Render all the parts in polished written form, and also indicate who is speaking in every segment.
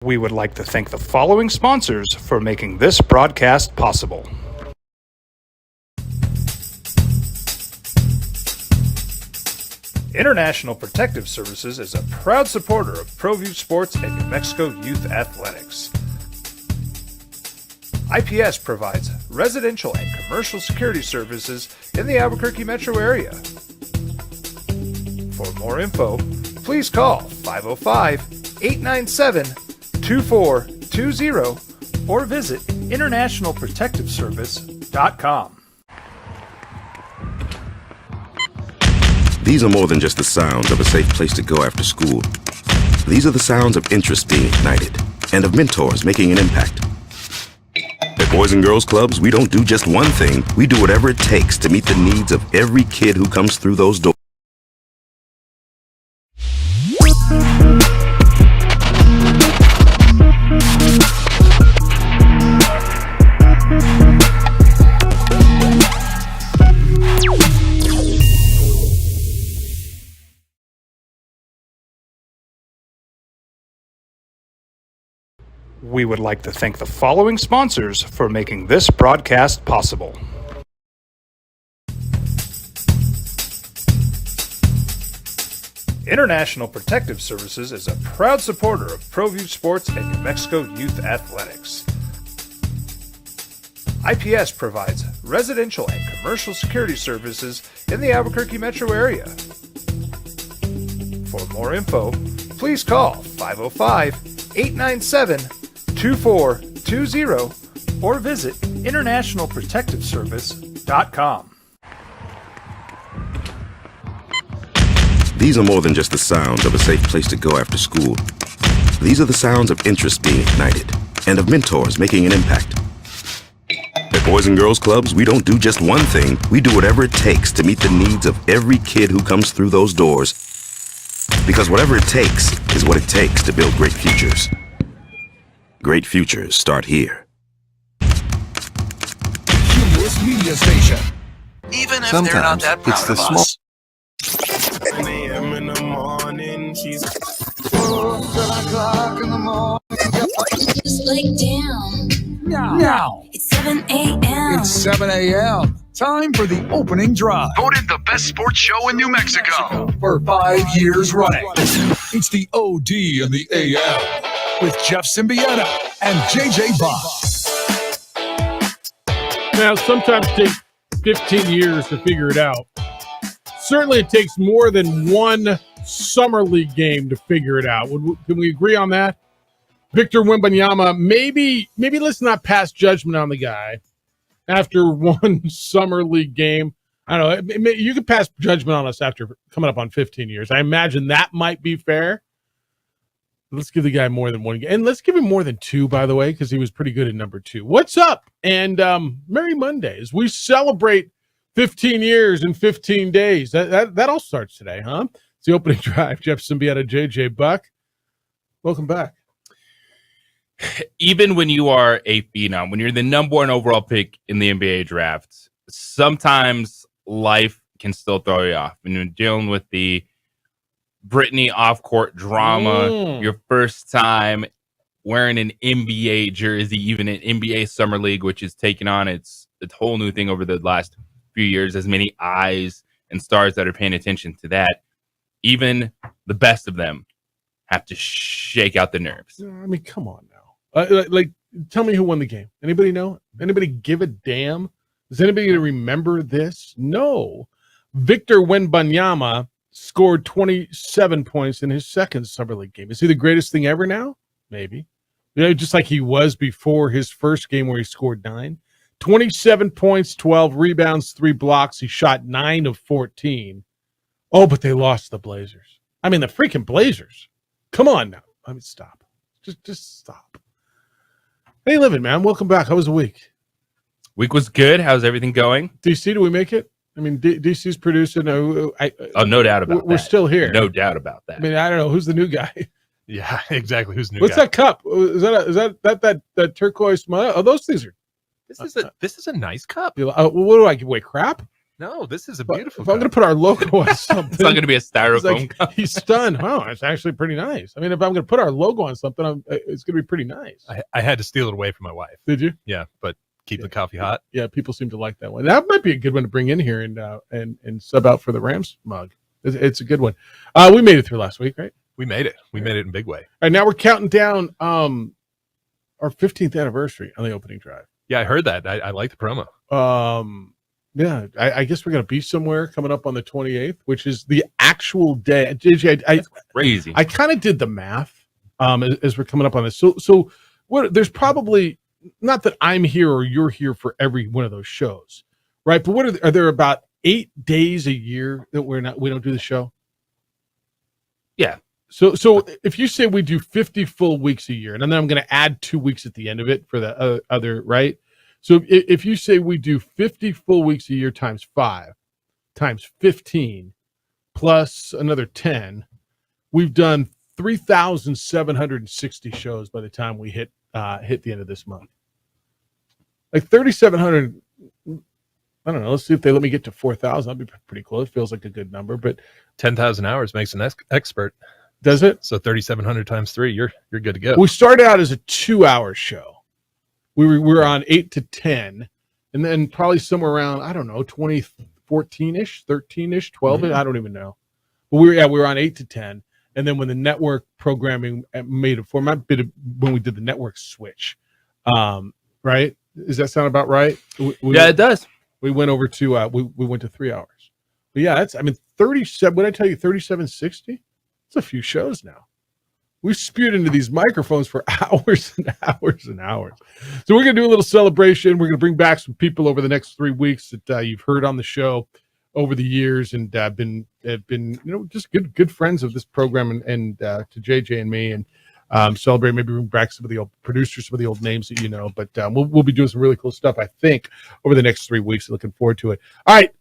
Speaker 1: We would like to thank the following sponsors for making this broadcast possible. International Protective Services is a proud supporter of ProView Sports and New Mexico Youth Athletics. IPS provides residential and commercial security services in the Albuquerque metro area. For more info, please call 505-897-2420 or visit internationalprotectiveservice.com.
Speaker 2: These are more than just the sounds of a safe place to go after school. These are the sounds of interest being ignited and of mentors making an impact. At Boys and Girls Clubs, we don't do just one thing. We do whatever it takes to meet the needs of every kid who comes through those doors.
Speaker 1: We would like to thank the following sponsors for making this broadcast possible. International Protective Services is a proud supporter of ProView Sports and New Mexico Youth Athletics. IPS provides residential and commercial security services in the Albuquerque metro area. For more info, please call 505-897-2420 or visit internationalprotectiveservice.com.
Speaker 2: These are more than just the sounds of a safe place to go after school. These are the sounds of interest being ignited and of mentors making an impact. At Boys and Girls Clubs, we don't do just one thing. We do whatever it takes to meet the needs of every kid who comes through those doors. Because whatever it takes is what it takes to build great futures. Great futures start here.
Speaker 3: Cumulus Media Station.
Speaker 4: Even if they're not that proud of us.
Speaker 5: 10 a.m. in the morning, she's
Speaker 3: 7 o'clock in the morning.
Speaker 6: Just lay down.
Speaker 3: Now.
Speaker 6: It's 7 a.m.
Speaker 3: It's 7 a.m. Time for the opening drive.
Speaker 4: Voted the best sports show in New Mexico.
Speaker 3: For 5 years running. It's the OD and the AM with Jeff Symbieta and JJ Bach.
Speaker 7: Now, sometimes it takes 15 years to figure it out. Certainly, it takes more than one summer league game to figure it out. Can we agree on that? Victor Wembanyama, maybe let's not pass judgment on the guy after one summer league game. I don't know. You could pass judgment on us after coming up on 15 years. I imagine that might be fair. Let's give the guy more than one game. And let's give him more than two, by the way, because he was pretty good at number 2. What's up? And Merry Mondays. We celebrate 15 years in 15 days. That all starts today, huh? It's the opening drive. Jeff Symbieta, JJ Buck. Welcome back.
Speaker 8: Even when you are a phenom, when you're the number 1 overall pick in the NBA draft, sometimes life can still throw you off. When you're dealing with the Brittany off-court drama, your first time wearing an NBA jersey, even an NBA Summer League, which is taking on its whole new thing over the last few years, as many eyes and stars that are paying attention to that. Even the best of them have to shake out the nerves.
Speaker 7: I mean, come on now. Tell me who won the game. Anybody know? Anybody give a damn? Is anybody going to remember this? No. Victor Wembanyama scored 27 points in his second Summer League game. Is he the greatest thing ever now? Maybe. Just like he was before his first game where he scored 9. 27 points, 12 rebounds, 3 blocks. He shot 9 of 14. Oh, but they lost the Blazers. I mean, the freaking Blazers. Come on now. I mean, stop. Just stop. Hey, living, man. Welcome back. How was the week?
Speaker 8: Week was good. How's everything going?
Speaker 7: DC, do we make it? I mean, DC's producing.
Speaker 8: No doubt about that.
Speaker 7: We're still here.
Speaker 8: No doubt about that.
Speaker 7: I mean, I don't know. Who's the new guy?
Speaker 9: Yeah, exactly. Who's new?
Speaker 7: What's
Speaker 9: guy?
Speaker 7: that cup? Is that turquoise smile? Oh, those things are.
Speaker 9: This is a nice cup.
Speaker 7: What do I give away? Crap?
Speaker 9: No, this is a
Speaker 7: But
Speaker 9: beautiful.
Speaker 7: if I'm going to put our logo on something,
Speaker 8: It's not going to be a
Speaker 7: he's
Speaker 8: styrofoam cup.
Speaker 7: he's stunned. Wow, it's actually pretty nice. I mean, if I'm going to put our logo on something, it's going to be pretty nice.
Speaker 9: I had to steal it away from my wife.
Speaker 7: Did you?
Speaker 9: Yeah, but keep the coffee hot.
Speaker 7: Yeah, people seem to like that one. That might be a good one to bring in here and sub out for the Rams mug. It's a good one. We made it through last week, right?
Speaker 9: We made it. We made it in a big way.
Speaker 7: All right, now we're counting down our 15th anniversary on the opening drive.
Speaker 9: Yeah, I heard that. I like the promo.
Speaker 7: Yeah, I guess we're going to be somewhere coming up on the 28th, which is the actual day. JJ,
Speaker 8: Crazy.
Speaker 7: I kind of did the math as we're coming up on this. So what? There's probably not that I'm here or you're here for every one of those shows, right? But what are there about 8 days a year that we don't do the show?
Speaker 8: Yeah.
Speaker 7: So if you say we do 50 full weeks a year, and then I'm going to add 2 weeks at the end of it for the other, right? So if you say we do 50 full weeks a year times 5 times 15 plus another 10, we've done 3,760 shows by the time we hit the end of this month. Like 3,700. I don't know. Let's see if they let me get to 4,000. That'd be pretty close. Feels like a good number, but
Speaker 9: 10,000 hours makes an expert.
Speaker 7: Does it?
Speaker 9: So 3,700 times 3, you're good to go.
Speaker 7: We started out as a 2-hour show. We were on 8 to 10, and then probably somewhere around, I don't know, 2014-ish, 13-ish, 12. I don't even know. But we were on 8 to 10, and then when the network programming made a format, when we did the network switch, right? Does that sound about right?
Speaker 8: Yeah, it does.
Speaker 7: We went over to we went to 3 hours. But yeah, 37. What did I tell you? 3,760. It's a few shows now. We spewed into these microphones for hours and hours and hours. So we're going to do a little celebration. We're going to bring back some people over the next 3 weeks that you've heard on the show over the years and have been just good friends of this program and to JJ and me and celebrate. Maybe bring back some of the old producers, some of the old names that you know. But we'll be doing some really cool stuff, I think, over the next 3 weeks. Looking forward to it. All right.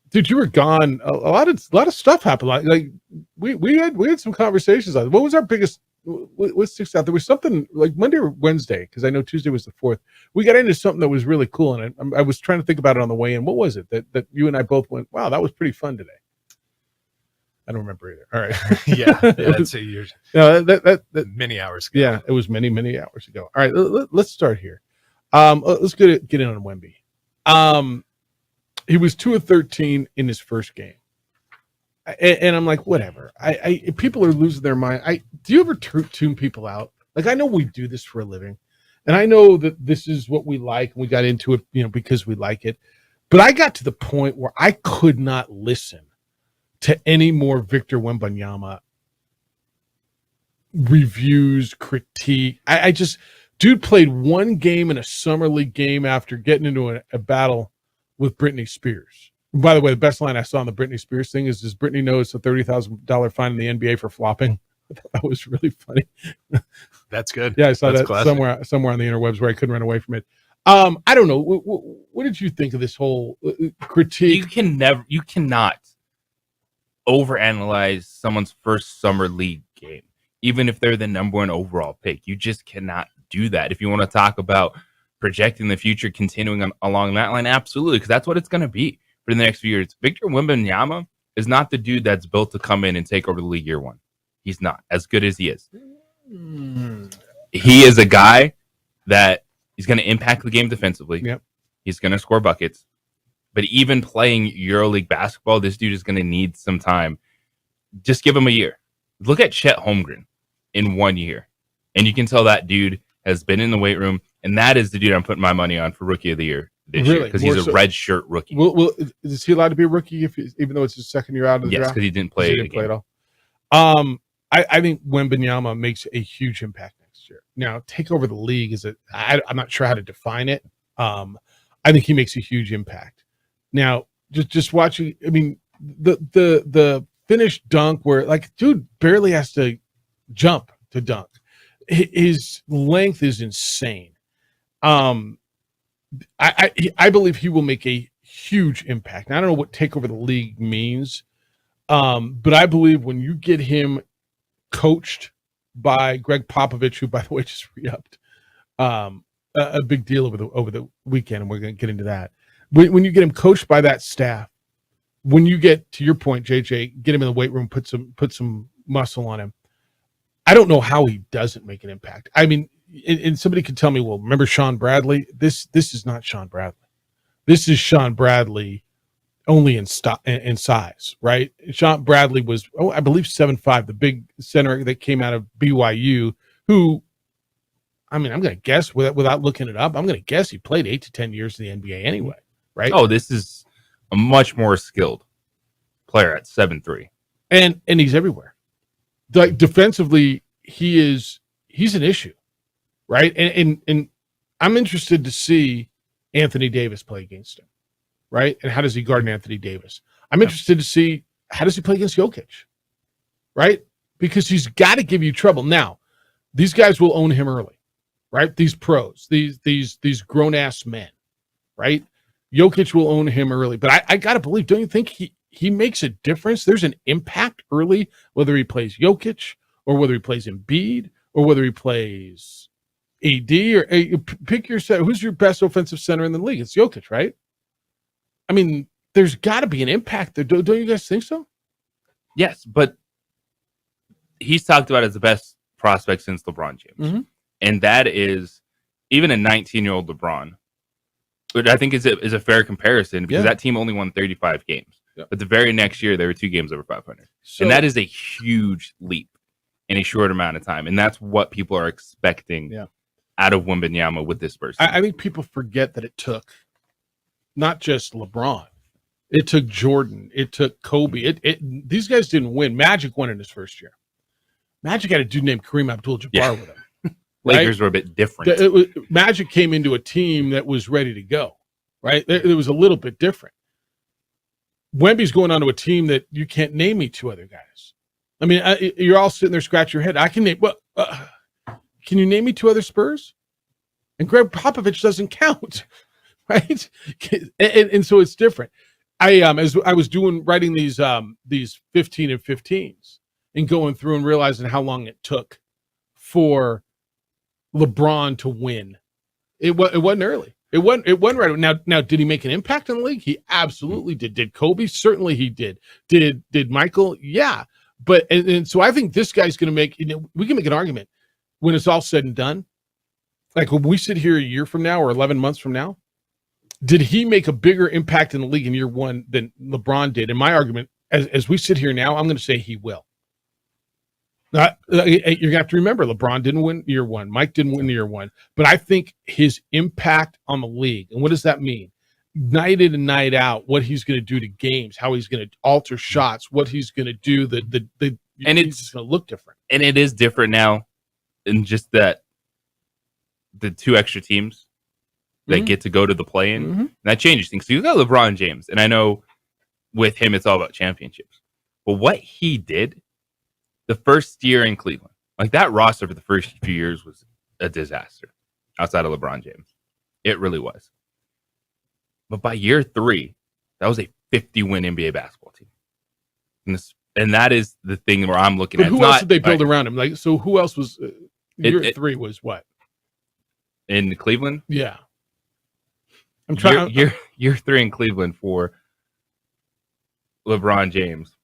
Speaker 7: Dude, you were gone. A lot of stuff happened. Like we had some conversations on it. What was our biggest? What sticks out? There was something like Monday or Wednesday, because I know Tuesday was the 4th. We got into something that was really cool, and I was trying to think about it on the way in. What was it that you and I both went? Wow, that was pretty fun today. I don't remember either. All right.
Speaker 9: yeah, I'd say you're
Speaker 7: that
Speaker 9: many hours ago.
Speaker 7: Yeah, it was many hours ago. All right, let's start here. Let's get in on Wemby. He was 2 of 13 in his first game, and I'm like, whatever. People are losing their mind. Do you ever tune people out? Like, I know we do this for a living, and I know that this is what we like, and we got into it, because we like it. But I got to the point where I could not listen to any more Victor Wembanyama reviews, critique. I just, dude played one game in a summer league game after getting into a battle with Britney Spears. And by the way, the best line I saw on the Britney Spears thing is, does Britney know it's a $30,000 fine in the NBA for flopping? I thought that was really funny.
Speaker 9: That's good.
Speaker 7: Yeah, I saw
Speaker 9: That's
Speaker 7: that
Speaker 9: classic.
Speaker 7: somewhere on the interwebs where I couldn't run away from it. I don't know. What did you think of this whole critique?
Speaker 8: You cannot overanalyze someone's first summer league game, even if they're the number 1 overall pick. You just cannot do that. If you want to talk about projecting the future, continuing along that line, absolutely, because that's what it's going to be for the next few years. Victor Wembanyama is not the dude that's built to come in and take over the league year 1. He's not, as good as he is. He is a guy that he's going to impact the game defensively.
Speaker 7: Yep.
Speaker 8: He's going to score buckets. But even playing EuroLeague basketball, this dude is going to need some time. Just give him a year. Look at Chet Holmgren in 1 year, and you can tell that dude has been in the weight room, and that is the dude I'm putting my money on for Rookie of the Year this year, because he's a red shirt rookie.
Speaker 7: Well, is he allowed to be a rookie even though it's his second year out of the draft?
Speaker 8: Yes, because he didn't play
Speaker 7: at all. I think Wembanyama makes a huge impact next year. Now, take over the league I'm not sure how to define it. I think he makes a huge impact. Now, just watching, I mean, the finished dunk where, like, dude barely has to jump to dunk. His length is insane. I believe he will make a huge impact. Now, I don't know what take over the league means, but I believe when you get him coached by Greg Popovich, who, by the way, just re-upped, a big deal over the weekend, and we're going to get into that. when you get him coached by that staff, when you get to your point, JJ, get him in the weight room, put some muscle on him. I don't know how he doesn't make an impact. I mean, and somebody could tell me, well, remember Sean Bradley? This is not Sean Bradley. This is Sean Bradley only in size, right? Sean Bradley was, I believe 7'5", the big center that came out of BYU, who, I mean, I'm going to guess without looking it up, I'm going to guess he played 8 to 10 years in the NBA anyway, right?
Speaker 8: Oh, this is a much more skilled player at 7'3".
Speaker 7: And he's everywhere. Like defensively, he's an issue, right? And I'm interested to see Anthony Davis play against him, right? And how does he guard Anthony Davis? I'm interested to see how does he play against Jokic, right? Because he's got to give you trouble. Now, these guys will own him early, right? These pros, these grown ass men, right? Jokic will own him early, but I got to believe, don't you think he makes a difference? There's an impact early, whether he plays Jokic or whether he plays Embiid or whether he plays AD or pick your center. Who's your best offensive center in the league? It's Jokic, right? I mean, there's got to be an impact there. Don't you guys think so?
Speaker 8: Yes, but he's talked about as the best prospect since LeBron James.
Speaker 7: Mm-hmm.
Speaker 8: And that is even a 19-year-old LeBron, which I think is a fair comparison because that team only won 35 games.
Speaker 7: Yep.
Speaker 8: But the very next year, there were 2 games over 500.
Speaker 7: So,
Speaker 8: and that is a huge leap in a short amount of time. And that's what people are expecting out of Wembanyama with this person.
Speaker 7: I think people forget that it took not just LeBron. It took Jordan. It took Kobe. These guys didn't win. Magic won in his first year. Magic had a dude named Kareem Abdul-Jabbar with him.
Speaker 8: Lakers were a bit different.
Speaker 7: Magic came into a team that was ready to go, right? It was a little bit different. Wemby's going onto a team that you can't name me 2 other guys. I mean, you're all sitting there scratching your head. I can name, can you name me 2 other Spurs? And Greg Popovich doesn't count, right? And so it's different. As I was writing these 15 and 15s and going through and realizing how long it took for LeBron to win. It wasn't early. It wasn't right. Now, did he make an impact on the league? He absolutely did. Did Kobe? Certainly he did. Did Michael? Yeah. But and so I think this guy's going to make. We can make an argument when it's all said and done. Like when we sit here a year from now or 11 months from now, did he make a bigger impact in the league in year 1 than LeBron did? And my argument, as we sit here now, I'm going to say he will. You're going to have to remember, LeBron didn't win year 1. Mike didn't win year 1. But I think his impact on the league, and what does that mean? Night in and night out, what he's going to do to games, how he's going to alter shots, what he's going to do, and it's going to look different.
Speaker 8: And it is different now in just that the 2 extra teams that get to go to the play-in.
Speaker 7: Mm-hmm.
Speaker 8: And that changes things. So you got LeBron James, and I know with him it's all about championships. But what he did the first year in Cleveland, like that roster for the first few years was a disaster outside of LeBron James. It really was. But by year 3, that was a 50-win NBA basketball team. And that is the thing where I'm looking
Speaker 7: but
Speaker 8: at.
Speaker 7: Who else did they build around him? Like, so who else was year 3 was what?
Speaker 8: In Cleveland?
Speaker 7: Yeah. I'm trying
Speaker 8: year 3 in Cleveland for LeBron James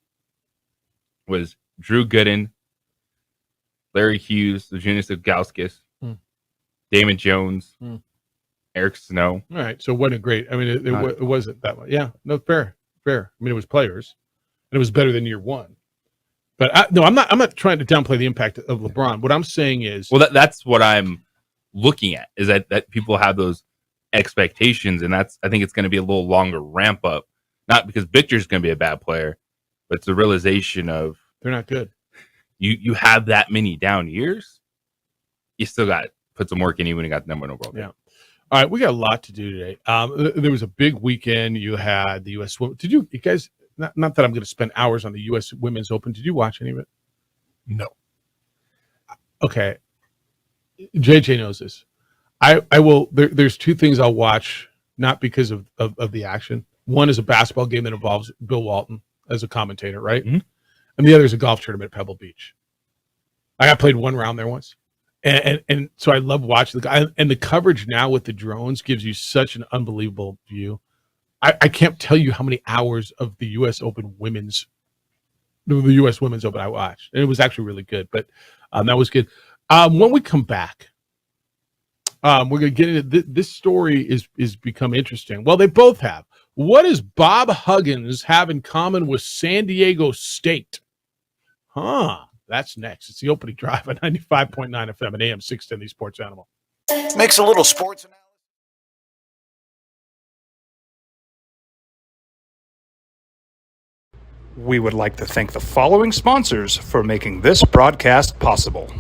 Speaker 8: was Drew Gooden, Larry Hughes, Zydrunas Ilgauskas, Damon Jones, Eric Snow.
Speaker 7: All right, so it wasn't great. I mean, it wasn't that way. Yeah, no, fair. I mean, it was players, and it was better than year 1. But I'm not trying to downplay the impact of LeBron. What I'm saying is,
Speaker 8: well, that's what I'm looking at is that people have those expectations, and I think it's going to be a little longer ramp up. Not because Victor's going to be a bad player, but it's the realization of
Speaker 7: they're not good.
Speaker 8: You have that many down years, you still got to put some work in you when you got the number 1 overall.
Speaker 7: Yeah. All right, we got a lot to do today. There was a big weekend. You had the U.S. Did you guys? Not that I'm going to spend hours on the U.S. Women's Open. Did you watch any of it?
Speaker 9: No.
Speaker 7: Okay. JJ knows this. I will. There's 2 things I'll watch, not because of the action. One is a basketball game that involves Bill Walton as a commentator, right?
Speaker 8: Mm-hmm.
Speaker 7: And the other is a golf tournament at Pebble Beach. I played 1 round there once. And so I love watching the guy. And the coverage now with the drones gives you such an unbelievable view I can't tell you how many hours of the U.S. Women's Open I watched, and it was actually really good. But that was good. When we come back, we're going to get into this story is become interesting. Well, they both have. What does Bob Huggins have in common with San Diego State? That's next. It's the opening drive on 95.9 FM and AM 610, the Sports Animal.
Speaker 10: Makes a little sports analysis.
Speaker 1: We would like to thank the following sponsors for making this broadcast possible.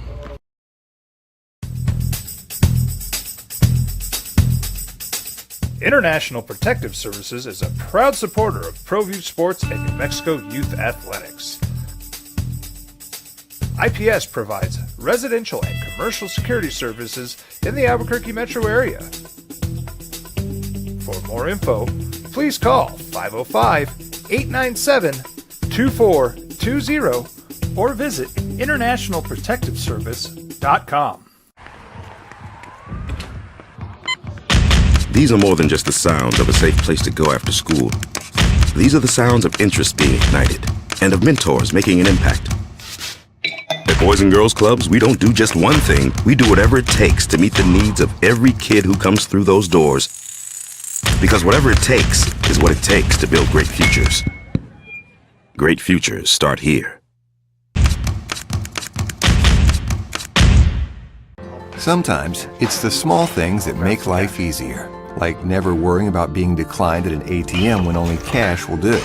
Speaker 1: International Protective Services is a proud supporter of ProView Sports and New Mexico Youth Athletics. IPS provides residential and commercial security services in the Albuquerque metro area. For more info, please call 505-897-2420 or visit internationalprotectiveservice.com.
Speaker 2: These are more than just the sounds of a safe place to go after school. These are the sounds of interest being ignited and of mentors making an impact. At Boys and Girls Clubs, we don't do just one thing. We do whatever it takes to meet the needs of every kid who comes through those doors. Because whatever it takes is what it takes to build great futures. Great futures start here.
Speaker 11: Sometimes it's the small things that make life easier, like never worrying about being declined at an ATM when only cash will do.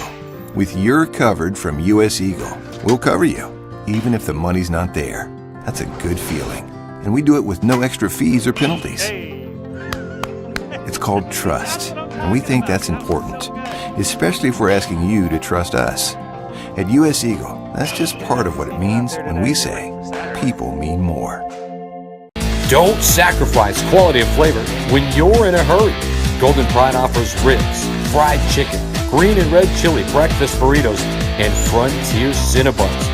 Speaker 11: With You're Covered from U.S. Eagle, we'll cover you, even if the money's not there. That's a good feeling. And we do it with no extra fees or penalties. It's called trust, and we think that's important, especially if we're asking you to trust us. At U.S. Eagle, that's just part of what it means when we say people mean more.
Speaker 12: Don't sacrifice quality of flavor when you're in a hurry. Golden Pride offers ribs, fried chicken, green and red chili breakfast burritos, and Frontier Cinnabons.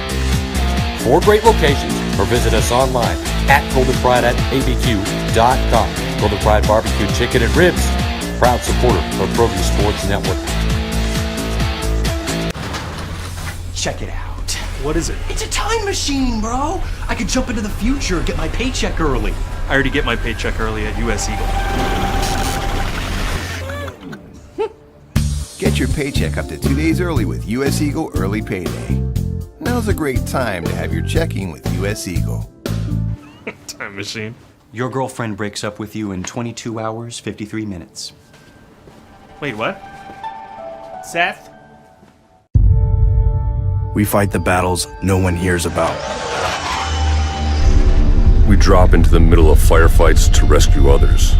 Speaker 12: 4 great locations, or visit us online at goldenpride@abq.com. Golden Pride Barbecue Chicken and Ribs, proud supporter of ProView Sports Network.
Speaker 13: Check it out. What is it? It's a time machine, bro. I could jump into the future and get my paycheck early.
Speaker 14: I already get my paycheck early at U.S.
Speaker 11: Eagle. Get your paycheck up to 2 days early with U.S. Eagle Early Payday. Now's a great time to have your checking with U.S. Eagle.
Speaker 14: Time machine.
Speaker 13: Your girlfriend breaks up with you in 22 hours, 53 minutes.
Speaker 14: Wait, what? Seth?
Speaker 15: We fight the battles no one hears about.
Speaker 16: We drop into the middle of firefights to rescue others.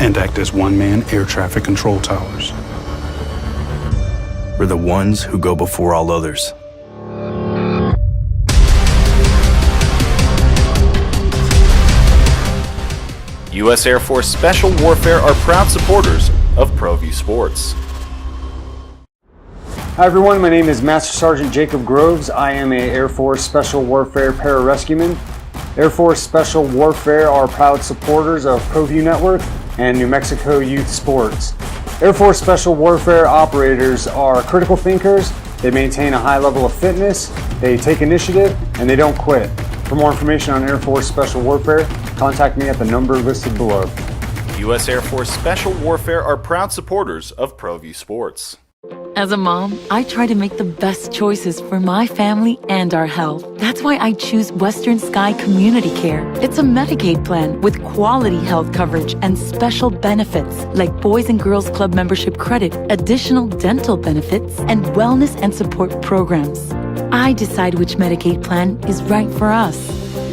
Speaker 15: And act as one-man air traffic control towers. We're the ones who go before all others.
Speaker 17: U.S. Air Force Special Warfare are proud supporters of ProView Sports.
Speaker 18: Hi everyone, my name is Master Sergeant Jacob Groves. I am a Air Force Special Warfare pararescueman. Air Force Special Warfare are proud supporters of ProView Network and New Mexico Youth Sports. Air Force Special Warfare operators are critical thinkers. They maintain a high level of fitness, they take initiative, and they don't quit. For more information on Air Force Special Warfare, contact me at the number listed below.
Speaker 17: U.S. Air Force Special Warfare are proud supporters of ProView Sports.
Speaker 19: As a mom, I try to make the best choices for my family and our health. That's why I choose Western Sky Community Care. It's a Medicaid plan with quality health coverage and special benefits like Boys and Girls Club membership credit, additional dental benefits, and wellness and support programs. I decide which Medicaid plan is right for us.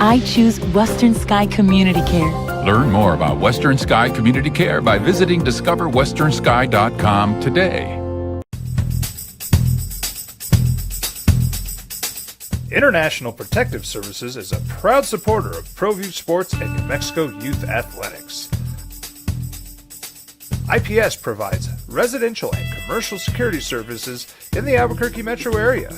Speaker 19: I choose Western Sky Community Care.
Speaker 20: Learn more about Western Sky Community Care by visiting discoverwesternsky.com today.
Speaker 1: International Protective Services is a proud supporter of ProView Sports and New Mexico Youth Athletics. IPS provides residential and commercial security services in the Albuquerque metro area.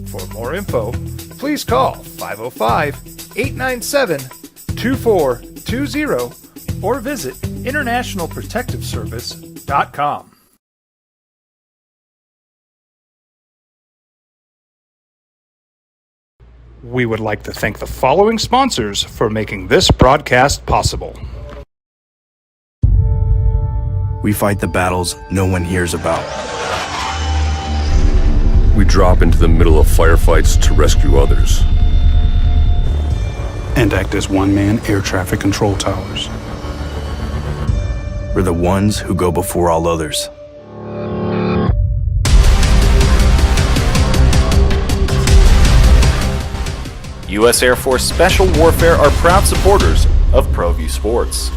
Speaker 1: For more info, please call 505-897-2420 or visit internationalprotectiveservice.com. We would like to thank the following sponsors for making this broadcast possible.
Speaker 15: We fight the battles no one hears about.
Speaker 16: We drop into the middle of firefights to rescue others.
Speaker 15: And act as one-man air traffic control towers. We're the ones who go before all others.
Speaker 17: U.S. Air Force Special Warfare are proud supporters of ProView Sports.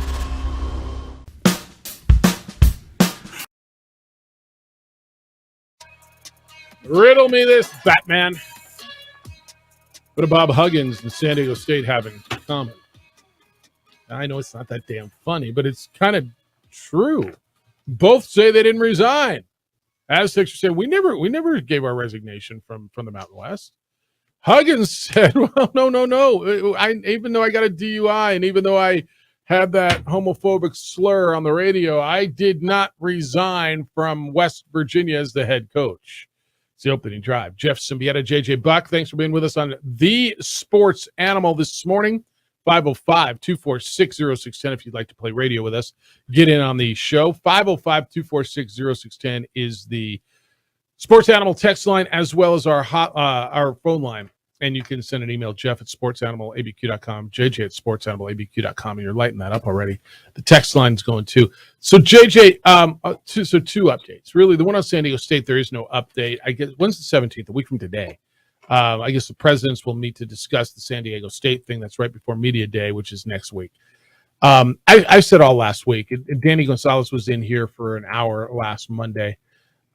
Speaker 7: Riddle me this, Batman. What do Bob Huggins and San Diego State have in common? I know it's not that damn funny, but it's kind of true. Both say they didn't resign. Aztecs say we never gave our resignation from the Mountain West. Huggins said, well, no. Even though I got a DUI and even though I had that homophobic slur on the radio, I did not resign from West Virginia as the head coach. It's the opening drive. Jeff Symbieta, JJ Buck, thanks for being with us on The Sports Animal this morning. 505-246-0610 if you'd like to play radio with us. Get in on the show. 505-246-0610 is the Sports Animal text line as well as our phone line. And you can send an email, Jeff at sportsanimалabq.com, JJ at sportsanimалabq.com, and you're lighting that up already. The text line's going too. So, JJ, two updates. Really, the one on San Diego State, there is no update. I guess, when's the 17th? A week from today. I guess the presidents will meet to discuss the San Diego State thing. That's right before Media Day, which is next week. I said all last week. Danny Gonzalez was in here for an hour last Monday.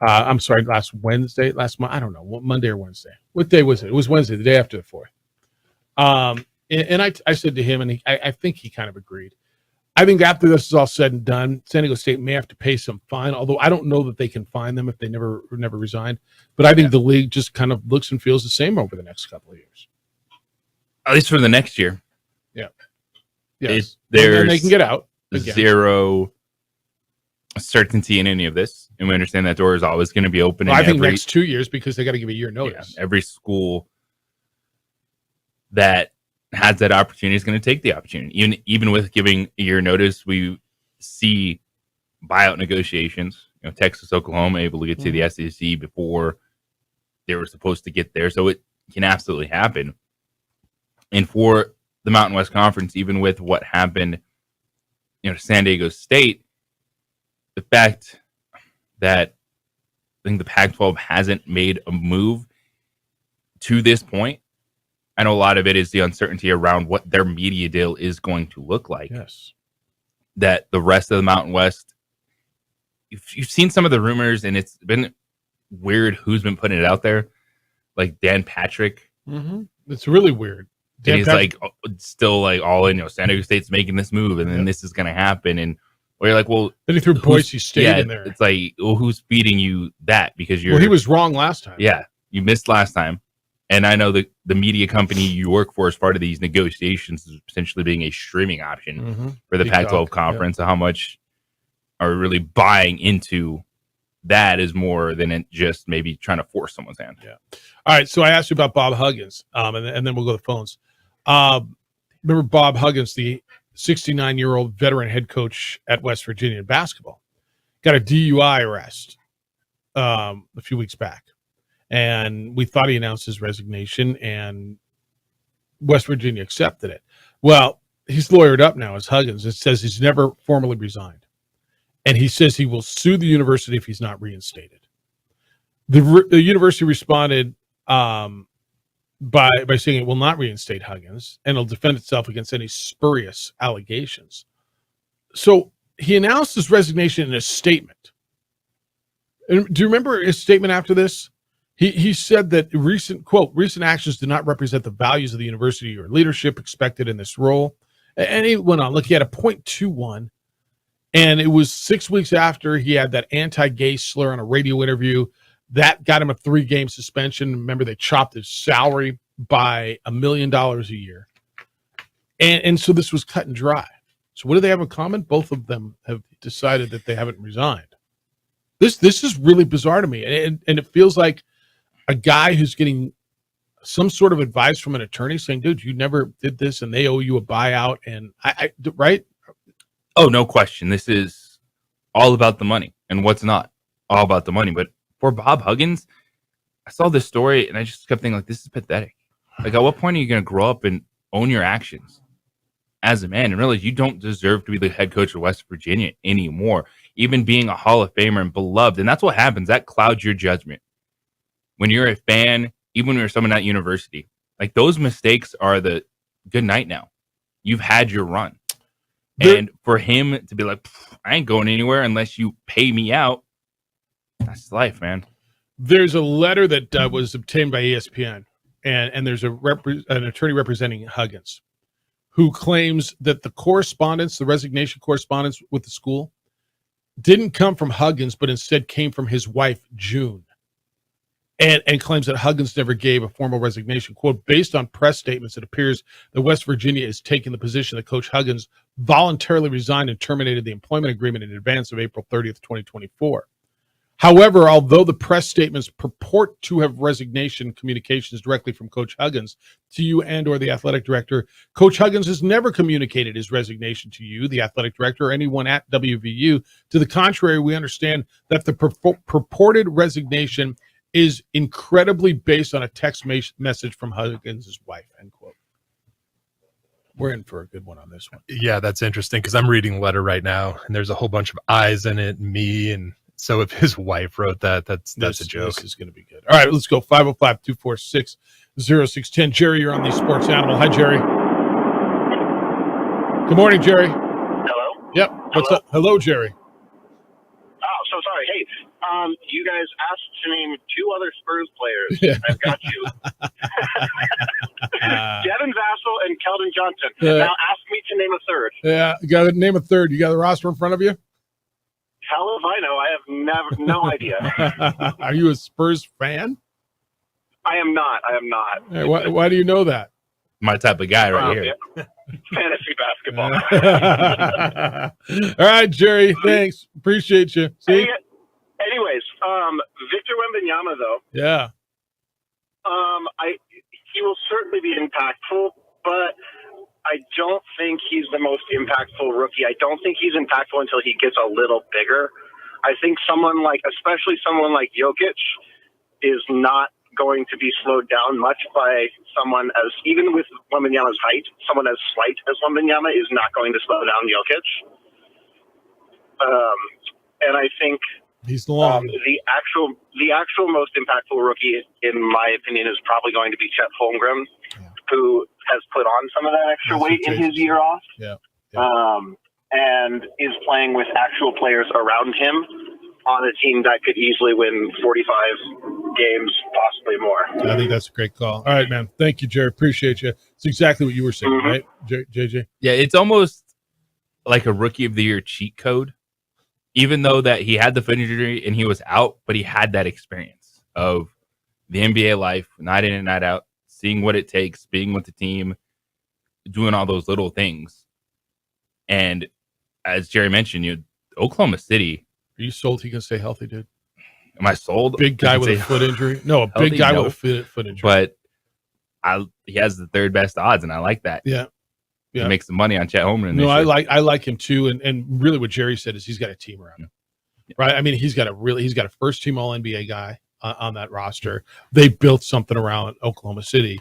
Speaker 7: Last Wednesday, I don't know, Monday or Wednesday. What day was it? It was Wednesday, the day after the 4th. And I said to him, and I think he kind of agreed. I think after this is all said and done, San Diego State may have to pay some fine, although I don't know that they can fine them if they never resigned. But I think the league just kind of looks and feels the same over the next couple of years.
Speaker 8: At least for the next year.
Speaker 7: Yeah. Yes.
Speaker 8: And
Speaker 7: they can get out. Again.
Speaker 8: Zero certainty in any of this. And we understand that door is always going to be open.
Speaker 7: Well, I think next 2 years because they got to give a year notice.
Speaker 8: Yeah, every school that has that opportunity is going to take the opportunity. Even with giving a year notice, we see buyout negotiations. Texas, Oklahoma able to get to the SEC before they were supposed to get there. So it can absolutely happen. And for the Mountain West Conference, even with what happened, San Diego State, the fact that I think the Pac-12 hasn't made a move to this point, I know a lot of it is the uncertainty around what their media deal is going to look like.
Speaker 7: Yes.
Speaker 8: That the rest of the Mountain West, you've seen some of the rumors, and it's been weird who's been putting it out there. Like Dan Patrick.
Speaker 7: Mm-hmm. It's really weird.
Speaker 8: And he's still all in, San Diego State's making this move, and then this is going to happen. And where you're like, well,
Speaker 7: then he threw Boise State in there.
Speaker 8: It's like, well, who's feeding you that? Because he
Speaker 7: was wrong last time.
Speaker 8: Yeah, you missed last time. And I know the media company you work for as part of these negotiations is potentially being a streaming option for the Pac-12 conference. So how much are we really buying into that is more than it just maybe trying to force someone's hand.
Speaker 7: Yeah. All right. So I asked you about Bob Huggins, and then we'll go to the phones. Remember Bob Huggins, the 69-year-old veteran head coach at West Virginia in basketball, got a DUI arrest a few weeks back. And we thought he announced his resignation, and West Virginia accepted it. Well, he's lawyered up now as Huggins. It says he's never formally resigned. And he says he will sue the university if he's not reinstated. The university responded by saying it will not reinstate Huggins, and it'll defend itself against any spurious allegations. So he announced his resignation in a statement. And do you remember his statement after this? He said that recent actions do not represent the values of the university or leadership expected in this role. And he went on. Look, he had a .21, and it was 6 weeks after he had that anti-gay slur on a radio interview. That got him a 3-game suspension. Remember, they chopped his salary by $1 million a year. And so this was cut and dry. So what do they have in common? Both of them have decided that they haven't resigned. This is really bizarre to me, and it feels like a guy who's getting some sort of advice from an attorney saying, "Dude, you never did this, and they owe you a buyout." And I right?
Speaker 8: Oh, no question. This is all about the money, and what's not all about the money. But for Bob Huggins, I saw this story, and I just kept thinking, like, this is pathetic. Like, at what point are you going to grow up and own your actions as a man and realize you don't deserve to be the head coach of West Virginia anymore, even being a Hall of Famer and beloved? And that's what happens. That clouds your judgment. When you're a fan, even when you're someone at university, like, those mistakes are the good night now. You've had your run. And for him to be like, I ain't going anywhere unless you pay me out, that's life, man.
Speaker 7: There's a letter that was obtained by ESPN, and there's an attorney representing Huggins who claims that the resignation correspondence with the school didn't come from Huggins, but instead came from his wife, June, and claims that Huggins never gave a formal resignation. Quote, based on press statements, it appears that West Virginia is taking the position that Coach Huggins voluntarily resigned and terminated the employment agreement in advance of April 30th, 2024. However, although the press statements purport to have resignation communications directly from Coach Huggins to you and or the athletic director, Coach Huggins has never communicated his resignation to you, the athletic director, or anyone at WVU. To the contrary, we understand that the purported resignation is incredibly based on a text message from Huggins' wife, end quote. We're in for a good one on this one.
Speaker 9: Yeah, that's interesting because I'm reading the letter right now, and there's a whole bunch of eyes in it, me, and so if his wife wrote that, that's a joke.
Speaker 7: This is going to be good. All right, let's go. 505-246-0610. Jerry, you're on the Sports Animal. Hi, Jerry. Good morning, Jerry.
Speaker 21: Hello?
Speaker 7: Yep. What's up? Hello, Jerry.
Speaker 21: Oh, so sorry. Hey, you guys asked to name two other Spurs players. I've got you. Devin Vassell and Keldon Johnson. Now ask me to name a third.
Speaker 7: Yeah, you got to name a third. You got the roster in front of you?
Speaker 21: Hell if I know. I have no idea.
Speaker 7: Are you a Spurs fan?
Speaker 21: I am not.
Speaker 7: Hey, why do you know that?
Speaker 8: My type of guy right here.
Speaker 21: Yeah. Fantasy basketball.
Speaker 7: All right, Jerry. Thanks. Appreciate you. See?
Speaker 21: Anyways, Victor Wembanyama, though.
Speaker 7: Yeah.
Speaker 21: He will certainly be impactful, but I don't think he's the most impactful rookie. I don't think he's impactful until he gets a little bigger. I think especially someone like Jokic, is not going to be slowed down much by someone even with Wembanyama's height, someone as slight as Wembanyama is not going to slow down Jokic. And I think
Speaker 7: he's long.
Speaker 21: The actual most impactful rookie, in my opinion, is probably going to be Chet Holmgren, who has put on some of that extra weight in his year off, and is playing with actual players around him on a team that could easily win 45 games, possibly more.
Speaker 7: I think that's a great call. All right, man. Thank you, Jerry. Appreciate you. It's exactly what you were saying, right, JJ?
Speaker 8: Yeah, it's almost like a Rookie of the Year cheat code. Even though that he had the foot injury and he was out, but he had that experience of the NBA life, night in and night out, seeing what it takes, being with the team, doing all those little things. And as Jerry mentioned, Oklahoma City.
Speaker 7: Are you sold he can stay healthy, dude?
Speaker 8: Am I sold?
Speaker 7: Big guy with a foot injury? No, a big guy with a foot injury.
Speaker 8: But he has the third best odds, and I like that.
Speaker 7: Yeah.
Speaker 8: He makes some money on Chet Holmgren.
Speaker 7: No, I like him too, and really what Jerry said is he's got a team around him, right? I mean, he's got a first team All NBA guy on that roster. They built something around Oklahoma City.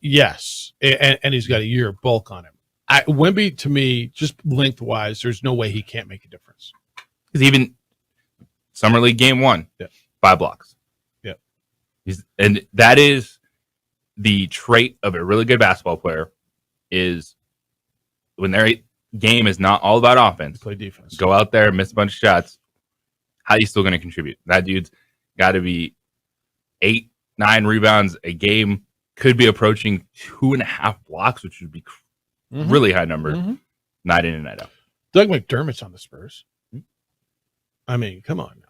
Speaker 7: Yes, and he's got a year of bulk on him. Wemby, to me, just lengthwise, there's no way he can't make a difference.
Speaker 8: Because even Summer League Game 1, 5 blocks.
Speaker 7: Yeah,
Speaker 8: and that is the trait of a really good basketball player. Is when their game is not all about offense,
Speaker 7: play defense.
Speaker 8: Go out there, miss a bunch of shots. How are you still going to contribute? That dude's got to be 8-9 rebounds a game. Could be approaching 2.5 blocks, which would be really high number. Night in and night out.
Speaker 7: Doug McDermott's on the Spurs. I mean, come on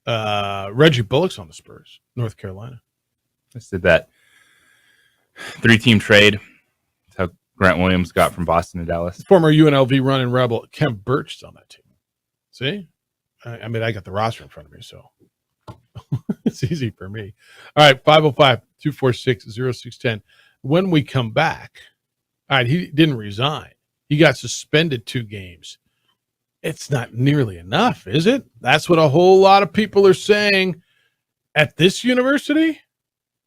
Speaker 7: now. Reggie Bullock's on the Spurs, North Carolina.
Speaker 8: I said that 3-team trade. Grant Williams got from Boston to Dallas.
Speaker 7: Former UNLV running rebel Khem Birch's on that team. See? I mean, I got the roster in front of me, so it's easy for me. All right, 505-246-0610. When we come back, all right, he didn't resign. He got suspended 2 games. It's not nearly enough, is it? That's what a whole lot of people are saying at this university.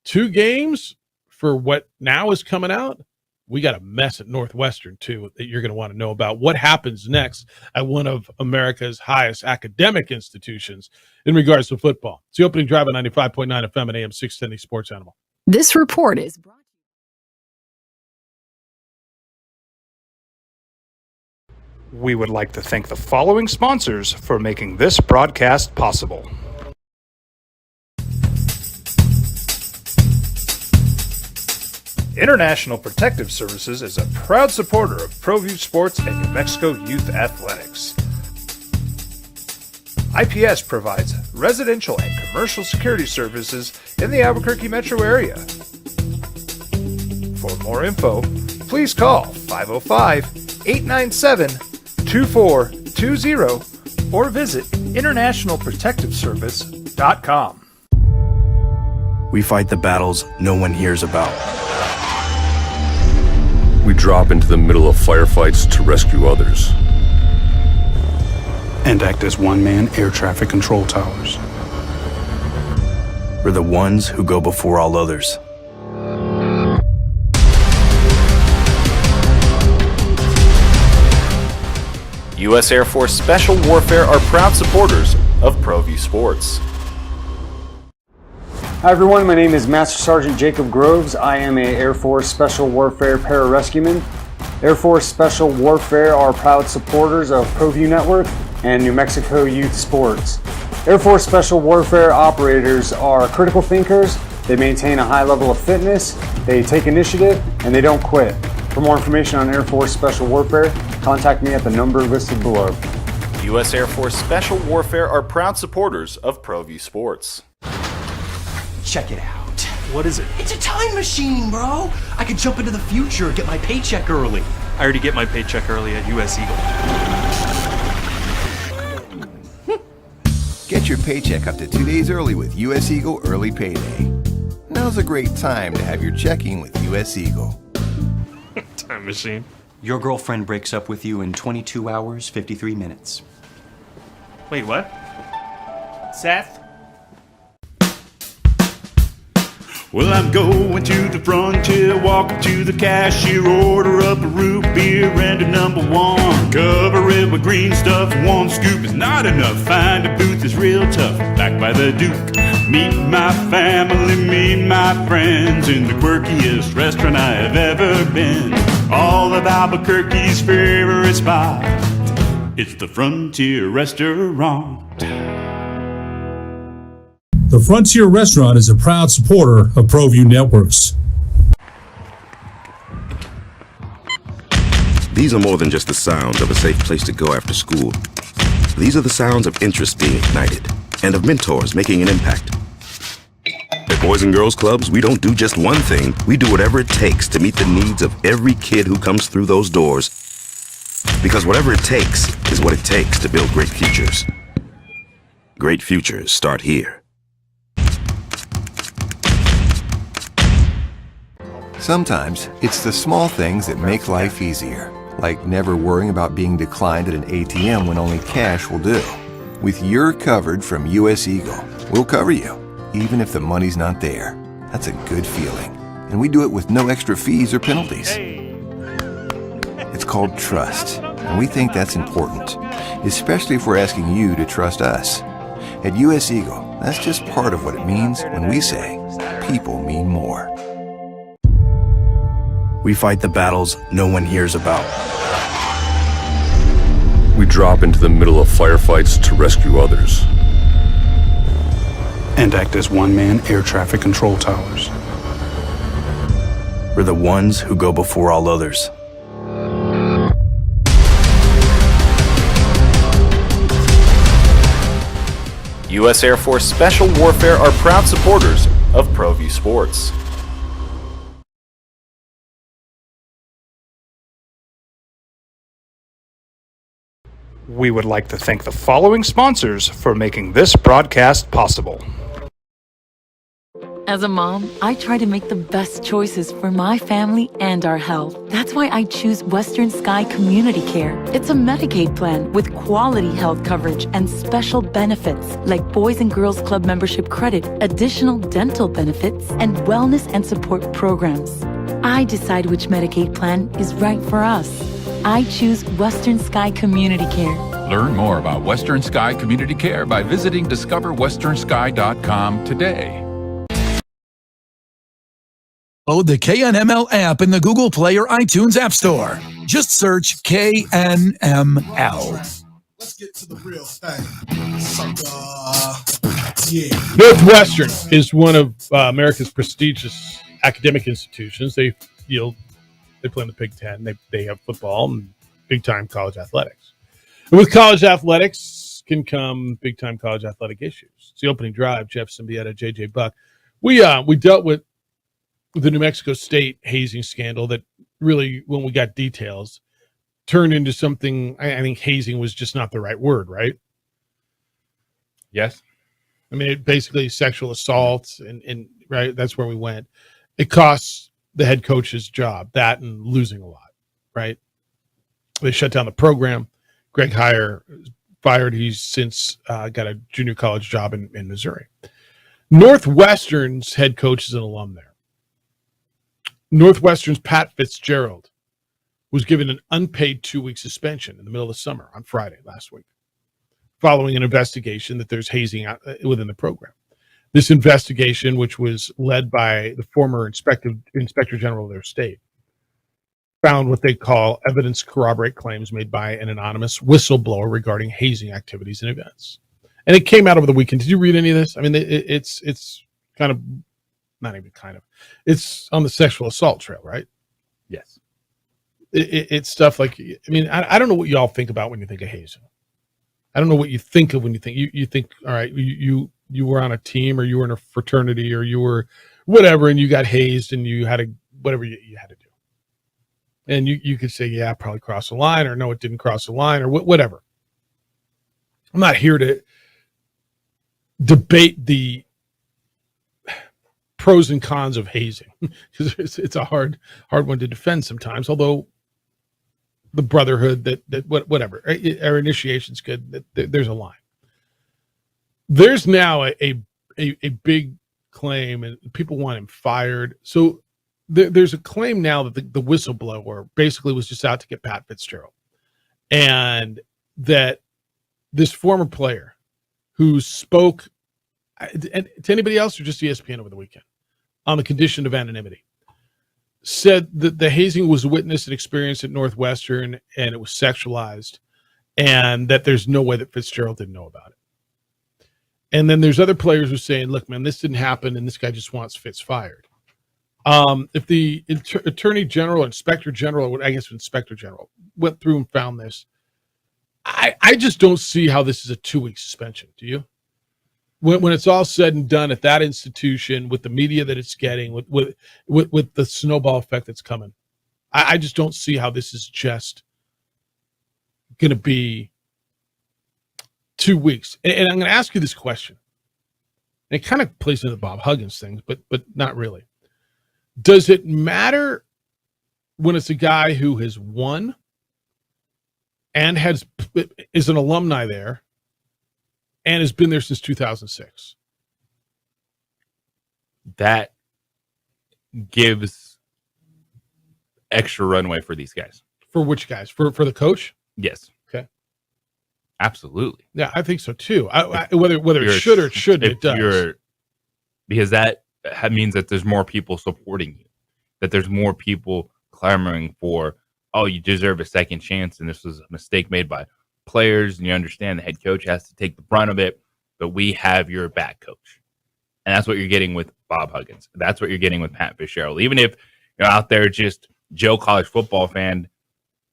Speaker 7: 2 games for what now is coming out. We got a mess at Northwestern, too, that you're going to want to know about. What happens next at one of America's highest academic institutions in regards to football? It's the opening drive at 95.9 FM and AM 610 Sports Animal.
Speaker 5: This report is brought.
Speaker 1: We would like to thank the following sponsors for making this broadcast possible. International Protective Services is a proud supporter of ProView Sports and New Mexico Youth Athletics. IPS provides residential and commercial security services in the Albuquerque metro area. For more info, please call 505-897-2420 or visit internationalprotectiveservice.com.
Speaker 15: We fight the battles no one hears about.
Speaker 16: We drop into the middle of firefights to rescue others.
Speaker 15: And act as one-man air traffic control towers. We're the ones who go before all others.
Speaker 17: U.S. Air Force Special Warfare are proud supporters of ProView Sports.
Speaker 18: Hi everyone, my name is Master Sergeant Jacob Groves. I am a Air Force Special Warfare Pararescueman. Air Force Special Warfare are proud supporters of ProView Network and New Mexico Youth Sports. Air Force Special Warfare operators are critical thinkers. They maintain a high level of fitness, they take initiative, and they don't quit. For more information on Air Force Special Warfare, contact me at the number listed below.
Speaker 17: U.S. Air Force Special Warfare are proud supporters of ProView Sports.
Speaker 13: Check it out.
Speaker 14: What is it?
Speaker 13: It's a time machine, bro. I could jump into the future, get my paycheck early.
Speaker 14: I already get my paycheck early at US Eagle.
Speaker 11: Get your paycheck up to 2 days early with US Eagle Early Payday. Now's a great time to have your checking with US Eagle.
Speaker 14: Time machine.
Speaker 13: Your girlfriend breaks up with you in 22 hours, 53 minutes.
Speaker 14: Wait, what? Seth?
Speaker 22: Well, I'm going to the frontier, walk up to the cashier, order up a root beer and a number 1. Cover it with green stuff, 1 scoop is not enough. Find a booth is real tough, back by the Duke. Meet my family, meet my friends in the quirkiest restaurant I have ever been. All of Albuquerque's favorite spot, it's the Frontier Restaurant.
Speaker 23: The Frontier Restaurant is a proud supporter of ProView Networks.
Speaker 2: These are more than just the sounds of a safe place to go after school. These are the sounds of interest being ignited and of mentors making an impact. At Boys and Girls Clubs, we don't do just one thing. We do whatever it takes to meet the needs of every kid who comes through those doors. Because whatever it takes is what it takes to build great futures. Great futures start here.
Speaker 11: Sometimes it's the small things that make life easier, like never worrying about being declined at an ATM when only cash will do. With You're Covered from US Eagle, we'll cover you, even if the money's not there. That's a good feeling. And we do it with no extra fees or penalties. It's called trust, and we think that's important, especially if we're asking you to trust us. At US Eagle, that's just part of what it means when we say people mean more.
Speaker 15: We fight the battles no one hears about.
Speaker 16: We drop into the middle of firefights to rescue others.
Speaker 15: And act as one-man air traffic control towers. We're the ones who go before all others.
Speaker 17: U.S. Air Force Special Warfare are proud supporters of ProView Sports.
Speaker 1: We would like to thank the following sponsors for making this broadcast possible.
Speaker 19: As a mom, I try to make the best choices for my family and our health. That's why I choose Western Sky Community Care. It's a Medicaid plan with quality health coverage and special benefits like Boys and Girls Club membership credit, additional dental benefits, and wellness and support programs. I decide which Medicaid plan is right for us. I choose Western Sky Community Care.
Speaker 20: Learn more about Western Sky Community Care by visiting discoverwesternsky.com today.
Speaker 3: Download the KNML app in the Google Play or iTunes App Store. Just search KNML.
Speaker 4: Let's get to the real thing. Yeah.
Speaker 7: Northwestern is one of America's prestigious academic institutions. They play in the Big Ten. They have football and big-time college athletics. And with college athletics can come big-time college athletic issues. It's the opening drive. Jeff Symbieta, JJ Buck. We dealt with the New Mexico State hazing scandal that really, when we got details, turned into something. I think hazing was just not the right word, right?
Speaker 8: Yes.
Speaker 7: I mean, it basically sexual assault, and right, that's where we went. It costs the head coach's job, that and losing a lot, right? They shut down the program. Greg Heyer fired. He's since got a junior college job in Missouri. Northwestern's head coach is an alum there. Northwestern's Pat Fitzgerald was given an unpaid 2-week suspension in the middle of the summer on Friday last week, following an investigation that there's hazing within the program. This investigation, which was led by the former Inspector General of their state, found what they call evidence corroborate claims made by an anonymous whistleblower regarding hazing activities and events. And it came out over the weekend. Did you read any of this? I mean, it's kind of, not even kind of, it's on the sexual assault trail, right?
Speaker 8: Yes.
Speaker 7: It's stuff like, I mean, I don't know what y'all think about when you think of hazing. I don't know what you think of when you think, you think, all right, you were on a team, or you were in a fraternity, or you were whatever, and you got hazed, and you had to, whatever you had to do. And you could say, yeah, probably crossed the line, or no, it didn't cross the line, or whatever. I'm not here to debate the pros and cons of hazing, because it's a hard one to defend sometimes, although the brotherhood that whatever, our initiation's good, there's a line. There's now a big claim, and people want him fired. So there's a claim now that the whistleblower basically was just out to get Pat Fitzgerald, and that this former player who spoke to anybody else or just ESPN over the weekend on the condition of anonymity said that the hazing was witnessed and experienced at Northwestern, and it was sexualized, and that there's no way that Fitzgerald didn't know about it. And then there's other players who are saying, look, man, this didn't happen, and this guy just wants Fitz fired. If the Attorney General, Inspector General, I guess Inspector General, went through and found this, I just don't see how this is a 2-week suspension. Do you? When it's all said and done at that institution, with the media that it's getting, with the snowball effect that's coming, I just don't see how this is just going to be 2 weeks. And I'm going to ask you this question. And it kind of plays into the Bob Huggins thing, but not really. Does it matter when it's a guy who has won and is an alumni there and has been there since 2006?
Speaker 8: That gives extra runway for these guys.
Speaker 7: For which guys? For the coach?
Speaker 8: Yes.
Speaker 7: Okay.
Speaker 8: Absolutely.
Speaker 7: Yeah, I think so too. Whether it should or it shouldn't, it does.
Speaker 8: Because that means that there's more people supporting you, that there's more people clamoring for, oh, you deserve a second chance, and this was a mistake made by players, and you understand the head coach has to take the brunt of it, but we have your back, coach. And that's what you're getting with Bob Huggins. That's what you're getting with Pat Fitzgerald. Even if you're out there just Joe college football fan,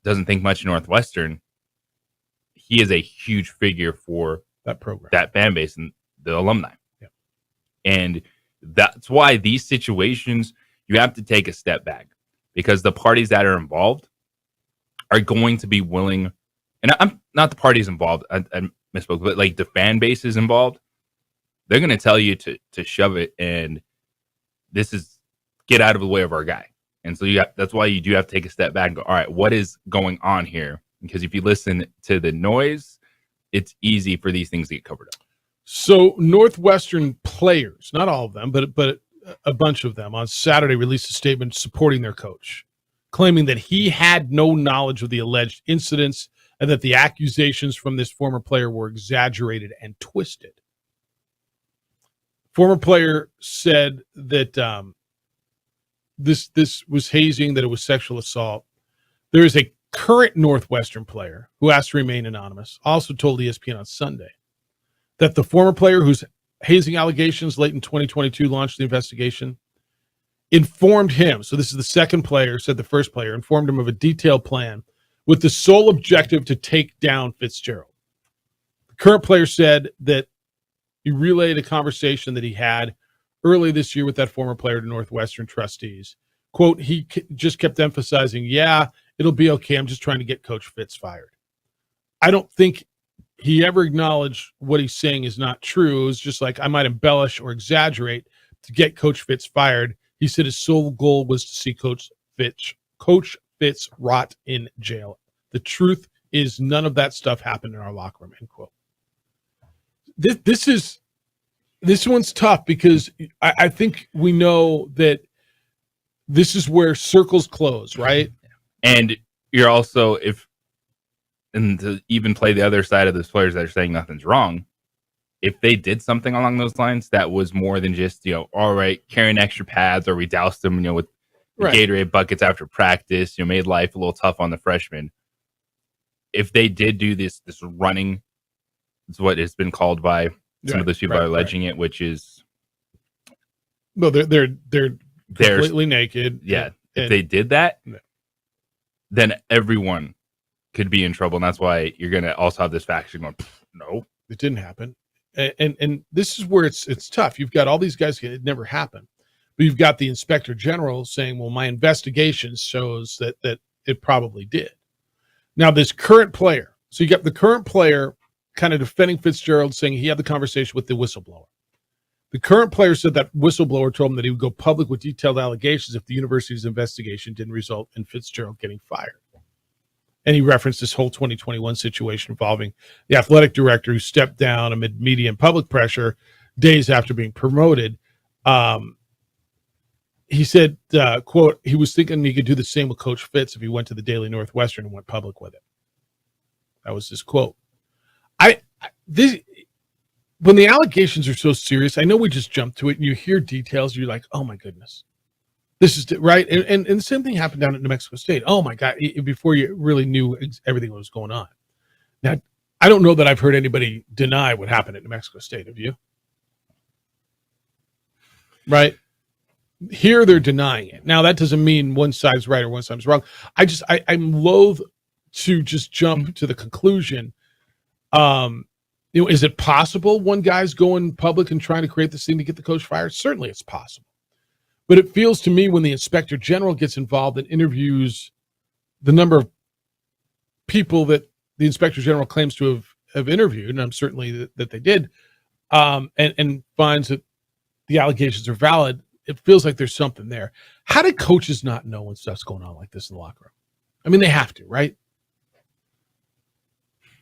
Speaker 8: doesn't think much of Northwestern, he is a huge figure for
Speaker 7: that program,
Speaker 8: that fan base, and the alumni.
Speaker 7: Yeah.
Speaker 8: And that's why these situations, you have to take a step back, because the parties that are involved are going to be willing and I'm not the parties involved. I misspoke, but like the fan base is involved. They're going to tell you to shove it, and this is get out of the way of our guy. And so that's why you do have to take a step back and go, all right, what is going on here? Because if you listen to the noise, it's easy for these things to get covered up.
Speaker 7: So Northwestern players, not all of them, but a bunch of them on Saturday released a statement supporting their coach, claiming that he had no knowledge of the alleged incidents and that the accusations from this former player were exaggerated and twisted. Former player said that this was hazing, that it was sexual assault. There is a current Northwestern player who asked to remain anonymous, also told ESPN on Sunday that the former player whose hazing allegations late in 2022 launched the investigation informed him. So this is the second player, said the first player, informed him of a detailed plan with the sole objective to take down Fitzgerald. The current player said that he relayed a conversation that he had early this year with that former player to Northwestern trustees. Quote, he just kept emphasizing, yeah, it'll be okay. I'm just trying to get Coach Fitz fired. I don't think he ever acknowledged what he's saying is not true. It was just like, I might embellish or exaggerate to get Coach Fitz fired. He said his sole goal was to see Coach Fitz rot in jail. The truth is none of that stuff happened in our locker room, end quote. This one's tough because I think we know that this is where circles close, right?
Speaker 8: And you're also, and to even play the other side of those players that are saying nothing's wrong, if they did something along those lines that was more than just, all right, carrying extra pads, or we doused them, with
Speaker 7: right.
Speaker 8: Gatorade buckets after practice, made life a little tough on the freshmen. If they did do this running, it's what has been called by some of those people are alleging it, which is
Speaker 7: no, they're completely naked.
Speaker 8: Yeah, if they did that, then everyone could be in trouble, and that's why you're going to also have this faction going, no,
Speaker 7: it didn't happen. And this is where it's tough. You've got all these guys, it never happened. But you've got the inspector general saying, well, my investigation shows that it probably did. Now, this current player, so you got the current player kind of defending Fitzgerald, saying he had the conversation with the whistleblower. The current player said that whistleblower told him that he would go public with detailed allegations if the university's investigation didn't result in Fitzgerald getting fired. And he referenced this whole 2021 situation involving the athletic director who stepped down amid media and public pressure days after being promoted. He said, quote, he was thinking he could do the same with Coach Fitz if he went to the Daily Northwestern and went public with it. That was his quote. When the allegations are so serious, I know we just jump to it and you hear details, you're like, oh my goodness. This is right. And the same thing happened down at New Mexico State. Oh my God. Before you really knew everything that was going on. Now, I don't know that I've heard anybody deny what happened at New Mexico State. Have you? Right. Here they're denying it. Now, that doesn't mean one side's right or one side's wrong. I'm loath to just jump to the conclusion. Is it possible one guy's going public and trying to create this thing to get the coach fired? Certainly it's possible. But it feels to me when the inspector general gets involved and interviews the number of people that the inspector general claims to have interviewed, and I'm certainly that they did, and finds that the allegations are valid, it feels like there's something there. How do coaches not know when stuff's going on like this in the locker room? I mean, they have to, right?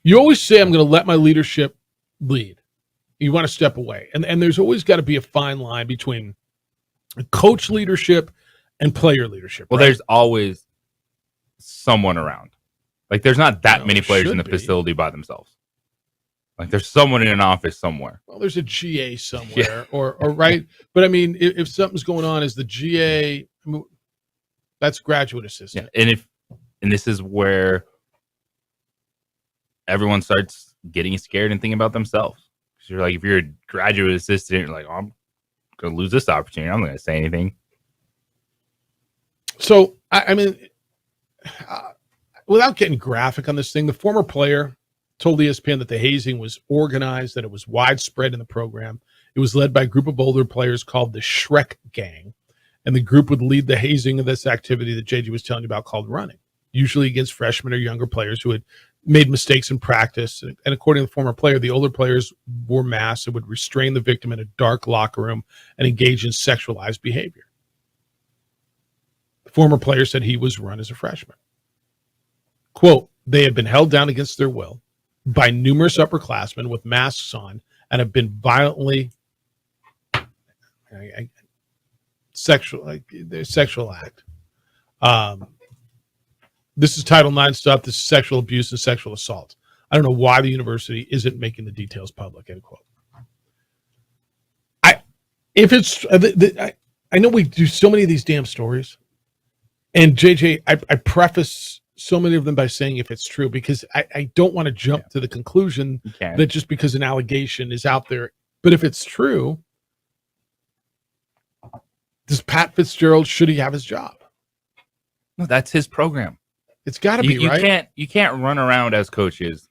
Speaker 7: You always say, I'm going to let my leadership lead. You want to step away. And there's always got to be a fine line between coach leadership and player leadership.
Speaker 8: Well,
Speaker 7: right?
Speaker 8: There's always someone around. Like, there's not that many players in the facility by themselves. Like, there's someone in an office somewhere.
Speaker 7: Well, there's a GA somewhere, or right. But I mean, if something's going on, is the GA? That's graduate assistant.
Speaker 8: Yeah. And this is where everyone starts getting scared and thinking about themselves. Because you're like, if you're a graduate assistant, you're like, oh, I'm going to lose this opportunity. I'm not going to say anything.
Speaker 7: So, I mean, without getting graphic on this thing, the former player told ESPN that the hazing was organized, that it was widespread in the program. It was led by a group of older players called the Shrek Gang. And the group would lead the hazing of this activity that JJ was telling you about called running, usually against freshmen or younger players who had made mistakes in practice. And according to the former player, the older players wore masks and would restrain the victim in a dark locker room and engage in sexualized behavior. The former player said he was run as a freshman. Quote, they had been held down against their will by numerous upperclassmen with masks on and have been violently sexual act. This is Title IX stuff. This is sexual abuse and sexual assault. I don't know why the university isn't making the details public, end quote. I know we do so many of these damn stories. And JJ, I preface so many of them by saying if it's true, because I don't want to jump to the conclusion that just because an allegation is out there. But if it's true, does Pat Fitzgerald, should he have his job?
Speaker 8: No, that's his program.
Speaker 7: It's got to be, right?
Speaker 8: You can't run around as coaches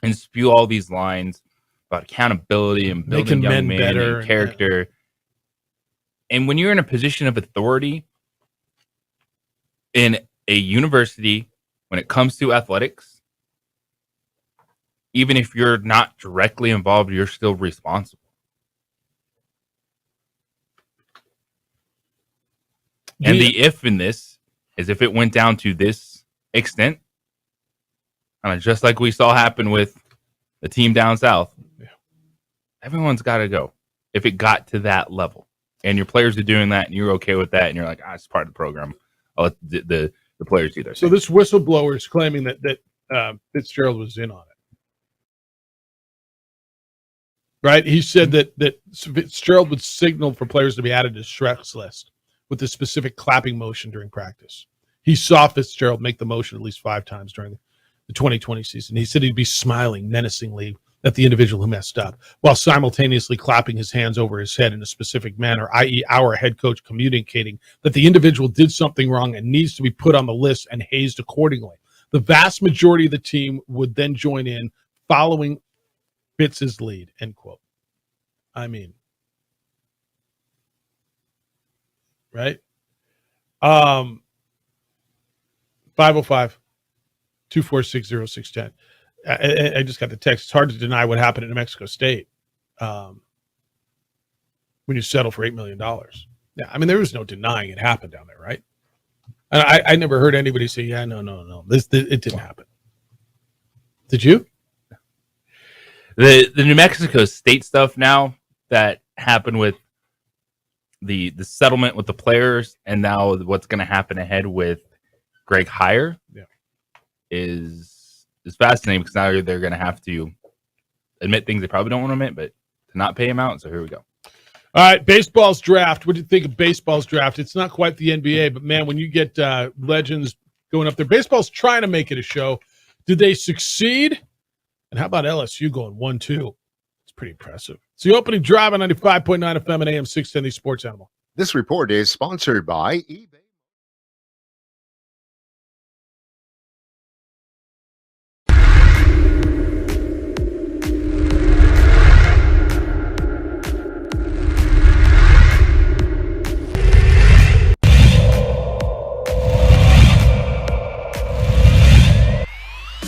Speaker 8: and spew all these lines about accountability and building young men better and character. Yeah. And when you're in a position of authority in a university, when it comes to athletics, even if you're not directly involved, you're still responsible. And the if in this is if it went down to this extent, just like we saw happen with the team down south, everyone's got to go. If it got to that level and your players are doing that and you're okay with that and you're like, it's part of the program, I'll let the players do their
Speaker 7: So this whistleblower is claiming that Fitzgerald was in on it. Right? He said that Fitzgerald would signal for players to be added to stress list with a specific clapping motion during practice. He saw Fitzgerald make the motion at least 5 times during the 2020 season. He said he'd be smiling menacingly at the individual who messed up, while simultaneously clapping his hands over his head in a specific manner, i.e. our head coach communicating that the individual did something wrong and needs to be put on the list and hazed accordingly. The vast majority of the team would then join in following Fitz's lead, end quote. I mean, right? 505-246-0610. I just got the text. It's hard to deny what happened in New Mexico State when you settle for $8 million. Yeah, I mean, there was no denying it happened down there, right? And I never heard anybody say, yeah, no. It didn't happen. Did you?
Speaker 8: The New Mexico State stuff now that happened with the settlement with the players and now what's going to happen ahead with Greg Heyer is fascinating because now they're going to have to admit things they probably don't want to admit, but to not pay him out. So here we go.
Speaker 7: All right, baseball's draft. What do you think of baseball's draft? It's not quite the NBA, but man, when you get legends going up there, baseball's trying to make it a show. Did they succeed? And how about LSU going 1-2? It's pretty impressive. It's the opening drive on 95.9 FM and AM 610, the Sports Animal.
Speaker 5: This report is sponsored by eBay.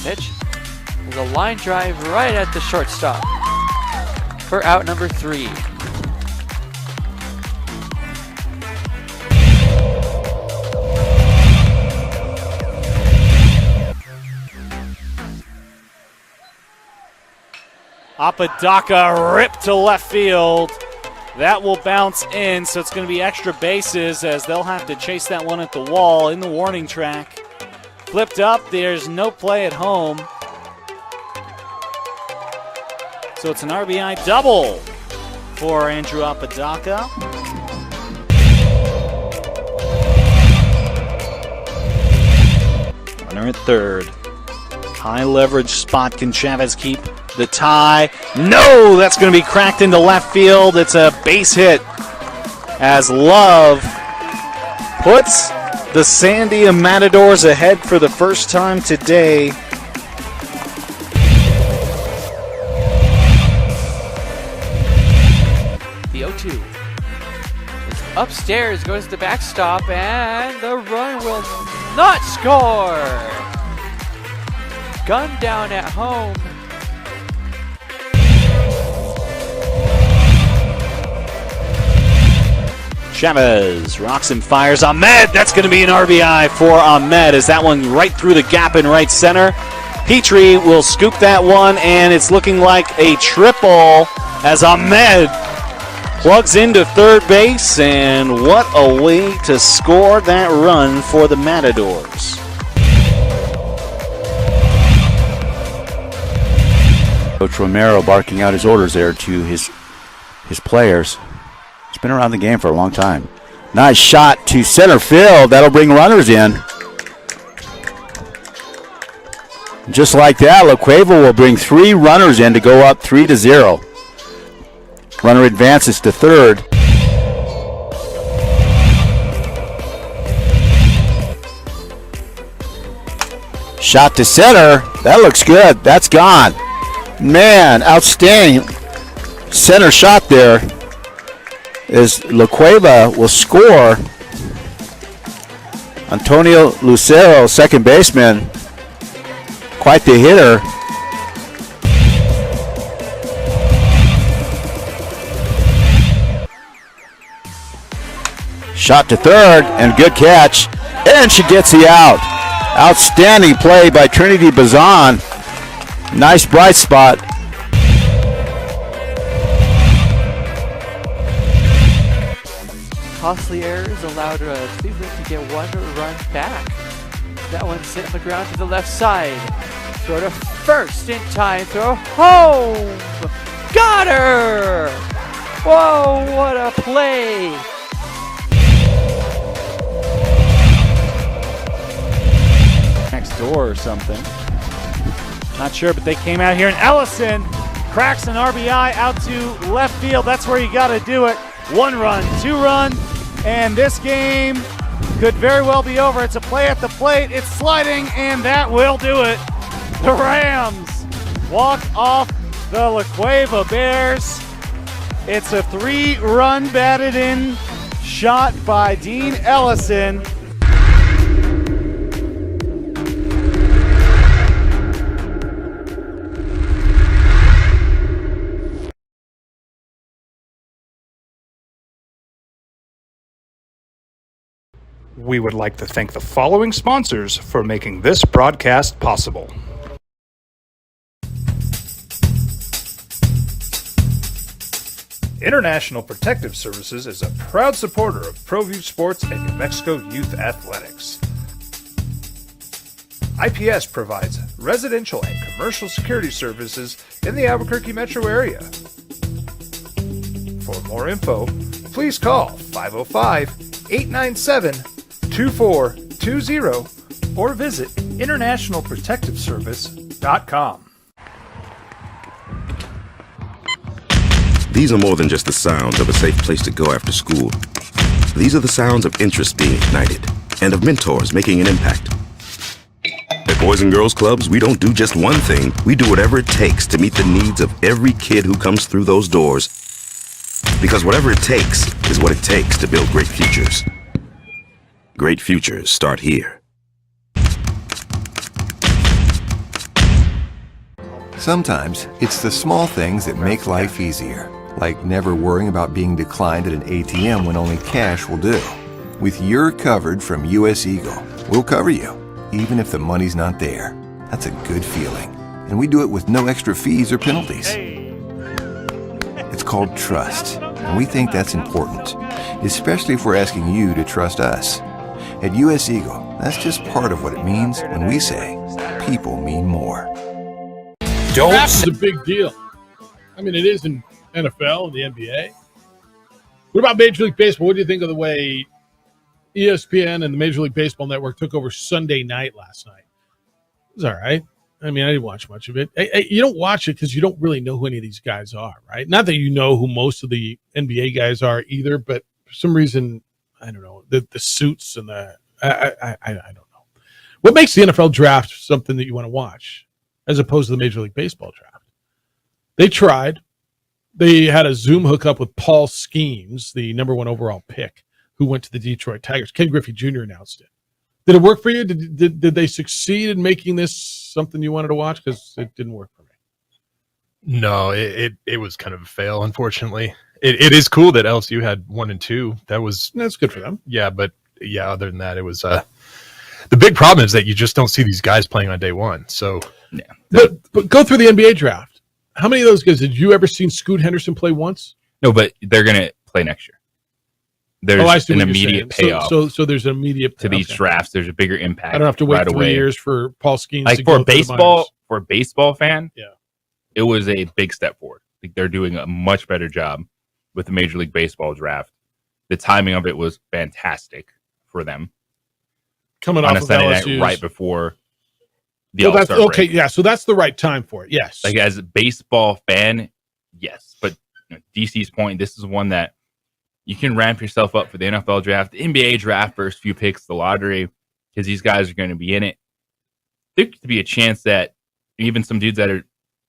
Speaker 6: Pitch. There's a line drive right at the shortstop for out number 3.
Speaker 10: Apodaca ripped to left field. That will bounce in, so it's going to be extra bases as they'll have to chase that one at the wall in the warning track. Flipped up, there's no play at home. So it's an RBI double for Andrew Apodaca. Runner at third. High leverage spot. Can Chavez keep the tie? No, that's going to be cracked into left field. It's a base hit as Love puts the Sandia Matadors ahead for the first time today.
Speaker 6: The 0-2. It's upstairs, goes to the backstop, and the run will not score. gunned down at home.
Speaker 10: Chavez rocks and fires. Ahmed, that's going to be an RBI for Ahmed. Is that one right through the gap in right center? Petrie will scoop that one, and it's looking like a triple as Ahmed plugs into third base, and what a way to score that run for the Matadors.
Speaker 9: Coach Romero barking out his orders there to his players. He's been around the game for a long time. Nice shot to center field. That'll bring runners in. Just like that, LaCueva will bring 3 runners in to go up 3-0. Runner advances to third. Shot to center. That looks good. That's gone. Man, outstanding center shot there. As LaCueva will score. Antonio Lucero, second baseman, quite the hitter. Shot to third, and good catch, and she gets the out. Outstanding play by Trinity Bazan. Nice bright spot.
Speaker 6: Costly errors allowed Cleveland to get 1 run back. That one sent on the ground to the left side. Throw to first in time. Throw home. Got her! Whoa, what a play!
Speaker 12: Next door or something. Not sure, but they came out here, and Ellison cracks an RBI out to left field. That's where you got to do it. 1 run, 2 run, and this game could very well be over. It's a play at the plate. It's sliding, and that will do it. The Rams walk off the LaCueva Bears. It's a 3-run batted in shot by Dean Ellison.
Speaker 1: We would like to thank the following sponsors for making this broadcast possible. International Protective Services is a proud supporter of ProView Sports and New Mexico Youth Athletics. IPS provides residential and commercial security services in the Albuquerque metro area. For more info, please call 505-897-2420 or visit internationalprotectiveservice.com.
Speaker 2: These are more than just the sounds of a safe place to go after school. These are the sounds of interest being ignited and of mentors making an impact. At Boys and Girls Clubs, we don't do just one thing. We do whatever it takes to meet the needs of every kid who comes through those doors. Because whatever it takes is what it takes to build great futures. Great futures start here.
Speaker 11: Sometimes it's the small things that make life easier, like never worrying about being declined at an ATM when only cash will do. With You're Covered from US Eagle, we'll cover you, even if the money's not there. That's a good feeling. And we do it with no extra fees or penalties. It's called trust, and we think that's important, especially if we're asking you to trust us. At US Eagle, that's just part of what it means when we say people mean more.
Speaker 7: Draft is a big deal. I mean, it is in NFL and the NBA. What about Major League Baseball? What do you think of the way ESPN and the Major League Baseball Network took over Sunday night last night? It was all right. I mean, I didn't watch much of it. You don't watch it because you don't really know who any of these guys are, right? Not that you know who most of the NBA guys are either, but for some reason, I don't know, the suits and I don't know. What makes the NFL draft something that you want to watch as opposed to the Major League Baseball draft? They tried. They had a Zoom hookup with Paul Skeens, the number 1 overall pick, who went to the Detroit Tigers. Ken Griffey Jr. announced it. Did it work for you? Did they succeed in making this something you wanted to watch? Because it didn't work for me.
Speaker 13: No, it was kind of a fail, unfortunately. It is cool that LSU had 1 and 2.
Speaker 7: That's good for them.
Speaker 13: Yeah, but other than that, it was the big problem is that you just don't see these guys playing on day one. So
Speaker 8: yeah.
Speaker 7: But go through the NBA draft. How many of those guys did you ever seen Scoot Henderson play once?
Speaker 8: No, but they're gonna play next year. There's an immediate payoff.
Speaker 7: So there's an immediate
Speaker 8: to these drafts. There's a bigger impact.
Speaker 7: I don't have to wait
Speaker 8: right
Speaker 7: 3
Speaker 8: away.
Speaker 7: years for Paul Skeens
Speaker 8: Like
Speaker 7: to
Speaker 8: for
Speaker 7: go
Speaker 8: baseball, for a baseball fan,
Speaker 7: yeah,
Speaker 8: it was a big step forward. Like they're doing a much better job with the Major League Baseball draft. The timing of it was fantastic for them.
Speaker 7: Coming
Speaker 8: on
Speaker 7: off
Speaker 8: a
Speaker 7: of
Speaker 8: Sunday night
Speaker 7: LSU's.
Speaker 8: right before the
Speaker 7: So that's
Speaker 8: All-Star
Speaker 7: okay.
Speaker 8: break.
Speaker 7: Yeah, so that's the right time for it. Yes.
Speaker 8: Like as a baseball fan, yes. But DC's point, this is one that you can ramp yourself up for the NFL draft, the NBA draft, first few picks, the lottery, because these guys are going to be in it. There could be a chance that even some dudes that are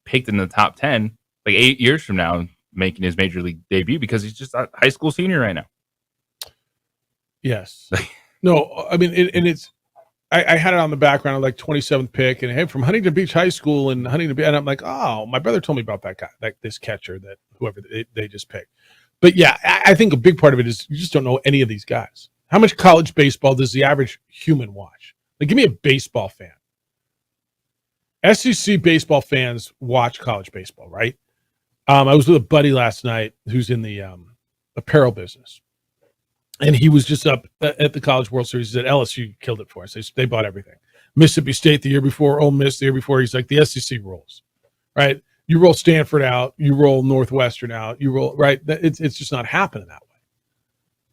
Speaker 8: picked in the top 10, like 8 years from now, making his major league debut because he's just a high school senior right now.
Speaker 7: Yes. No, I mean, it's. I had it on the background of like 27th pick, and hey, from Huntington Beach High School and Huntington Beach, and I'm like, oh, my brother told me about that guy, like this catcher that whoever they just picked. But yeah, I think a big part of it is you just don't know any of these guys. How much college baseball does the average human watch? Like, give me a baseball fan. SEC baseball fans watch college baseball, right? I was with a buddy last night who's in the apparel business. And he was just up at the College World Series. He said, LSU killed it for us. They bought everything. Mississippi State the year before, Ole Miss the year before. He's like, the SEC rolls, right? You roll Stanford out. You roll Northwestern out. You roll, right? It's just not happening that way.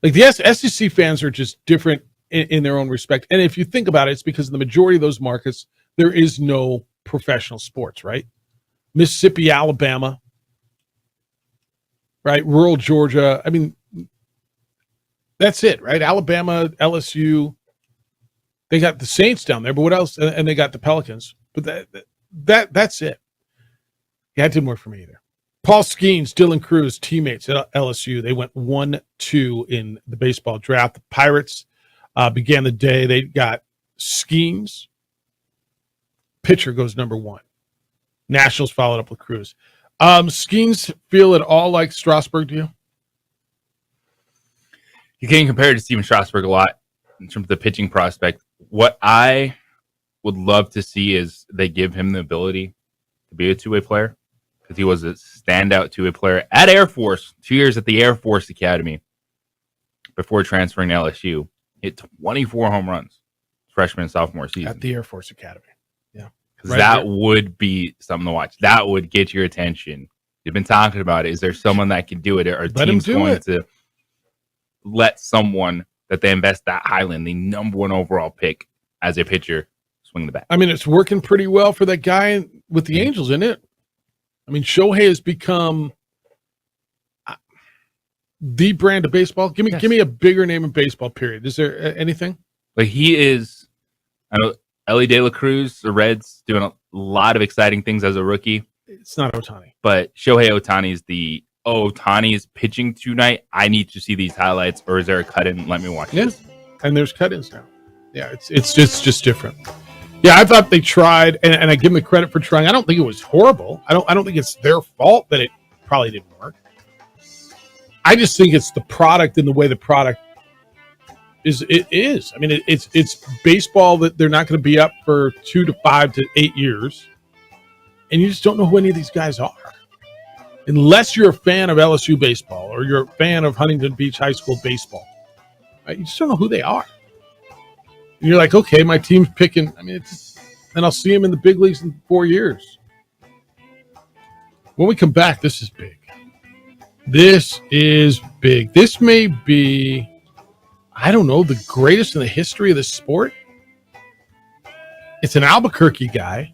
Speaker 7: Like the SEC fans are just different in their own respect. And if you think about it, it's because in the majority of those markets, there is no professional sports, right? Mississippi, Alabama, right? Rural Georgia. I mean, that's it, right? Alabama, LSU, they got the Saints down there, but what else? And they got the Pelicans, but that's it. Yeah, it didn't work for me either. Paul Skeens, Dylan Cruz, teammates at LSU, they went 1-2 in the baseball draft. The Pirates began the day. They got Skeens. Pitcher goes number 1. Nationals followed up with Cruz. Skeens feel at all like Strasburg to you?
Speaker 8: You can compare it to Steven Strasburg a lot in terms of the pitching prospect. What I would love to see is they give him the ability to be a two-way player because he was a standout two-way player at Air Force, 2 years at the Air Force Academy before transferring to LSU. Hit 24 home runs freshman and sophomore season.
Speaker 7: At the Air Force Academy. Yeah.
Speaker 8: Right that there. Would be something to watch. That would get your attention. You've been talking about it. Is there someone that can do it? Are teams going to let someone that they invest that highly in, the number 1 overall pick as a pitcher, swing the bat?
Speaker 7: I mean, it's working pretty well for that guy with the Angels, isn't it? I mean, Shohei has become the brand of baseball. Give me a bigger name in baseball, period. Is there anything?
Speaker 8: Like he is, I know, Ellie De La Cruz, the Reds, doing a lot of exciting things as a rookie.
Speaker 7: It's not Ohtani.
Speaker 8: But Shohei Ohtani is Ohtani is pitching tonight. I need to see these highlights, or is there a cut-in? Let me watch this.
Speaker 7: And there's cut-ins now. Yeah, it's just different. Yeah, I thought they tried, and I give them the credit for trying. I don't think it was horrible. I don't think it's their fault that it probably didn't work. I just think it's the product and the way the product is. I mean, it's baseball that they're not going to be up for 2 to 5 to 8 years, and you just don't know who any of these guys are. Unless you're a fan of LSU baseball or you're a fan of Huntington Beach High School baseball, right? You just don't know who they are. And you're like, okay, my team's picking. I mean, and I'll see them in the big leagues in 4 years. When we come back, this is big. This is big. This may be, I don't know, the greatest in the history of the sport. It's an Albuquerque guy.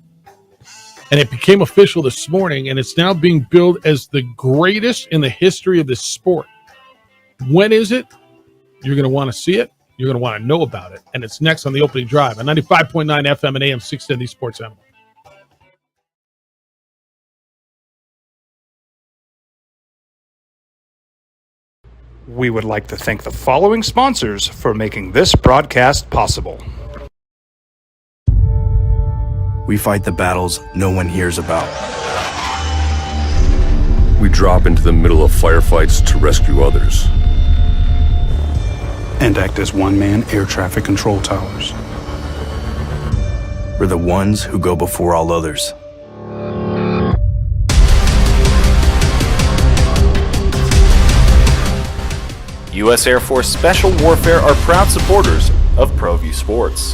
Speaker 7: And it became official this morning, and it's now being billed as the greatest in the history of this sport. When is it? You're going to want to see it. You're going to want to know about it. And it's next on the opening drive on 95.9 FM and AM 670 Sports Animal.
Speaker 1: We would like to thank the following sponsors for making this broadcast possible.
Speaker 15: We fight the battles no one hears about.
Speaker 16: We drop into the middle of firefights to rescue others.
Speaker 15: And act as one-man air traffic control towers. We're the ones who go before all others.
Speaker 17: U.S. Air Force Special Warfare are proud supporters of ProView Sports.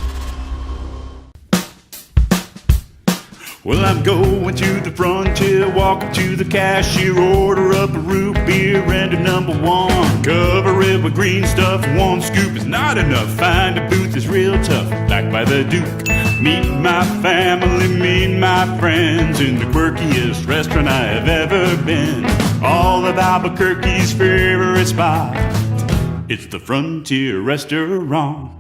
Speaker 22: Well, I'm going to the frontier, walk up to the cashier, order up a root beer and a number one. Cover it with green stuff, one scoop is not enough. Find a booth is real tough, back by the Duke. Meet my family, meet my friends in the quirkiest restaurant I have ever been. All of Albuquerque's favorite spot, it's the Frontier Restaurant.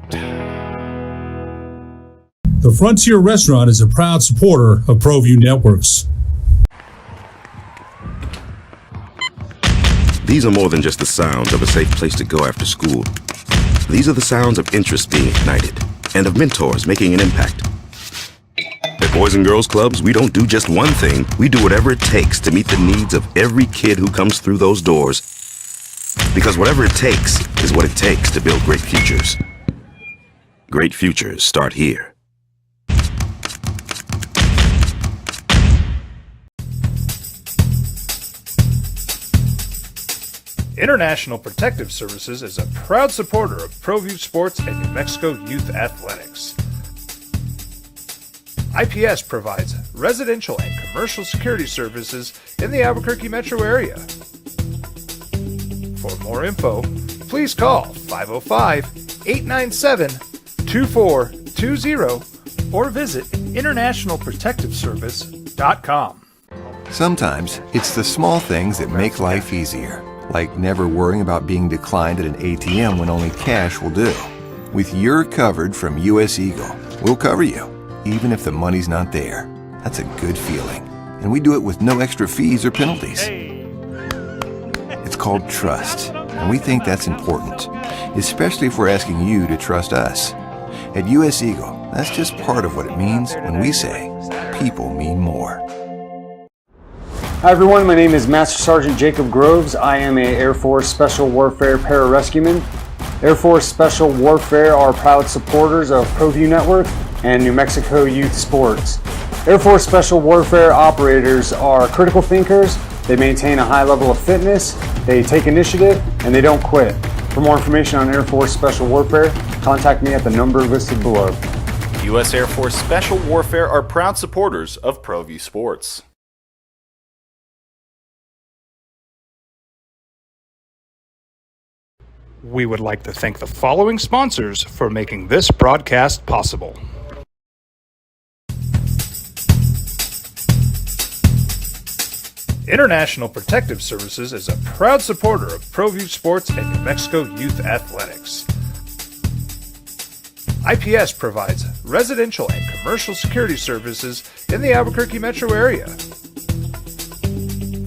Speaker 23: The Frontier Restaurant is a proud supporter of ProView Networks.
Speaker 2: These are more than just the sounds of a safe place to go after school. These are the sounds of interest being ignited and of mentors making an impact. At Boys and Girls Clubs, we don't do just one thing. We do whatever it takes to meet the needs of every kid who comes through those doors. Because whatever it takes is what it takes to build great futures. Great futures start here.
Speaker 1: International Protective Services is a proud supporter of ProView Sports and New Mexico Youth Athletics. IPS provides residential and commercial security services in the Albuquerque metro area. For more info, please call 505-897-2420 or visit internationalprotectiveservice.com.
Speaker 11: Sometimes it's the small things that make life easier, like never worrying about being declined at an ATM when only cash will do. With You're Covered from US Eagle, we'll cover you, even if the money's not there. That's a good feeling. And we do it with no extra fees or penalties. It's called trust, and we think that's important, especially if we're asking you to trust us. At US Eagle, that's just part of what it means when we say people mean more.
Speaker 14: Hi everyone, my name is Master Sergeant Jacob Groves. I am a Air Force Special Warfare Pararescueman. Air Force Special Warfare are proud supporters of ProView Network and New Mexico Youth Sports. Air Force Special Warfare operators are critical thinkers. They maintain a high level of fitness, they take initiative, and they don't quit. For more information on Air Force Special Warfare, contact me at the number listed below.
Speaker 17: U.S. Air Force Special Warfare are proud supporters of ProView Sports.
Speaker 1: We would like to thank the following sponsors for making this broadcast possible. International Protective Services is a proud supporter of ProView Sports and New Mexico Youth Athletics. IPS provides residential and commercial security services in the Albuquerque metro area.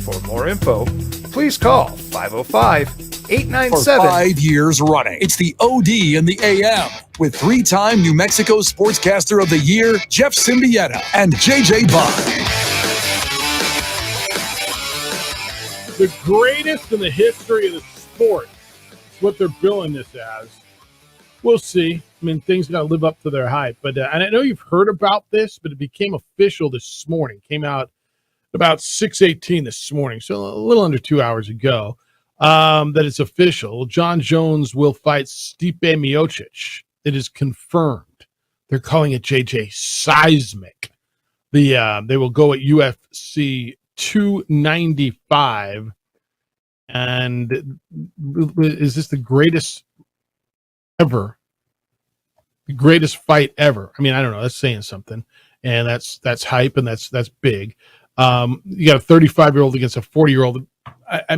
Speaker 1: For more info, please call 505-897.
Speaker 3: For 5 years running, it's the OD and the AM with three-time New Mexico Sportscaster of the Year, Jeff Symbieta and JJ Bach.
Speaker 7: The greatest in the history of the sport is what they're billing this as. We'll see. I mean, things got to live up to their hype. But and I know you've heard about this, but it became official this morning. Came out about 6:18 this morning, so a little under 2 hours ago, that it's official. John Jones will fight Stipe Miocic. It is confirmed. They're calling it JJ Seismic. They will go at UFC 295. And is this the greatest ever? The greatest fight ever? I mean, I don't know. That's saying something. And that's hype, and that's big. You got a 35-year-old against a 40-year-old.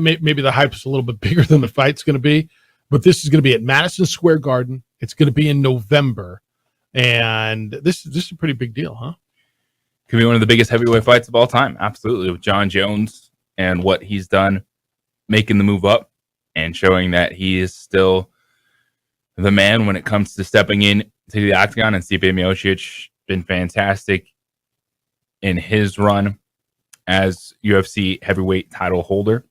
Speaker 7: Maybe the hype is a little bit bigger than the fight's going to be, but this is going to be at Madison Square Garden. It's going to be in November, and this is a pretty big deal, huh?
Speaker 8: Could be one of the biggest heavyweight fights of all time. Absolutely, with John Jones and what he's done, making the move up and showing that he is still the man when it comes to stepping in to the octagon. And Stipe Miocic been fantastic in his run as UFC heavyweight title holder.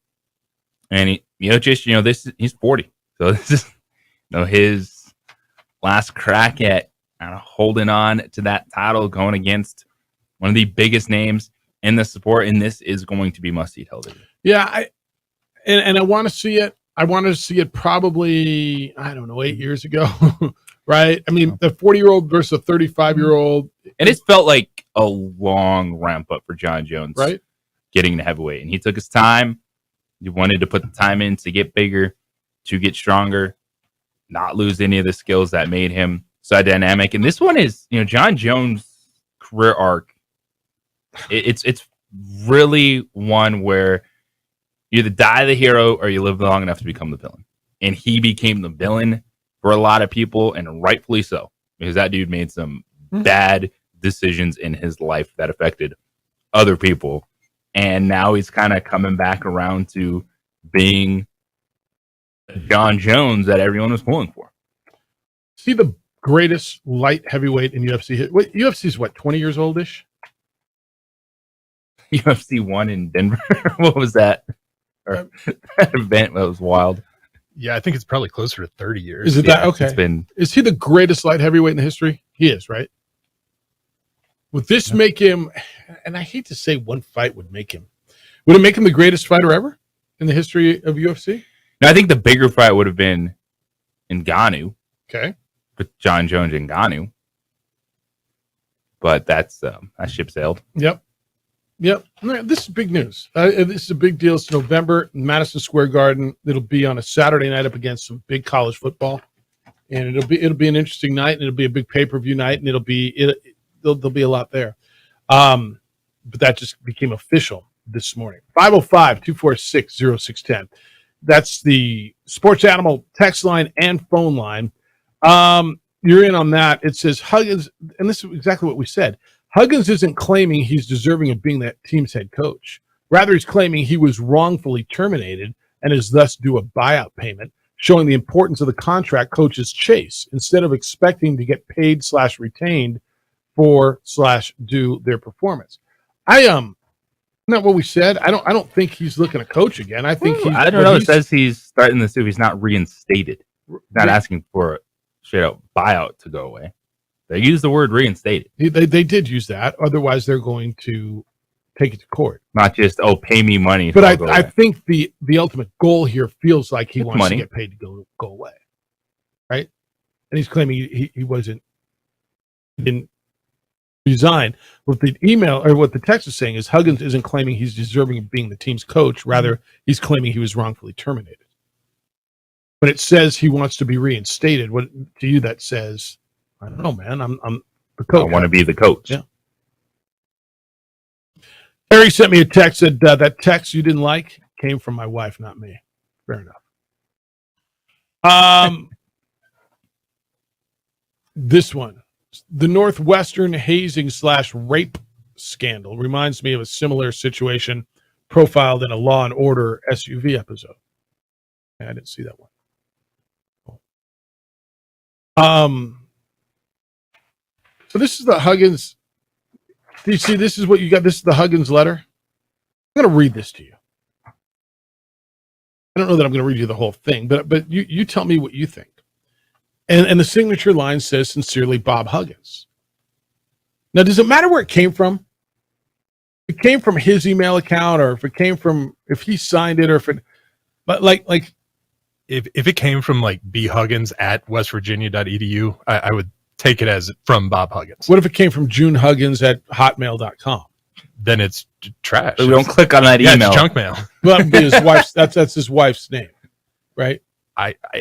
Speaker 8: And he's 40. So this is his last crack at kind of holding on to that title, going against one of the biggest names in the sport, and this is going to be must-see television.
Speaker 7: Yeah, I want to see it. I wanted to see it probably, 8 years ago, right? I mean, the 40-year-old versus a 35-year-old.
Speaker 8: And it felt like a long ramp up for John Jones,
Speaker 7: right?
Speaker 8: Getting to heavyweight. And he took his time. He wanted to put the time in to get bigger, to get stronger, not lose any of the skills that made him so dynamic. And this one is, John Jones' career arc. It's really one where you either die the hero or you live long enough to become the villain. And he became the villain for a lot of people, and rightfully so, because that dude made some bad decisions in his life that affected other people. And now he's kind of coming back around to being John Jones that everyone was pulling for.
Speaker 7: See the greatest light heavyweight in UFC. UFC is 20 years oldish?
Speaker 8: UFC 1 in Denver. What was that? That event that was wild.
Speaker 13: Yeah, I think it's probably closer to 30 years.
Speaker 7: Is it that? Okay. Is he the greatest light heavyweight in history? He is, right? Would this make him, and I hate to say one fight would make him, would it make him the greatest fighter ever in the history of UFC?
Speaker 8: No, I think the bigger fight would have been Ngannou.
Speaker 7: Okay.
Speaker 8: With John Jones and Ngannou. But that ship sailed.
Speaker 7: Yep. This is big news. This is a big deal. It's November, Madison Square Garden. It'll be on a Saturday night up against some big college football, and it'll be an interesting night, and it'll be a big pay-per-view night, and there'll be a lot there. But that just became official this morning. 505-246-0610. That's the Sports Animal text line and phone line. You're in on that. It says Huggins, and this is exactly what we said. Huggins isn't claiming he's deserving of being that team's head coach. Rather, he's claiming he was wrongfully terminated and is thus due a buyout payment, showing the importance of the contract coaches chase instead of expecting to get paid / retained for / do their performance. Not what we said. I don't think he's looking to coach again. I think
Speaker 8: I don't know. It says he's starting to sue. He's not reinstated. Not asking for a straight out buyout to go away. They use the word reinstated.
Speaker 7: They did use that. Otherwise, they're going to take it to court.
Speaker 8: Not just, pay me money.
Speaker 7: But I think the ultimate goal here feels like he wants to get paid to go away. Right? And he's claiming he didn't resign. What the email or what the text is saying is Huggins isn't claiming he's deserving of being the team's coach. Rather, he's claiming he was wrongfully terminated. But it says he wants to be reinstated. What to you that says, I don't know, man. I'm the coach.
Speaker 8: I want to be the coach.
Speaker 7: Yeah. Harry sent me a text that that text you didn't like came from my wife, not me. Fair enough. This one, the Northwestern hazing / rape scandal reminds me of a similar situation profiled in a Law and Order SUV episode. I didn't see that one. So this is the Huggins. Do you see? This is what you got. This is the Huggins letter. I'm going to read this to you. I don't know that I'm going to read you the whole thing, but you tell me what you think. And the signature line says, "Sincerely, Bob Huggins." Now, does it matter where it came from? If it came from his email account, or if he signed it, or but
Speaker 13: if it came from bhuggins@westvirginia.edu, I would take it as from Bob Huggins.
Speaker 7: What if it came from June Huggins at hotmail.com?
Speaker 13: Then it's trash.
Speaker 8: So we don't click on that email.
Speaker 13: It's junk mail.
Speaker 7: Well, that would be his wife's. That's his wife's name, right?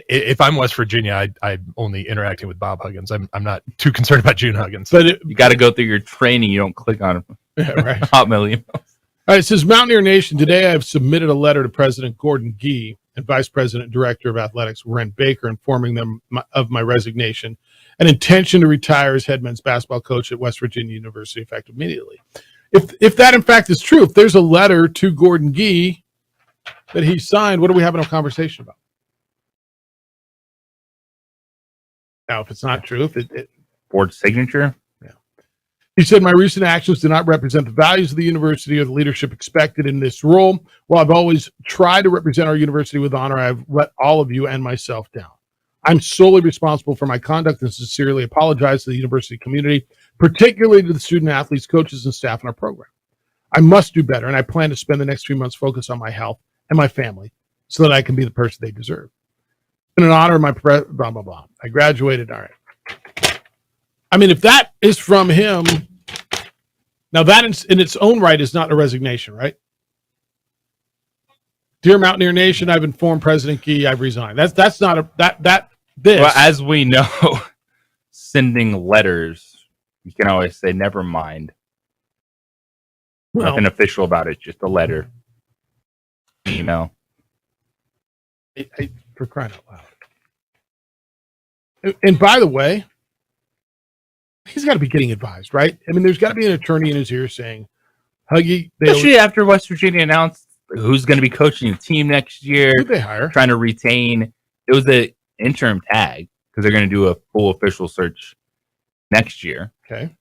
Speaker 13: If I'm West Virginia, I'm only interacting with Bob Huggins. I'm not too concerned about June Huggins.
Speaker 7: But
Speaker 8: you got to go through your training. You don't click on
Speaker 7: right.
Speaker 8: Hotmail emails.
Speaker 7: All right, it says Mountaineer Nation. Today, I have submitted a letter to President Gordon Gee and Vice President and Director of Athletics Ren Baker, informing them of my resignation and intention to retire as head men's basketball coach at West Virginia University effective immediately. If that in fact is true, if there's a letter to Gordon Gee that he signed, what are we having a conversation about? Now, if it's not true, if it
Speaker 8: board signature,
Speaker 7: yeah. He said, my recent actions do not represent the values of the university or the leadership expected in this role. While I've always tried to represent our university with honor, I've let all of you and myself down. I'm solely responsible for my conduct and sincerely apologize to the university community, particularly to the student athletes, coaches, and staff in our program. I must do better, and I plan to spend the next few months focused on my health and my family so that I can be the person they deserve. It's been an honor, my blah, blah, blah. I graduated. All right. I mean, if that is from him, now that in its own right is not a resignation, right? Dear Mountaineer Nation, I've informed President Key I've resigned. That's not this.
Speaker 8: Well, as we know, sending letters, you can always say, never mind.
Speaker 7: Well,
Speaker 8: nothing official about it, just a letter. Email.
Speaker 7: For crying out loud. And by the way, he's got to be getting advised, right? I mean, there's got to be an attorney in his ear saying, Huggy,
Speaker 8: especially after West Virginia announced who's going to be coaching the team next year.
Speaker 7: Who'd they hire?
Speaker 8: Trying to retain. It was an interim tag because they're going to do a full official search next year.
Speaker 7: Okay.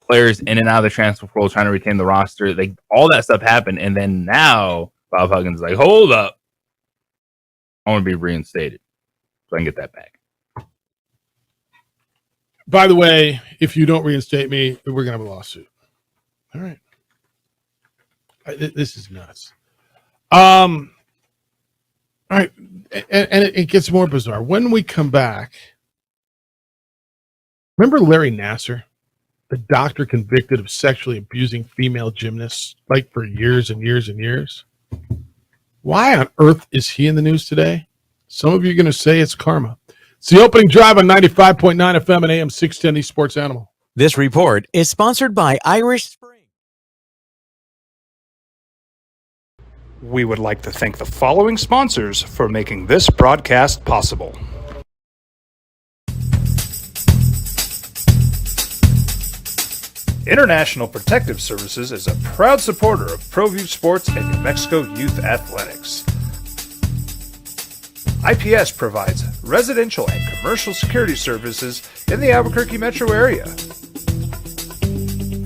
Speaker 8: Players in and out of the transfer portal trying to retain the roster. Like all that stuff happened. And then now Bob Huggins is like, hold up. I want to be reinstated so I can get that back.
Speaker 7: By the way, if you don't reinstate me, we're going to have a lawsuit. All right. This is nuts. All right. And it gets more bizarre. When we come back, remember Larry Nassar, the doctor convicted of sexually abusing female gymnasts like for years and years and years? Why on earth is he in the news today? Some of you are going to say it's karma. It's the opening drive on 95.9 FM and AM 610 The Sports Animal.
Speaker 18: This report is sponsored by Irish Spring.
Speaker 1: We would like to thank the following sponsors for making this broadcast possible. International Protective Services is a proud supporter of ProView Sports and New Mexico Youth Athletics. IPS provides residential and commercial security services in the Albuquerque metro area.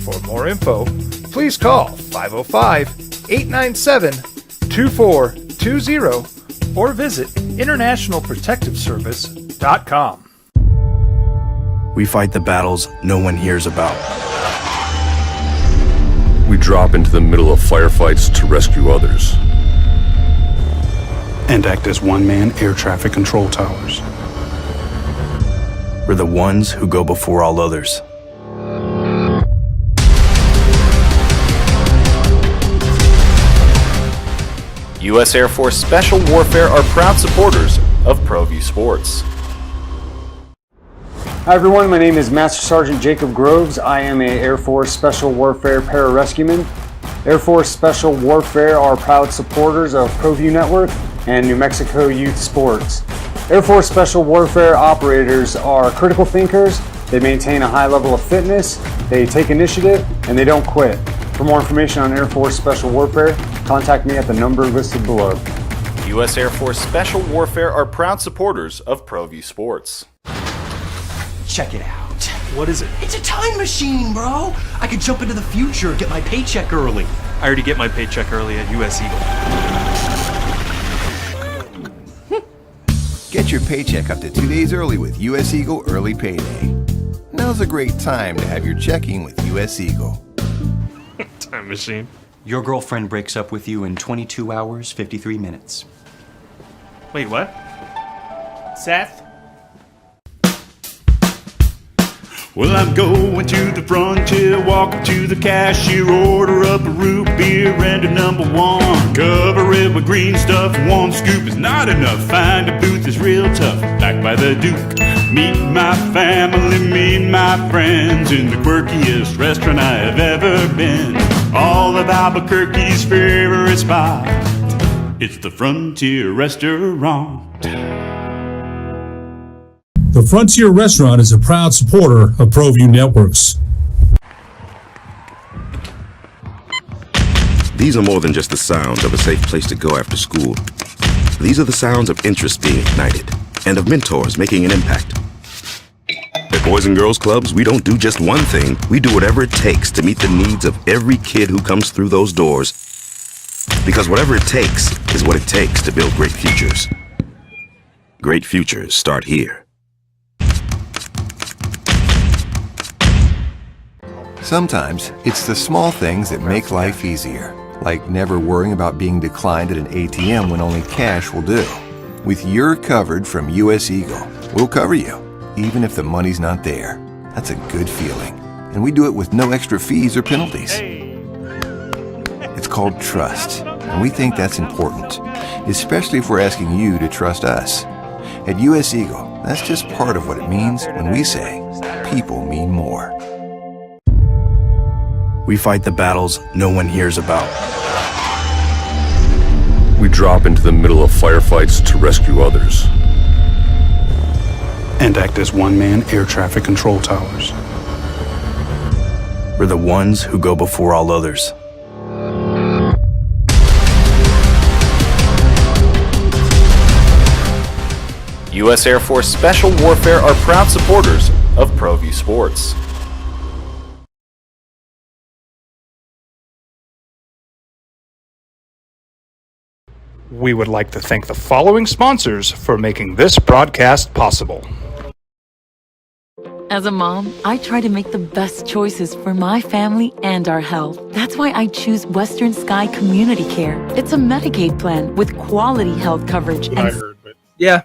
Speaker 1: For more info, please call 505-897-2420 or visit internationalprotectiveservice.com.
Speaker 15: We fight the battles no one hears about.
Speaker 16: We drop into the middle of firefights to rescue others.
Speaker 15: And act as one-man air traffic control towers. We're the ones who go before all others.
Speaker 17: U.S. Air Force Special Warfare are proud supporters of ProView Sports.
Speaker 14: Hi everyone, my name is Master Sergeant Jacob Groves. I am a Air Force Special Warfare pararescueman. Air Force Special Warfare are proud supporters of ProView Network and New Mexico Youth Sports. Air Force Special Warfare operators are critical thinkers. They maintain a high level of fitness, they take initiative, and they don't quit. For more information on Air Force Special Warfare, contact me at the number listed below.
Speaker 17: U.S. Air Force Special Warfare are proud supporters of ProView Sports.
Speaker 19: Check it out. What is it? It's a time machine, bro. I could jump into the future, get my paycheck early.
Speaker 21: I already get my paycheck early at U.S.
Speaker 11: Eagle. Get your paycheck up to 2 days early with U.S. Eagle Early Payday. Now's a great time to have your checking with U.S. Eagle.
Speaker 21: Time machine.
Speaker 19: Your girlfriend breaks up with you in 22 hours, 53 minutes.
Speaker 21: Wait, what? Seth?
Speaker 22: Well, I'm going to the frontier, walk up to the cashier, order up a root beer and a number one. Cover it with green stuff, one scoop is not enough. Find a booth is real tough, back by the Duke. Meet my family, meet my friends in the quirkiest restaurant I have ever been. All of Albuquerque's favorite spot, it's the Frontier Restaurant.
Speaker 23: The Frontier Restaurant is a proud supporter of ProView Networks.
Speaker 2: These are more than just the sounds of a safe place to go after school. These are the sounds of interest being ignited and of mentors making an impact. At At Boys and Girls Clubs, we don't do just one thing. We do whatever it takes to meet the needs of every kid who comes through those doors. Because whatever it takes is what it takes to build great futures. Great futures start here.
Speaker 11: Sometimes it's the small things that make life easier, like never worrying about being declined at an ATM when only cash will do. With You're Covered from US Eagle, we'll cover you, even if the money's not there. That's a good feeling. And we do it with no extra fees or penalties. It's called trust, and we think that's important, especially if we're asking you to trust us. At US Eagle, that's just part of what it means when we say people mean more.
Speaker 15: We fight the battles no one hears about.
Speaker 16: We drop into the middle of firefights to rescue others.
Speaker 15: And act as one-man air traffic control towers. We're the ones who go before all others.
Speaker 17: U.S. Air Force Special Warfare are proud supporters of ProView Sports.
Speaker 1: We would like to thank the following sponsors for making this broadcast possible.
Speaker 4: As a mom, I try to make the best choices for my family and our health. That's why I choose Western Sky Community Care. It's a Medicaid plan with quality health coverage.
Speaker 7: I heard, but yeah,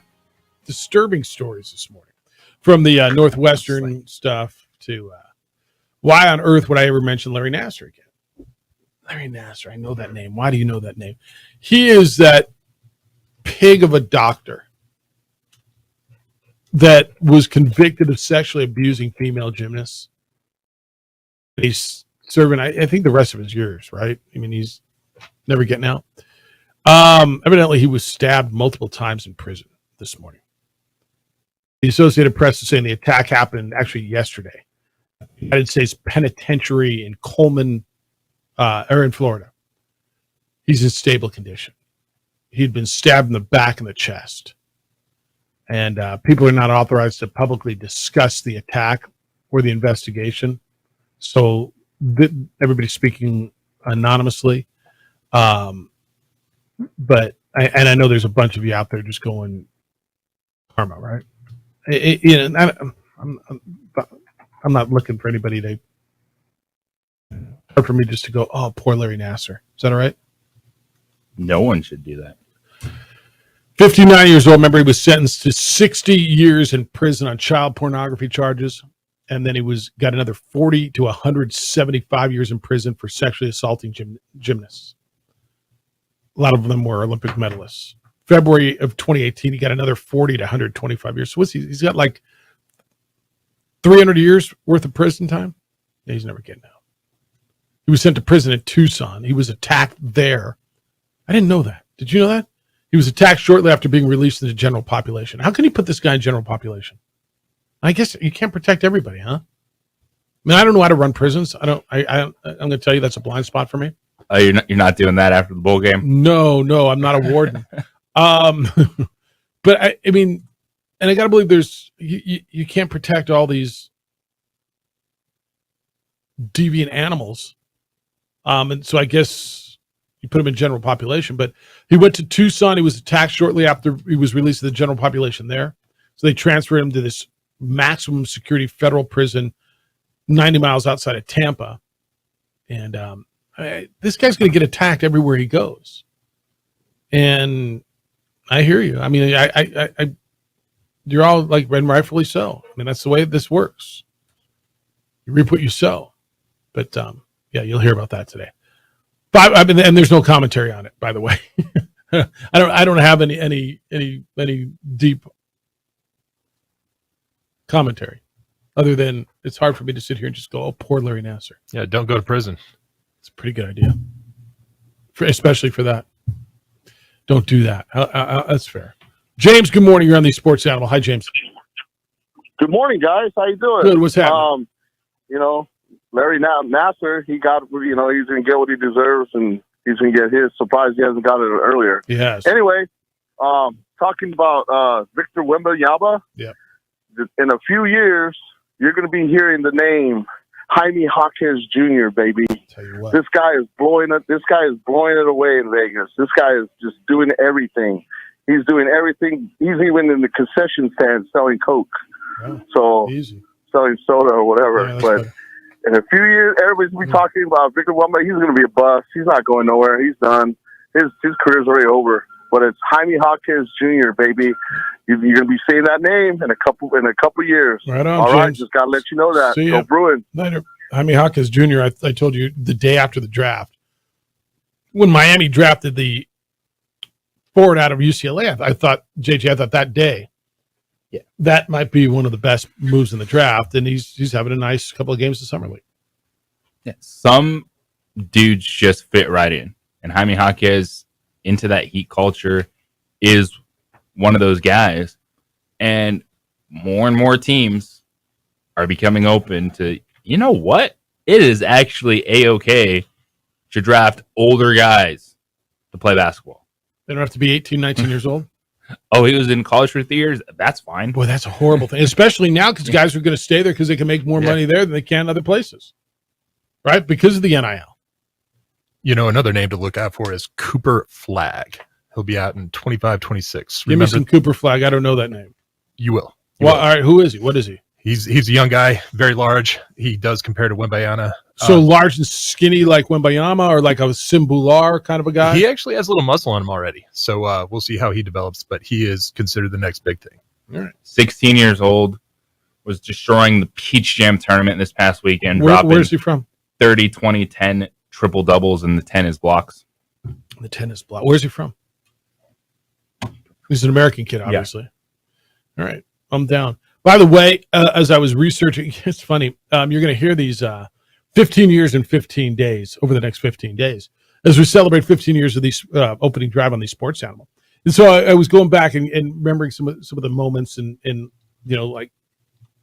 Speaker 7: disturbing stories this morning from the Northwestern stuff to why on earth would I ever mention Larry Nassar again? Larry Nassar, I know that name. Why do you know that name? He is that pig of a doctor that was convicted of sexually abusing female gymnasts. He's serving, I think, the rest of his years, right? I mean, he's never getting out. Evidently, he was stabbed multiple times in prison this morning. The Associated Press is saying the attack happened actually yesterday. United States Penitentiary in Coleman, or in Florida. He's in stable condition. He'd been stabbed in the back and the chest. And people are not authorized to publicly discuss the attack or the investigation. So everybody's speaking anonymously. But I know there's a bunch of you out there just going karma, right? I'm not looking for anybody to, hard for me just to go, oh, poor Larry Nassar. Is that all right?
Speaker 8: No one should do that.
Speaker 7: 59 years old. Remember, he was sentenced to 60 years in prison on child pornography charges. And then he got another 40 to 175 years in prison for sexually assaulting gymnasts. A lot of them were Olympic medalists. February of 2018, he got another 40 to 125 years. So he's got like 300 years worth of prison time. Yeah, he's never getting out. He was sent to prison in Tucson. He was attacked there. I didn't know that. Did you know that? He was attacked shortly after being released in the general population. How can you put this guy in general population? I guess you can't protect everybody, huh? I mean, I don't know how to run prisons. I'm going to tell you that's a blind spot for me.
Speaker 8: Oh, you're not doing that after the bowl game?
Speaker 7: No, I'm not a warden. But I mean, and I got to believe you can't protect all these deviant animals. And so I guess you put him in general population, but he went to Tucson. He was attacked shortly after he was released to the general population there. So they transferred him to this maximum security federal prison 90 miles outside of Tampa. And this guy's going to get attacked everywhere he goes. And I hear you. I mean, I you're all like, and rightfully so. I mean, that's the way this works. You reap what you sow. But yeah, you'll hear about that today. I mean, and there's no commentary on it, by the way. I don't have any deep commentary other than it's hard for me to sit here and just go, oh, poor Larry Nassar.
Speaker 13: Yeah, don't go to prison.
Speaker 7: It's a pretty good idea, especially for that. Don't do that. That's fair. James, good morning. You're on the Sports Animal. Hi, James.
Speaker 5: Good morning, guys. How you doing?
Speaker 7: Good. What's happening?
Speaker 5: Larry Nassar, he got, he's going to get what he deserves, and he's going to get his. Surprised he hasn't got it earlier.
Speaker 7: Yes.
Speaker 5: Anyway, talking about Victor Wembanyama.
Speaker 7: Yeah.
Speaker 5: In a few years, you're going to be hearing the name Jaime Jaquez Jr., baby. This guy is blowing it. This guy is blowing it away in Vegas. This guy is just doing everything. He's doing everything. He's even in the concession stand selling Coke.
Speaker 7: Wow.
Speaker 5: So
Speaker 7: Easy.
Speaker 5: selling soda or whatever.
Speaker 7: Yeah,
Speaker 5: but in a few years, everybody's going to be talking about Victor Wembanyama. He's going to be a bust. He's not going nowhere. He's done. His career's already over. But it's Jaime Jaquez Jr., baby. You're going to be saying that name in a couple years.
Speaker 7: Right on,
Speaker 5: All right,
Speaker 7: James.
Speaker 5: just got to let you know that.
Speaker 7: See
Speaker 5: Go
Speaker 7: ya.
Speaker 5: Bruins.
Speaker 7: Later. Jaime Jaquez Jr., I told you the day after the draft, when Miami drafted the forward out of UCLA, I thought that day, that might be one of the best moves in the draft, and he's having a nice couple of games in Summer League.
Speaker 8: Yeah, some dudes just fit right in, and Jaime Jaquez into that Heat culture is one of those guys, and more teams are becoming open to, you know what? It is actually A-okay to draft older guys to play basketball.
Speaker 7: They don't have to be 18, 19 years old.
Speaker 8: Oh, he was in college for 3 years? That's fine.
Speaker 7: Boy, that's a horrible thing, especially now because guys are going to stay there because they can make more money there than they can other places, right? Because of the NIL.
Speaker 13: You know, another name to look out for is Cooper Flagg. He'll be out in 25-26.
Speaker 7: Give me some Cooper Flagg. I don't know that name.
Speaker 13: You will.
Speaker 7: Well, all right. Who is he? What is he?
Speaker 13: He's a young guy, very large. He does compare to Wembanyama.
Speaker 7: So large and skinny like Wembanyama, or like a Simbular kind of a guy?
Speaker 13: He actually has a little muscle on him already. So we'll see how he develops, but he is considered the next big thing.
Speaker 7: All right.
Speaker 8: 16 years old, was destroying the Peach Jam tournament this past weekend.
Speaker 7: Where's he from?
Speaker 8: 30, 20, 10 triple doubles, and the 10 is blocks.
Speaker 7: The tennis block. Where's he from? He's an American kid, obviously. All right. I'm down. By the way, as I was researching, it's funny. You're going to hear these 15 years and 15 days over the next 15 days as we celebrate 15 years of these opening drive on the Sports Animal. And so I was going back and remembering some of the moments and like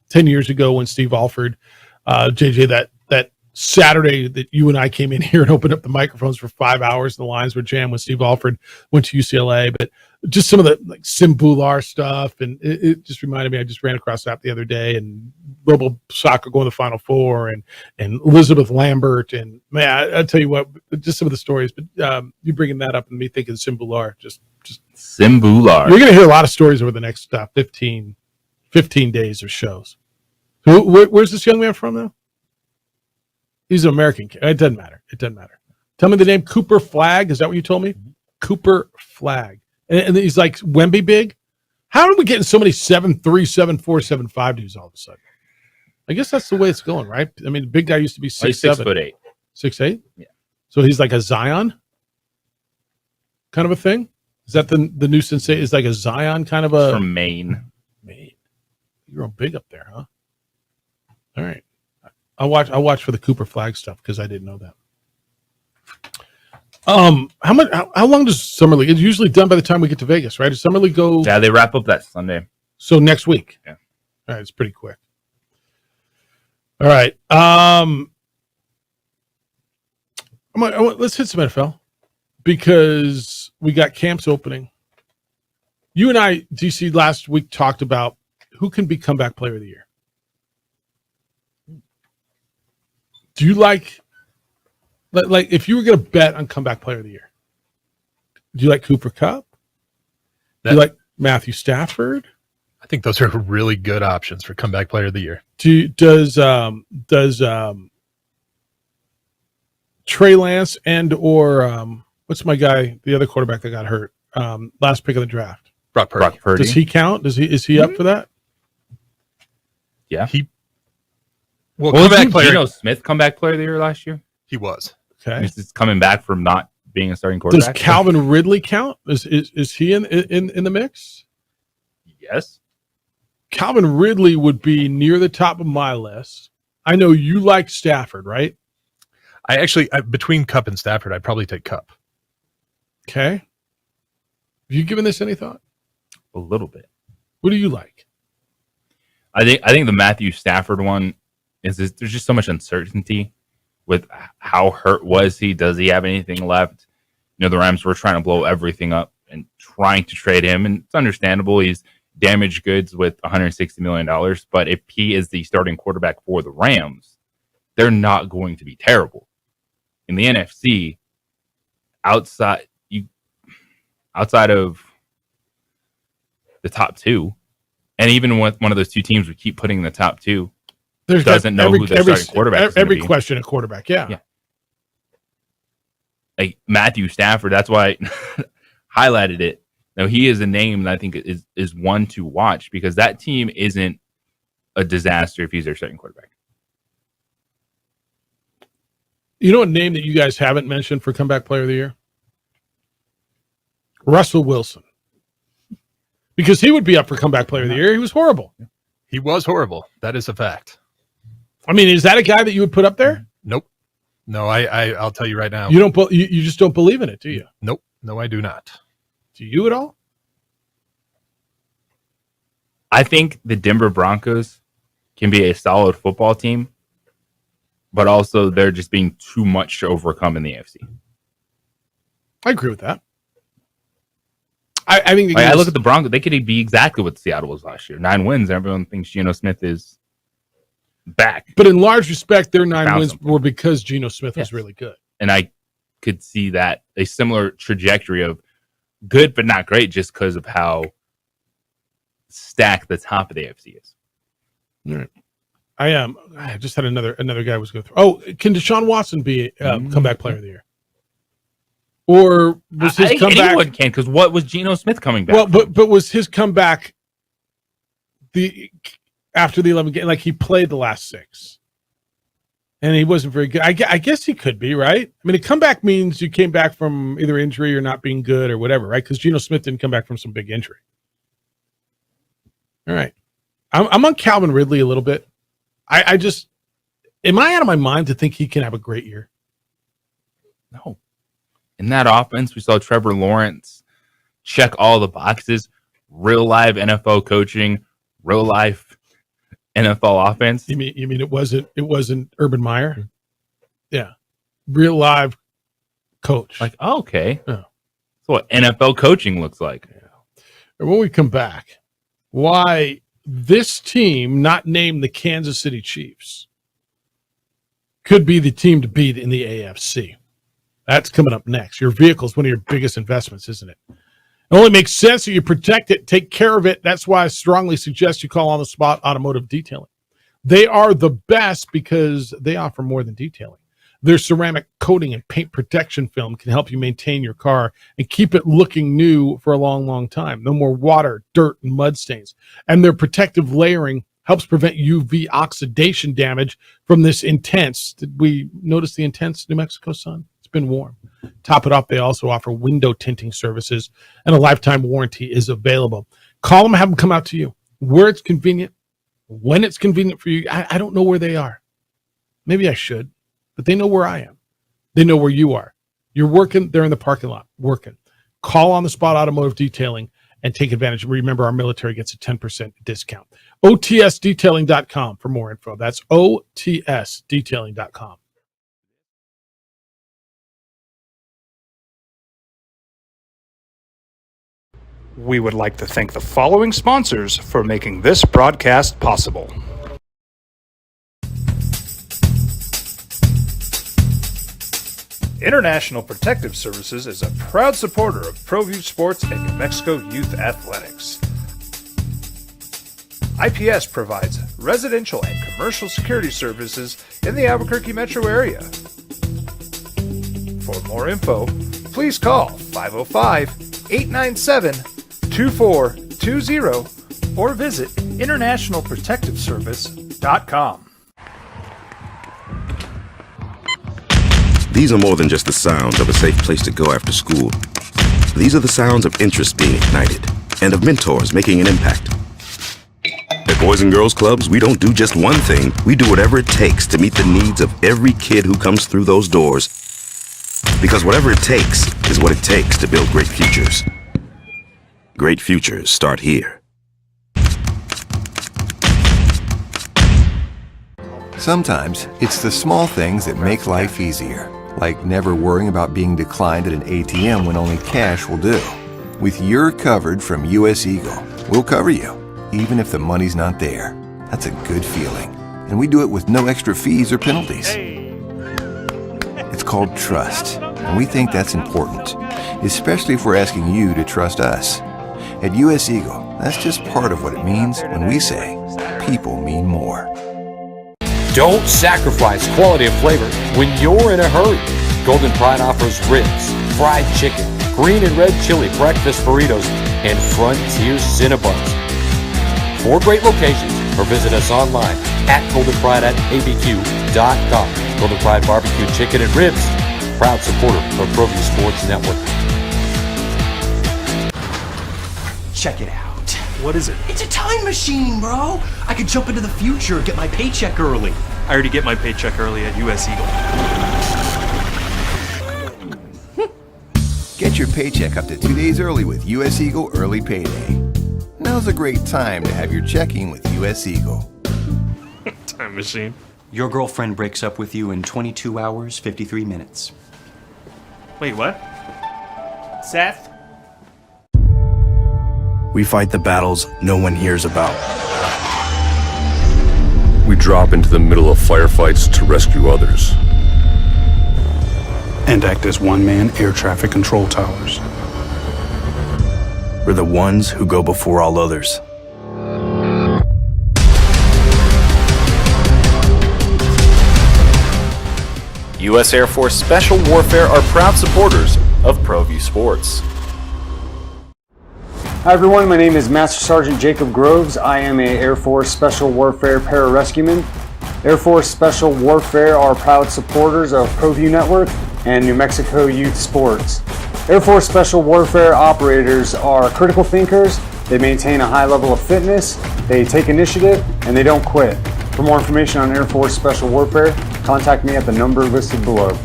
Speaker 7: 10 years ago when Steve Alford, JJ, that Saturday that you and I came in here and opened up the microphones for 5 hours and the lines were jammed when Steve Alford went to UCLA. But just some of the like Simbular stuff, and it just reminded me. I just ran across that the other day, and Robo Soccer going to the Final Four, and Elizabeth Lambert, and man, I tell you what, just some of the stories. But you bringing that up and me thinking Simbular, just
Speaker 8: Simbular.
Speaker 7: You're going to hear a lot of stories over the next 15 days or shows. Where's this young man from now? He's an American kid. It doesn't matter. Tell me the name. Cooper Flagg. Is that what you told me? Cooper Flagg. And he's like Wemby big. How are we getting so many 7'3", 7'4", 7'5" dudes all of a sudden? I guess that's the way it's going, right? I mean, the big guy used to be 6'7".
Speaker 8: 6'8".
Speaker 7: 6'8"?
Speaker 8: Yeah.
Speaker 7: So he's like a Zion kind of a thing? Is that the new sensation? Is like a Zion kind of a...
Speaker 8: From Maine.
Speaker 7: You're all big up there, huh? All right. I'll watch for the Cooper Flagg stuff because I didn't know that. How long does Summer League? It's usually done by the time we get to Vegas, right? Does Summer League go?
Speaker 8: Yeah, they wrap up that Sunday.
Speaker 7: So next week.
Speaker 8: Yeah.
Speaker 7: All right, it's pretty quick. All right. Let's hit some NFL because we got camps opening. You and I, DC, last week talked about who can be comeback player of the year. Do you like if you were going to bet on comeback player of the year? Do you like Cooper Kupp? Do you like Matthew Stafford?
Speaker 13: I think those are really good options for comeback player of the year.
Speaker 7: Does Trey Lance and or what's my guy, the other quarterback that got hurt, last pick of the draft?
Speaker 13: Brock Purdy.
Speaker 7: Does he count? Is he up for that?
Speaker 8: Yeah.
Speaker 13: Well,
Speaker 8: comeback player. Geno Smith comeback player of the year last year?
Speaker 13: He was.
Speaker 7: Okay.
Speaker 8: He's coming back from not being a starting quarterback.
Speaker 7: Does Calvin Ridley count? Is he in the mix?
Speaker 8: Yes.
Speaker 7: Calvin Ridley would be near the top of my list. I know you like Stafford, right?
Speaker 13: I actually, between Kupp and Stafford, I'd probably take Kupp.
Speaker 7: Okay. Have you given this any thought?
Speaker 8: A little bit.
Speaker 7: What do you like?
Speaker 8: I think the Matthew Stafford one is there's just so much uncertainty with how hurt was he? Does he have anything left? You know, the Rams were trying to blow everything up and trying to trade him, and it's understandable. He's damaged goods with $160 million. But if he is the starting quarterback for the Rams, they're not going to be terrible. In the NFC, outside of the top two, and even with one of those two teams we keep putting in the top two, doesn't know who their starting quarterback is.
Speaker 7: Every question at quarterback, yeah.
Speaker 8: Like Matthew Stafford, that's why I highlighted it. Now, he is a name that I think is one to watch because that team isn't a disaster if he's their starting quarterback.
Speaker 7: You know a name that you guys haven't mentioned for comeback player of the year? Russell Wilson. Because he would be up for comeback player of the year. He was horrible.
Speaker 13: He was horrible. That is a fact.
Speaker 7: I mean, is that a guy that you would put up there?
Speaker 13: Nope. No, I'll tell you right now.
Speaker 7: You don't. You just don't believe in it, do you?
Speaker 13: Nope. No, I do not.
Speaker 7: Do you at all?
Speaker 8: I think the Denver Broncos can be a solid football team, but also they're just being too much to overcome in the AFC.
Speaker 7: I agree with that. I think
Speaker 8: I look at the Broncos; they could be exactly what Seattle was last year. 9 wins. Everyone thinks Geno Smith is back,
Speaker 7: but in large respect, their 9 wins were because Geno Smith was really good.
Speaker 8: And I could see that a similar trajectory of good but not great, just because of how stacked the top of the AFC is.
Speaker 7: All right. I just had another guy was going through. Oh, can Deshaun Watson be comeback player of the year? Or was his comeback?
Speaker 8: Anyone can, because what was Geno Smith coming back?
Speaker 7: Well, but was his comeback after the 11 game? Like he played the last 6, and he wasn't very good. I guess he could be, right. I mean, a comeback means you came back from either injury or not being good or whatever, right? Because Geno Smith didn't come back from some big injury. All right, I'm on Calvin Ridley a little bit. I just am I out of my mind to think he can have a great year?
Speaker 8: No. In that offense, we saw Trevor Lawrence check all the boxes, real live NFL coaching, real life NFL offense.
Speaker 7: You mean it wasn't Urban Meyer? Yeah. Real live coach.
Speaker 8: Like, oh, okay. Yeah. That's what NFL coaching looks like.
Speaker 7: Yeah. And when we come back, why this team, not named the Kansas City Chiefs, could be the team to beat in the AFC. That's coming up next. Your vehicle is one of your biggest investments, isn't it? It only makes sense that you protect it, take care of it. That's why I strongly suggest you call On the Spot Automotive Detailing. They are the best because they offer more than detailing. Their ceramic coating and paint protection film can help you maintain your car and keep it looking new for a long, long time. No more water, dirt, and mud stains. And their protective layering helps prevent UV oxidation damage from this intense. Did we notice the intense New Mexico sun? It's been warm. Top it off, they also offer window tinting services, and a lifetime warranty is available. Call them, have them come out to you where it's convenient, when it's convenient for you. I don't know where they are. Maybe I should, but they know where I am. They know where you are. You're working, they're in the parking lot working. Call On the Spot Automotive Detailing and take advantage. Remember, our military gets a 10% discount. OTSdetailing.com for more info. That's OTSdetailing.com.
Speaker 1: We would like to thank the following sponsors for making this broadcast possible. International Protective Services is a proud supporter of ProView Sports and New Mexico Youth Athletics. IPS provides residential and commercial security services in the Albuquerque metro area. For more info, please call 505-897-2420 or visit internationalprotectiveservice.com.
Speaker 2: These are more than just the sounds of a safe place to go after school. These are the sounds of interest being ignited and of mentors making an impact. At Boys and Girls Clubs, we don't do just one thing. We do whatever it takes to meet the needs of every kid who comes through those doors. Because whatever it takes is what it takes to build great futures. Great futures start here.
Speaker 11: Sometimes it's the small things that make life easier, like never worrying about being declined at an ATM when only cash will do. With you're covered from U.S. Eagle, We'll cover you, even if the money's not there. That's a good feeling. And we do it with no extra fees or penalties. It's called trust, and we think that's important, especially if we're asking you to trust us. At US Eagle, that's just part of what it means when we say people mean more.
Speaker 9: Don't sacrifice quality of flavor when you're in a hurry. Golden Pride offers ribs, fried chicken, green and red chili breakfast burritos, and Frontier Cinnabons. 4 great locations, or visit us online at goldenpride@abq.com. Golden Pride Barbecue Chicken and Ribs, proud supporter of ProView Sports Network.
Speaker 19: Check it out.
Speaker 21: What is it?
Speaker 19: It's a time machine, bro. I could jump into the future, get my paycheck early.
Speaker 21: I already get my paycheck early at US Eagle.
Speaker 11: Get your paycheck up to 2 days early with US Eagle Early Payday. Now's a great time to have your checking with US Eagle.
Speaker 21: Time machine.
Speaker 19: Your girlfriend breaks up with you in 22 hours, 53 minutes.
Speaker 21: Wait, what? Seth?
Speaker 15: We fight the battles no one hears about.
Speaker 16: We drop into the middle of firefights to rescue others.
Speaker 15: And act as one-man air traffic control towers. We're the ones who go before all others.
Speaker 17: U.S. Air Force Special Warfare are proud supporters of ProView Sports.
Speaker 14: Hi everyone, my name is Master Sergeant Jacob Groves. I am a Air Force Special Warfare Pararescueman. Air Force Special Warfare are proud supporters of ProView Network and New Mexico Youth Sports. Air Force Special Warfare operators are critical thinkers. They maintain a high level of fitness, they take initiative, and they don't quit. For more information on Air Force Special Warfare, contact me at the number listed below.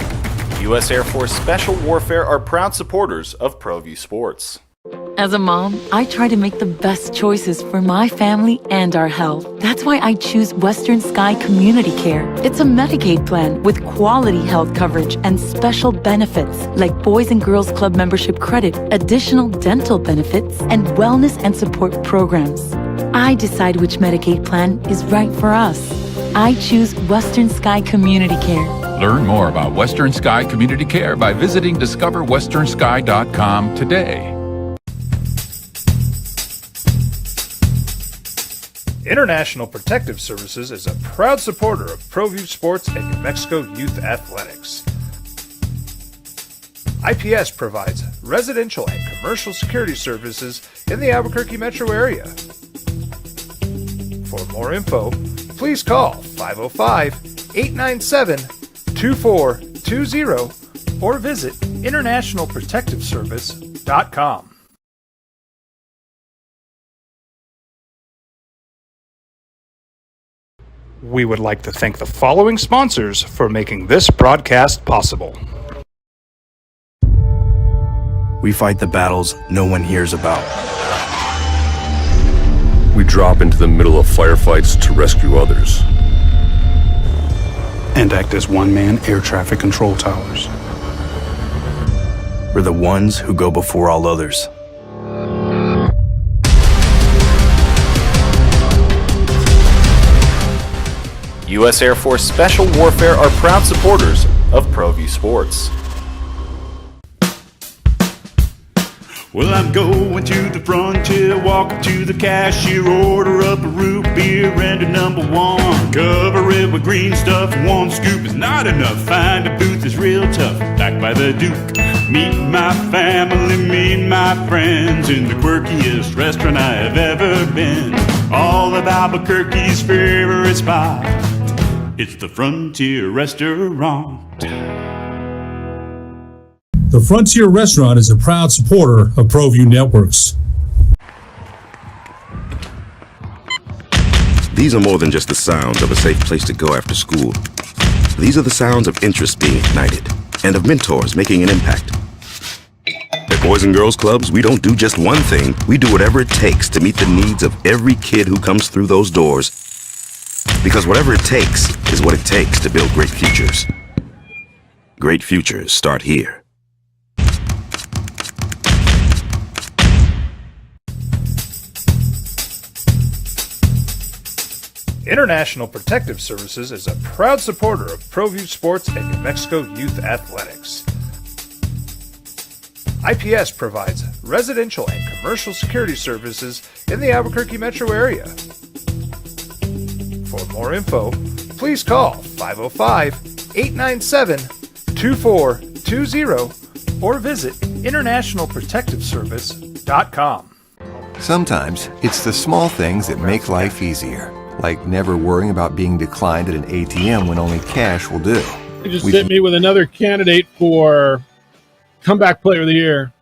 Speaker 17: U.S. Air Force Special Warfare are proud supporters of ProView Sports.
Speaker 4: As a mom, I try to make the best choices for my family and our health. That's why I choose Western Sky Community Care. It's a Medicaid plan with quality health coverage and special benefits like Boys and Girls Club membership credit, additional dental benefits, and wellness and support programs. I decide which Medicaid plan is right for us. I choose Western Sky Community Care.
Speaker 10: Learn more about Western Sky Community Care by visiting discoverwesternsky.com today.
Speaker 1: International Protective Services is a proud supporter of ProView Sports and New Mexico Youth Athletics. IPS provides residential and commercial security services in the Albuquerque metro area. For more info, please call 505-897-2420 or visit internationalprotectiveservice.com. We would like to thank the following sponsors for making this broadcast possible.
Speaker 15: We fight the battles no one hears about.
Speaker 16: We drop into the middle of firefights to rescue others.
Speaker 15: And act as one-man air traffic control towers. We're the ones who go before all others.
Speaker 17: U.S. Air Force Special Warfare are proud supporters of ProView Sports.
Speaker 22: Well, I'm going to the frontier, walk up to the cashier, order up a root beer and a number one. Cover it with green stuff, one scoop is not enough. Find a booth is real tough, back by the Duke. Meet my family, meet my friends in the quirkiest restaurant I have ever been. All of Albuquerque's favorite spot, it's the Frontier Restaurant.
Speaker 23: The Frontier Restaurant is a proud supporter of ProView Networks.
Speaker 2: These are more than just the sounds of a safe place to go after school. These are the sounds of interest being ignited and of mentors making an impact. At Boys and Girls Clubs, we don't do just one thing. We do whatever it takes to meet the needs of every kid who comes through those doors. Because whatever it takes is what it takes to build great futures. Great futures start here.
Speaker 1: International Protective Services is a proud supporter of ProView Sports and New Mexico Youth Athletics. IPS provides residential and commercial security services in the Albuquerque metro area. For more info, please call 505-897-2420 or visit internationalprotectiveservice.com.
Speaker 11: Sometimes it's the small things that make life easier, like never worrying about being declined at an ATM when only cash will do.
Speaker 7: They just hit me with another candidate for comeback player of the year.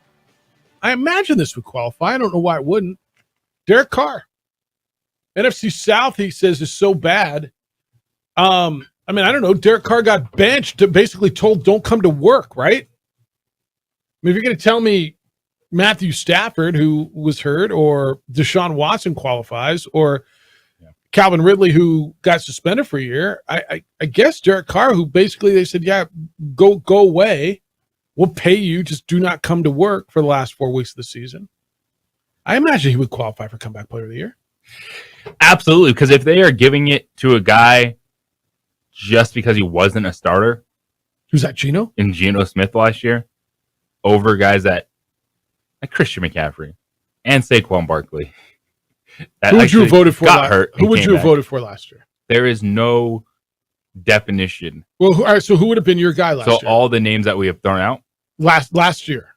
Speaker 7: I imagine this would qualify. I don't know why it wouldn't. Derek Carr. NFC South, he says, is so bad. I mean, I don't know. Derek Carr got benched, basically told don't come to work, right? I mean, if you're going to tell me Matthew Stafford, who was hurt, or Deshaun Watson qualifies, or Calvin Ridley, who got suspended for a year, I guess Derek Carr, who basically they said, yeah, go away. We'll pay you. Just do not come to work for the last 4 weeks of the season. I imagine he would qualify for comeback player of the year.
Speaker 8: Absolutely, because if they are giving it to a guy just because he wasn't a starter.
Speaker 7: Who's that, Geno?
Speaker 8: In Geno Smith last year, over guys like Christian McCaffrey and Saquon Barkley.
Speaker 7: Who would you have voted for?
Speaker 8: Who
Speaker 7: would you have voted for last year?
Speaker 8: There is no definition.
Speaker 7: Well, all right, so who would have been your guy last year?
Speaker 8: So all the names that we have thrown out?
Speaker 7: Last year.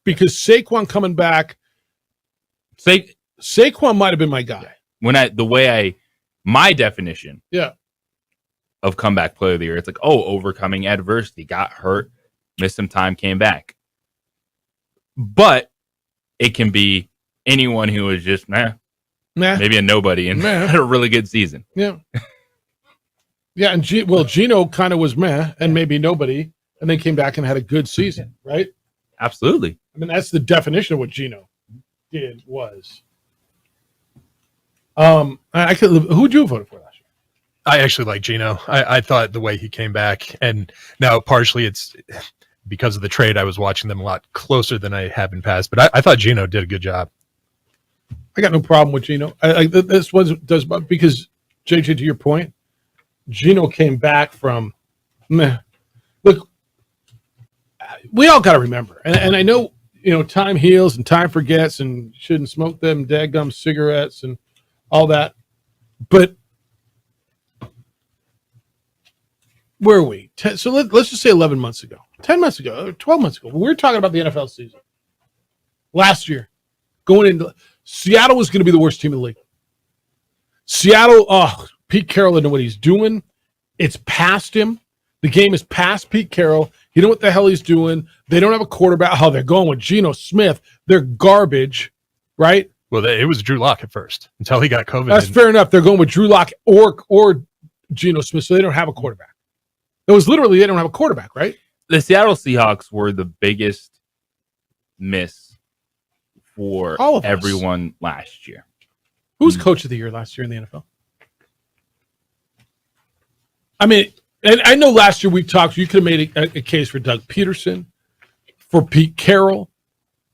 Speaker 7: Because Saquon coming back, Saquon might have been my guy.
Speaker 8: My definition
Speaker 7: yeah,
Speaker 8: of comeback player of the year, it's like, overcoming adversity, got hurt, missed some time, came back. But it can be anyone who was just maybe a nobody and had a really good season.
Speaker 7: Yeah. Yeah, and Geno kind of was and maybe nobody, and then came back and had a good season, right?
Speaker 8: Absolutely.
Speaker 7: I mean, that's the definition of what Geno was. Who would you have voted for last year?
Speaker 13: I actually like Geno. I thought the way he came back, and now partially it's because of the trade. I was watching them a lot closer than I have in past, but I thought Geno did a good job.
Speaker 7: I got no problem with Geno. This one does, because JJ, to your point, Geno came back from Look, we all got to remember, and I know time heals and time forgets, and shouldn't smoke them dadgum cigarettes and all that, but where are we? So let's just say 11 months ago, 10 months ago, or 12 months ago, we were talking about the NFL season last year. Going into Seattle was going to be the worst team in the league. Seattle, Pete Carroll didn't know what he's doing. It's past him. The game is past Pete Carroll. He don't know what the hell he's doing. They don't have a quarterback. They're going with Geno Smith. They're garbage, right?
Speaker 13: Well, it was Drew Lock at first until he got COVID.
Speaker 7: That's fair enough. They're going with Drew Lock or Geno Smith, so they don't have a quarterback. It was literally they don't have a quarterback, right?
Speaker 8: The Seattle Seahawks were the biggest miss for everyone last year.
Speaker 7: Who's coach of the year last year in the NFL? I mean, and I know last year we talked, you could have made a case for Doug Peterson, for Pete Carroll,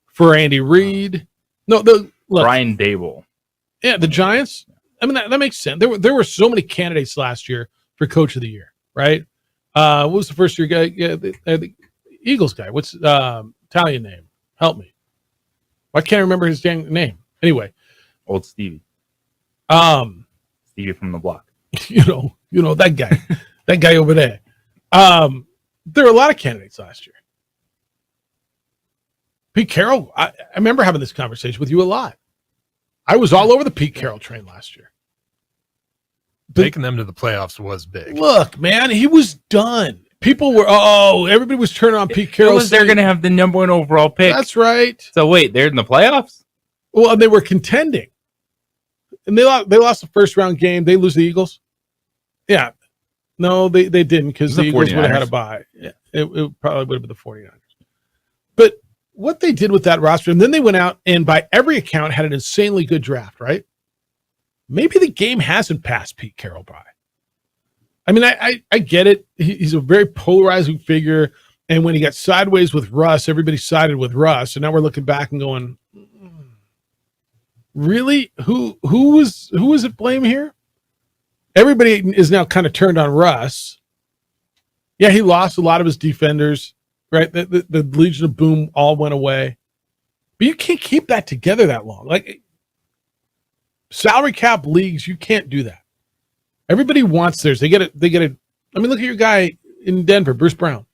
Speaker 7: for Andy Reid.
Speaker 8: Brian Dable.
Speaker 7: Yeah, the Giants. I mean, that makes sense. There were so many candidates last year for coach of the year, right? What was the first year guy? Yeah, the Eagles guy. What's Italian name? Help me. I can't remember his dang name. Anyway.
Speaker 8: Old Stevie. Stevie from the block.
Speaker 7: You know that guy. That guy over there. There were a lot of candidates last year. Pete Carroll, I remember having this conversation with you a lot. I was all over the Pete Carroll train last year.
Speaker 13: Taking them to the playoffs was big.
Speaker 7: Look, man, he was done. People were, everybody was turning on Pete Carroll.
Speaker 8: They're going to have the number 1 overall pick.
Speaker 7: That's right.
Speaker 8: So wait, they're in the playoffs?
Speaker 7: Well, and they were contending. And they lost the first round game. They lose the Eagles. Yeah. No, they didn't, because the Eagles would have had a bye. Yeah, it probably would have been the 49ers. But what they did with that roster, and then they went out and by every account had an insanely good draft, right? Maybe the game hasn't passed Pete Carroll by. I mean, I get it. He's a very polarizing figure. And when he got sideways with Russ, everybody sided with Russ. And now we're looking back and going, really? Who was at blame here? everybody is now kind of turned on Russ. Yeah, he lost a lot of his defenders, right? The Legion of Boom all went away. But you can't keep that together that long. Like, salary cap leagues, you can't do that. Everybody wants theirs. They get it. I mean, look at your guy in Denver, Bruce Brown.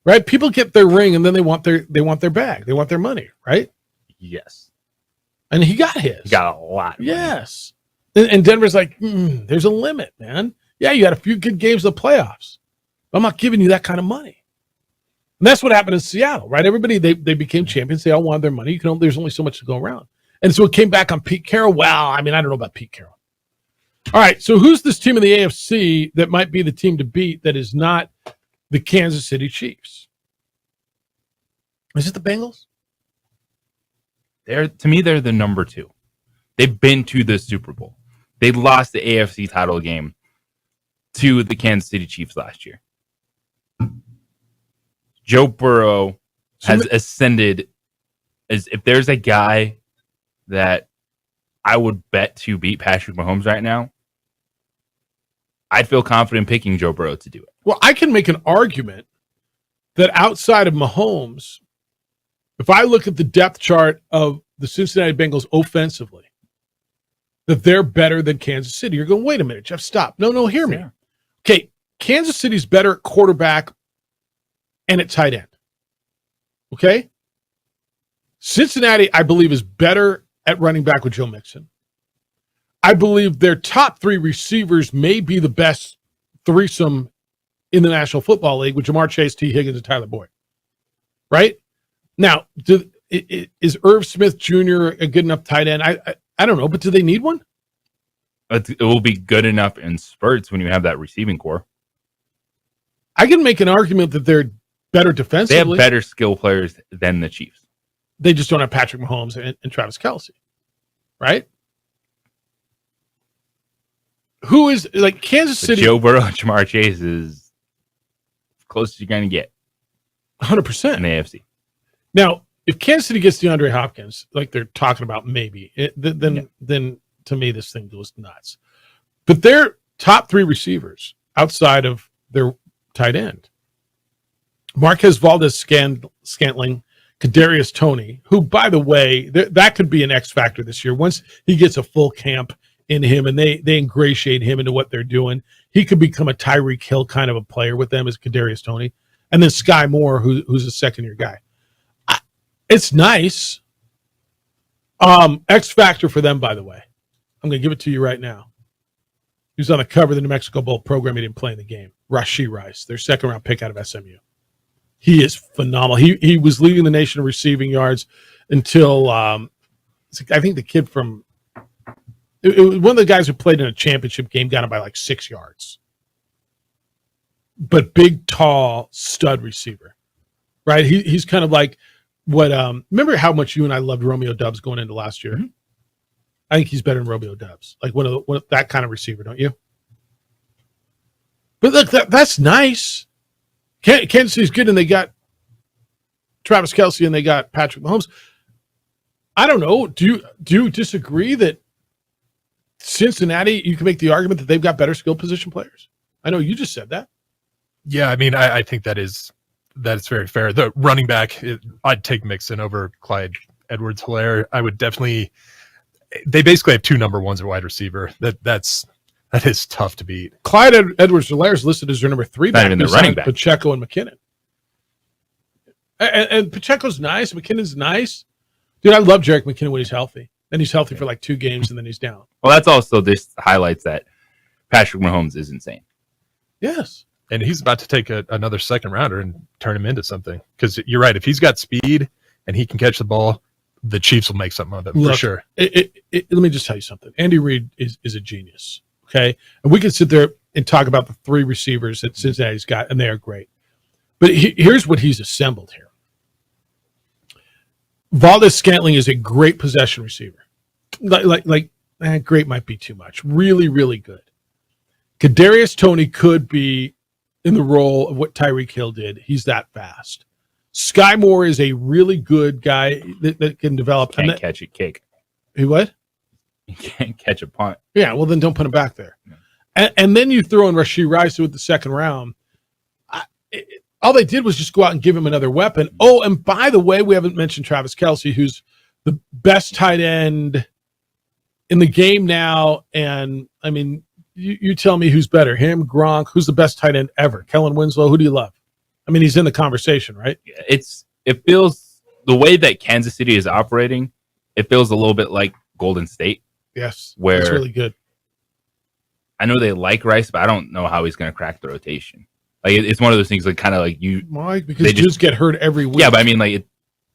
Speaker 7: Right? People get their ring and then they want their bag. They want their money, right?
Speaker 8: Yes.
Speaker 7: And he got his.
Speaker 8: He got a lot.
Speaker 7: Yes. And Denver's like, there's a limit, man. Yeah, you had a few good games in the playoffs. But I'm not giving you that kind of money. And that's what happened in Seattle, right? Everybody, they became champions. They all wanted their money. There's only so much to go around. And so it came back on Pete Carroll. Well, I mean, I don't know about Pete Carroll. All right, so who's this team in the AFC that might be the team to beat that is not the Kansas City Chiefs? Is it the Bengals?
Speaker 8: To me, they're the number 2. They've been to the Super Bowl. They lost the AFC title game to the Kansas City Chiefs last year. Joe Burrow has ascended as if there's a guy that I would bet to beat Patrick Mahomes right now, I'd feel confident picking Joe Burrow to do it.
Speaker 7: Well, I can make an argument that outside of Mahomes, if I look at the depth chart of the Cincinnati Bengals offensively, that they're better than Kansas City. You're going, wait a minute, Jeff, stop. No, hear me. Okay, Kansas City's better at quarterback and at tight end. Okay? Cincinnati, I believe, is better at running back with Joe Mixon. I believe their top 3 receivers may be the best threesome in the National Football League with Jamar Chase, T. Higgins, and Tyler Boyd. Right? Now, is Irv Smith Jr. a good enough tight end? I don't know, but do they need one?
Speaker 8: It will be good enough in spurts when you have that receiving core.
Speaker 7: I can make an argument that they're better defensively.
Speaker 8: They have better skill players than the Chiefs.
Speaker 7: They just don't have Patrick Mahomes and Travis Kelce, right? Who is, like, Kansas City?
Speaker 8: Joe Burrow and Jamar Chase is as close as you're going to get.
Speaker 7: 100%.
Speaker 8: In the AFC.
Speaker 7: Now, if Kansas City gets DeAndre Hopkins, like they're talking about maybe, then to me this thing goes nuts. But their top 3 receivers outside of their tight end, Marquez Valdes-Scantling, Kadarius Toney, who, by the way, that could be an X factor this year. Once he gets a full camp in him and they ingratiate him into what they're doing, he could become a Tyreek Hill kind of a player with them as Kadarius Toney. And then Sky Moore, who's a second-year guy. It's nice. X factor for them, by the way. I'm going to give it to you right now. He was on the cover of the New Mexico Bowl program. He didn't play in the game. Rashee Rice, their second-round pick out of SMU. He is phenomenal. He was leading the nation in receiving yards until I think the kid from it was one of the guys who played in a championship game got him by like 6 yards. But big, tall, stud receiver, right? He's kind of like what. Remember how much you and I loved Romeo Doubs going into last year? Mm-hmm. I think he's better than Romeo Doubs, like one of that kind of receiver, don't you? But look, that's nice. Kansas City's good, and they got Travis Kelce, and they got Patrick Mahomes. I don't know. Do you disagree that Cincinnati, you can make the argument that they've got better skill position players? I know you just said that.
Speaker 13: Yeah, I mean, I think that's very fair. The running back, I'd take Mixon over Clyde Edwards-Helaire. I would definitely. They basically have 2 number ones at wide receiver. That is tough to beat.
Speaker 7: Clyde Edwards-Helaire is listed as their number 3 back.
Speaker 8: Not even the running back.
Speaker 7: Pacheco and McKinnon. And Pacheco's nice. McKinnon's nice. Dude, I love Jerick McKinnon when he's healthy. Then he's healthy for like 2 games, and then he's down.
Speaker 8: Well, that's also this highlights that Patrick Mahomes is insane.
Speaker 7: Yes.
Speaker 13: And he's about to take another second rounder and turn him into something. Because you're right. If he's got speed and he can catch the ball, the Chiefs will make something of it for sure.
Speaker 7: Let me just tell you something. Andy Reid is a genius. Okay. And we can sit there and talk about the 3 receivers that Cincinnati's got, and they are great. But here's what he's assembled here. Valdes-Scantling is a great possession receiver. Great might be too much. Really, really good. Kadarius Toney could be in the role of what Tyreek Hill did. He's that fast. Sky Moore is a really good guy that can develop.
Speaker 8: Can't catch a kick.
Speaker 7: What?
Speaker 8: He can't catch a punt.
Speaker 7: Yeah, well, then don't put him back there. And then you throw in Rashee Rice with the second round. All they did was just go out and give him another weapon. Oh, and by the way, we haven't mentioned Travis Kelce, who's the best tight end in the game now. And, I mean, you tell me who's better, him, Gronk, who's the best tight end ever? Kellen Winslow, who do you love? I mean, he's in the conversation, right?
Speaker 8: It feels, the way that Kansas City is operating, it feels a little bit like Golden State.
Speaker 7: Yes,
Speaker 8: where
Speaker 7: that's really good.
Speaker 8: I know they like Rice, but I don't know how he's going to crack the rotation. Like, it's one of those things, like, kind of like you.
Speaker 7: Why? Because dudes get hurt every week.
Speaker 8: Yeah, but I mean, like,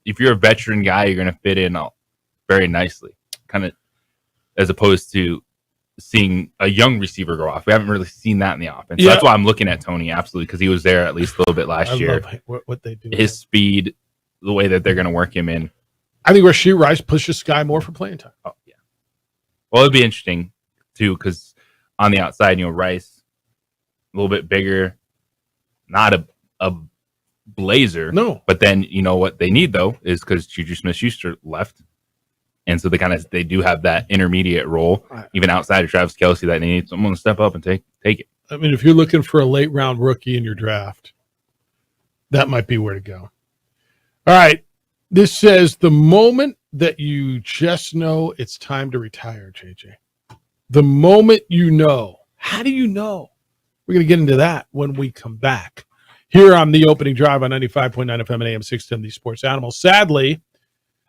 Speaker 8: if you're a veteran guy, you're going to fit in very nicely, kind of, as opposed to seeing a young receiver go off. We haven't really seen that in the offense. So that's why I'm looking at Tony, absolutely, because he was there at least a little bit last year.
Speaker 7: Love what they do.
Speaker 8: His speed, the way that they're going to work him in.
Speaker 7: I think Rashee Rice pushes Sky more for playing time.
Speaker 8: Oh, yeah. Well, it'd be interesting, too, because on the outside, Rice, a little bit bigger, not a blazer.
Speaker 7: No.
Speaker 8: But then, what they need, though, is because Juju Smith-Schuster left. And so they do have that intermediate role, even outside of Travis Kelce, that they need someone to step up and take it.
Speaker 7: I mean, if you're looking for a late round rookie in your draft, that might be where to go. All right. This says the moment that you just know it's time to retire, JJ. The moment you know. How do you know? We're going to get into that when we come back. Here on the opening drive on 95.9 FM and AM 610, the Sports Animal. Sadly,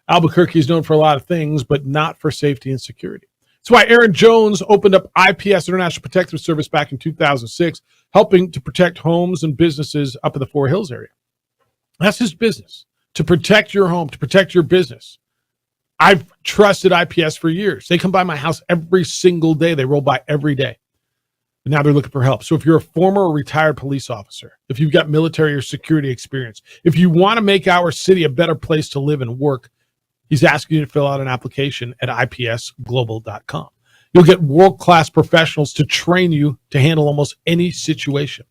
Speaker 7: Albuquerque is known for a lot of things, but not for safety and security. That's why Aaron Jones opened up IPS International Protective Service back in 2006, helping to protect homes and businesses up in the Four Hills area. That's his business, to protect your home, to protect your business. I've trusted IPS for years. They come by my house every single day. They roll by every day. But now they're looking for help. So if you're a former or retired police officer, if you've got military or security experience, if you want to make our city a better place to live and work, he's asking you to fill out an application at ipsglobal.com. You'll get world-class professionals to train you to handle almost any situation.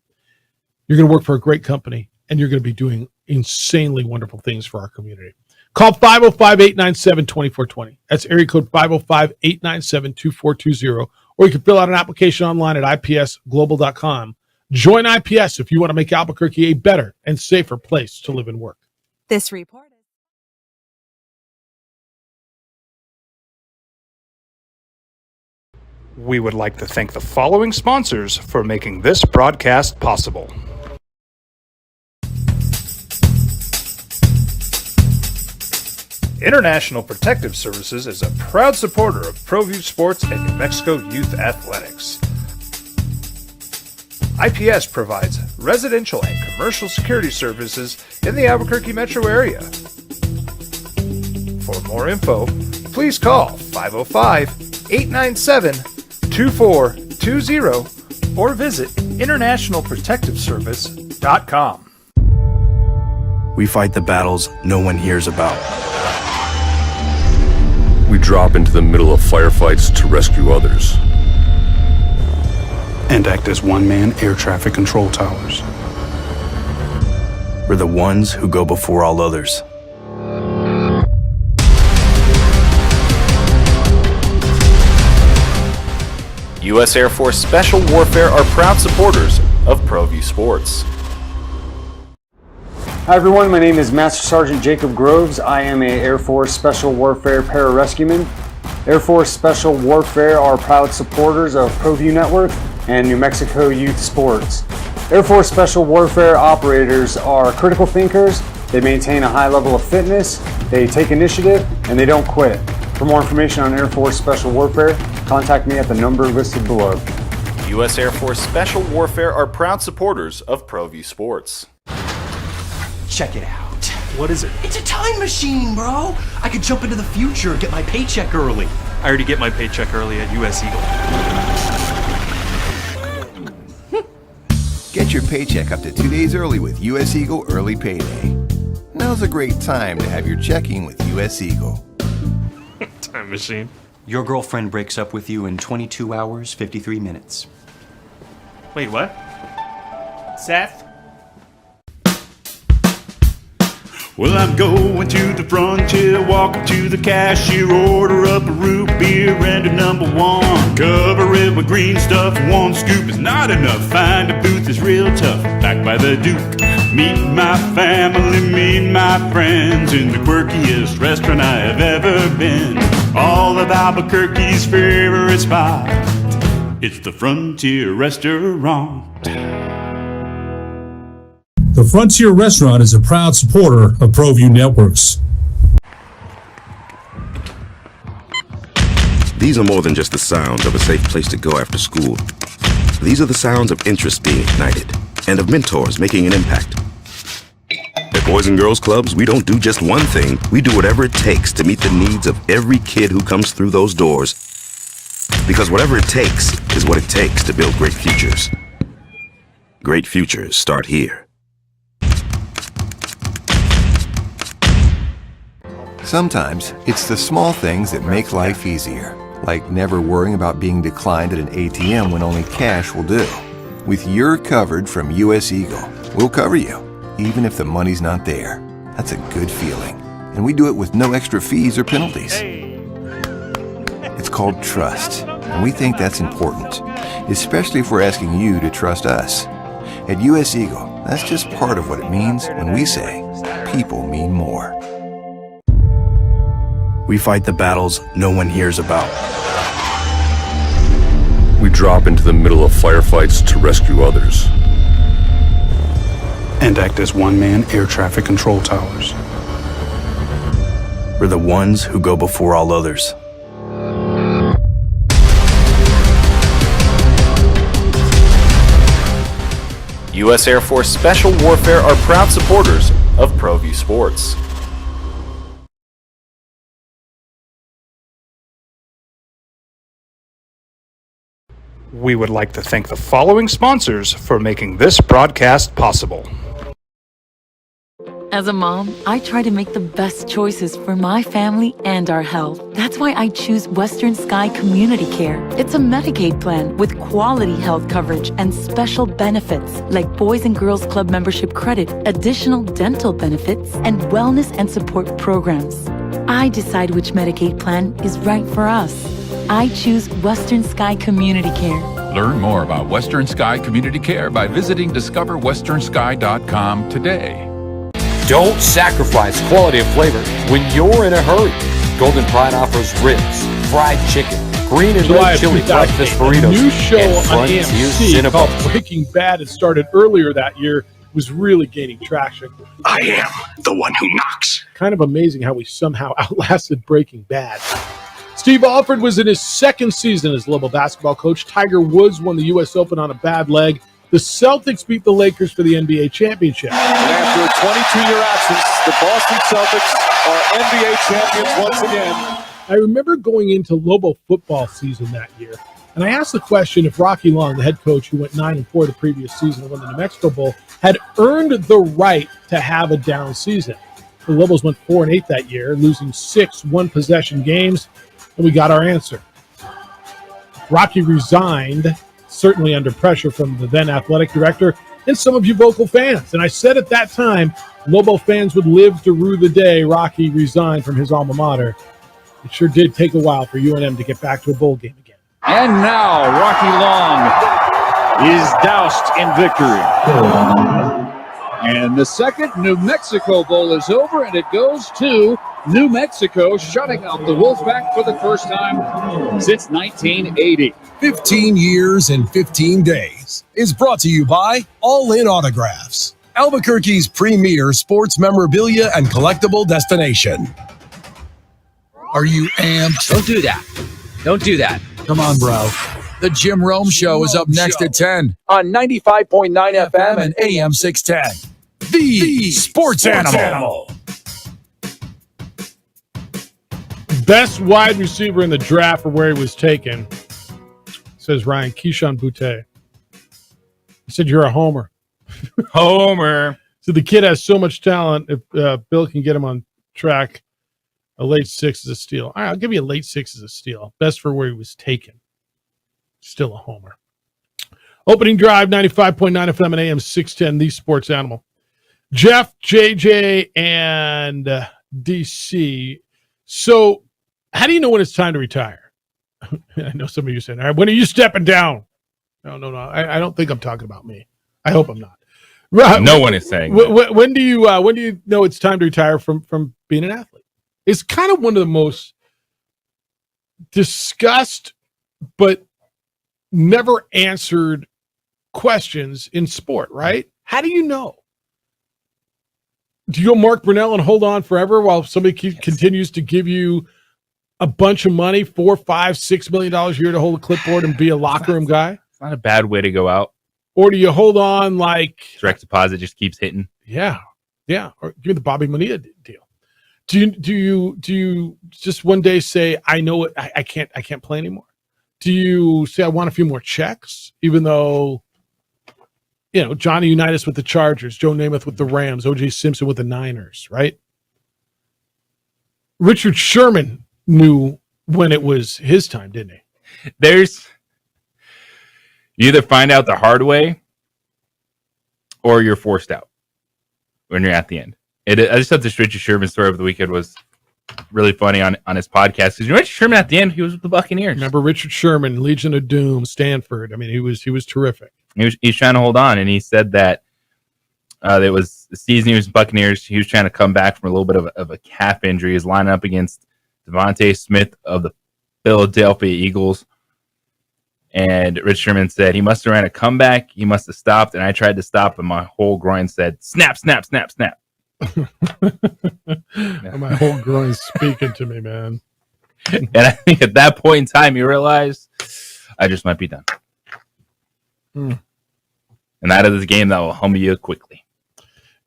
Speaker 7: You're going to work for a great company, and you're going to be doing insanely wonderful things for our community. Call 505-897-2420. That's area code 505-897-2420. Or you can fill out an application online at ipsglobal.com. Join IPS if you want to make Albuquerque a better and safer place to live and work.
Speaker 6: This report.
Speaker 1: We would like to thank the following sponsors for making this broadcast possible. International Protective Services is a proud supporter of ProView Sports and New Mexico Youth Athletics. IPS provides residential and commercial security services in the Albuquerque metro area. For more info, please call 505-897-2420 or visit internationalprotectiveservice.com.
Speaker 15: We fight the battles no one hears about.
Speaker 16: We drop into the middle of firefights to rescue others.
Speaker 12: And act as one-man air traffic control towers.
Speaker 15: We're the ones who go before all others.
Speaker 17: U.S. Air Force Special Warfare are proud supporters of ProView Sports.
Speaker 14: Hi everyone, my name is Master Sergeant Jacob Groves. I am a Air Force Special Warfare pararescueman. Air Force Special Warfare are proud supporters of ProView Network and New Mexico Youth Sports. Air Force Special Warfare operators are critical thinkers. They maintain a high level of fitness, they take initiative, and they don't quit. For more information on Air Force Special Warfare, contact me at the number listed below.
Speaker 17: U.S. Air Force Special Warfare are proud supporters of ProView Sports.
Speaker 19: Check it out.
Speaker 21: What is it?
Speaker 19: It's a time machine, bro. I could jump into the future, get my paycheck early.
Speaker 21: I already get my paycheck early at U.S.
Speaker 11: Eagle. Get your paycheck up to 2 days early with U.S. Eagle Early Payday. Now's a great time to have your checking with U.S. Eagle.
Speaker 21: Time machine.
Speaker 19: Your girlfriend breaks up with you in 22 hours, 53 minutes.
Speaker 21: Wait, what? Seth?
Speaker 22: Well, I'm going to the frontier, walk up to the cashier, order up a root beer and a number one. Cover it with green stuff, one scoop is not enough. Find a booth is real tough, back by the Duke. Meet my family, meet my friends in the quirkiest restaurant I have ever been. All of Albuquerque's favorite spot, it's the Frontier Restaurant.
Speaker 23: The Frontier Restaurant is a proud supporter of ProView Networks.
Speaker 2: These are more than just the sounds of a safe place to go after school. These are the sounds of interest being ignited and of mentors making an impact. At Boys and Girls Clubs, we don't do just one thing. We do whatever it takes to meet the needs of every kid who comes through those doors. Because whatever it takes is what it takes to build great futures. Great futures start here.
Speaker 11: Sometimes it's the small things that make life easier, like never worrying about being declined at an ATM when only cash will do. With your coverage from US Eagle, we'll cover you, even if the money's not there. That's a good feeling. And we do it with no extra fees or penalties. It's called trust, and we think that's important, especially if we're asking you to trust us. At US Eagle, that's just part of what it means when we say people mean more.
Speaker 15: We fight the battles no one hears about.
Speaker 16: We drop into the middle of firefights to rescue others.
Speaker 12: And act as one-man air traffic control towers.
Speaker 15: We're the ones who go before all others.
Speaker 17: U.S. Air Force Special Warfare are proud supporters of ProView Sports.
Speaker 1: We would like to thank the following sponsors for making this broadcast possible.
Speaker 4: As a mom, I try to make the best choices for my family and our health. That's why I choose Western Sky Community Care. It's a Medicaid plan with quality health coverage and special benefits like Boys and Girls Club membership credit, additional dental benefits, and wellness and support programs. I decide which Medicaid plan is right for us. I choose Western Sky Community Care.
Speaker 10: Learn more about Western Sky Community Care by visiting discoverwesternsky.com today.
Speaker 9: Don't sacrifice quality and flavor when you're in a hurry. Golden Pride offers ribs, fried chicken, green and
Speaker 7: July
Speaker 9: red
Speaker 7: of
Speaker 9: chili
Speaker 7: 2008,
Speaker 9: breakfast burritos,
Speaker 7: a new show
Speaker 9: and
Speaker 7: on
Speaker 9: Frontier
Speaker 7: AMC
Speaker 9: Cinnabon.
Speaker 7: called Breaking Bad. It started earlier that year, was really gaining traction.
Speaker 12: I am the one who knocks.
Speaker 7: Kind of amazing how we somehow outlasted Breaking Bad. Steve Alford was in his second season as global basketball coach. Tiger Woods won the U.S. Open on a bad leg. The Celtics beat the Lakers for the NBA championship.
Speaker 3: And after a 22-year absence, the Boston Celtics are NBA champions once again.
Speaker 7: I remember going into Lobo football season that year, and I asked the question if Rocky Long, the head coach who went 9-4 the previous season and won the New Mexico Bowl, had earned the right to have a down season. The Lobos went 4-8 that year, losing 6 one-possession games, and we got our answer. Rocky resigned, certainly under pressure from the then athletic director and some of you vocal fans. And I said at that time, Lobo fans would live to rue the day Rocky resigned from his alma mater. It sure did take a while for UNM to get back to a bowl game again.
Speaker 3: And now Rocky Long is doused in victory. And the second New Mexico Bowl is over, and it goes to New Mexico, shutting out the Wolfpack for the first time since 1980.
Speaker 6: 15 years and 15 days is brought to you by All In Autographs, Albuquerque's premier sports memorabilia and collectible destination. Are you amped?
Speaker 20: Don't do that. Don't do that.
Speaker 6: Come on, bro. The Jim Rome Show is up next at 10 on 95.9 FM and AM 610. The Sports Animal.
Speaker 7: Best wide receiver in the draft for where he was taken, says Ryan, Keyshawn Boutte. He said, you're a homer.
Speaker 8: Homer.
Speaker 7: So the kid has so much talent. If Bill can get him on track, a late 6 is a steal. All right, I'll give you a late 6 as a steal. Best for where he was taken. Still a homer. Opening drive, 95.9 FM and AM 610, the Sports Animal. Jeff, JJ, and DC. So, how do you know when it's time to retire? I know some of you saying, all right, when are you stepping down? No. I don't think I'm talking about me. I hope I'm not.
Speaker 8: No one is saying
Speaker 7: when do you know it's time to retire from being an athlete? It's kind of one of the most discussed but never answered questions in sport, right? How do you know? Do you go Mark Brunell and hold on forever while somebody continues to give you a bunch of money, $4, $5, $6 million a year to hold a clipboard and be a locker room guy?
Speaker 8: It's not a bad way to go out.
Speaker 7: Or do you hold on like
Speaker 8: direct deposit just keeps hitting?
Speaker 7: Yeah. Or give me the Bobby Bonilla deal. Do you just one day say, I know it, I can't play anymore? Do you say I want a few more checks, even though Johnny Unitas with the Chargers, Joe Namath with the Rams, O.J. Simpson with the Niners, right? Richard Sherman knew when it was his time, didn't he?
Speaker 8: You either find out the hard way or you're forced out when you're at the end. I just thought this Richard Sherman story over the weekend was really funny on his podcast. Because Richard Sherman at the end, he was with the Buccaneers.
Speaker 7: Remember Richard Sherman, Legion of Doom, Stanford. I mean, he was terrific.
Speaker 8: He's trying to hold on, and he said that it was the season he was in Buccaneers. He was trying to come back from a little bit of a calf injury. He was lining up against Devontae Smith of the Philadelphia Eagles. And Rich Sherman said he must have ran a comeback. He must have stopped, and I tried to stop, and my whole groin said, snap, snap, snap, snap.
Speaker 7: My whole groin's speaking to me, man.
Speaker 8: And I think at that point in time, you realize I just might be done. And that is a game that will humble you quickly.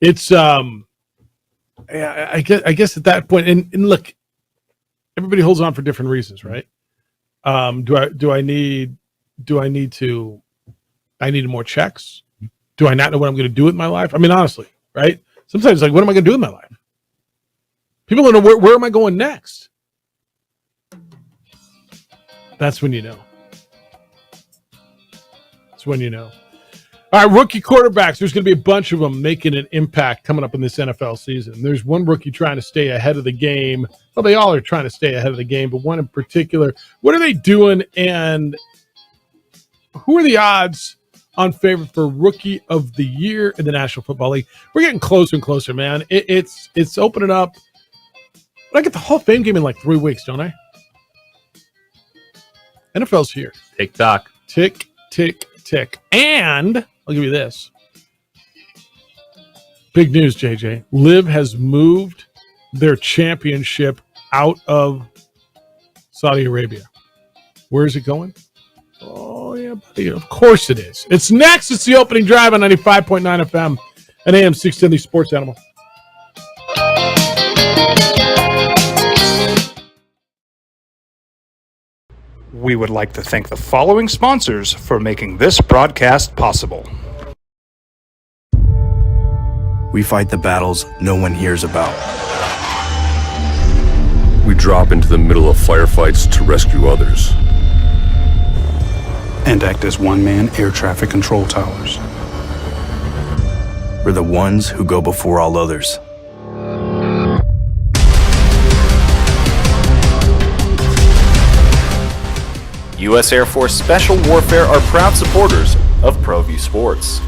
Speaker 7: It's I guess at that point, and look, everybody holds on for different reasons, right? Do I need more checks? Do I not know what I'm going to do with my life? I mean, honestly, right? Sometimes like, what am I going to do with my life? People don't know where am I going next? That's when you know. That's when you know. All right, rookie quarterbacks. There's going to be a bunch of them making an impact coming up in this NFL season. There's one rookie trying to stay ahead of the game. Well, they all are trying to stay ahead of the game, but one in particular. What are they doing, and who are the odds on favor for Rookie of the Year in the National Football League? We're getting closer and closer, man. It's opening up. I get the Hall of Fame game in like 3 weeks, don't I? NFL's here.
Speaker 8: Tick-tock.
Speaker 7: Tick, tick, tick. And I'll give you this. Big news, JJ. Liv has moved their championship out of Saudi Arabia. Where is it going? Oh, yeah, buddy. Of course it is. It's next. It's the opening drive on 95.9 FM and AM 670 Sports Animal.
Speaker 1: We would like to thank the following sponsors for making this broadcast possible.
Speaker 15: We fight the battles no one hears about.
Speaker 16: We drop into the middle of firefights to rescue others.
Speaker 12: And act as one-man air traffic control towers.
Speaker 15: We're the ones who go before all others.
Speaker 17: U.S. Air Force Special Warfare are proud supporters of ProView Sports.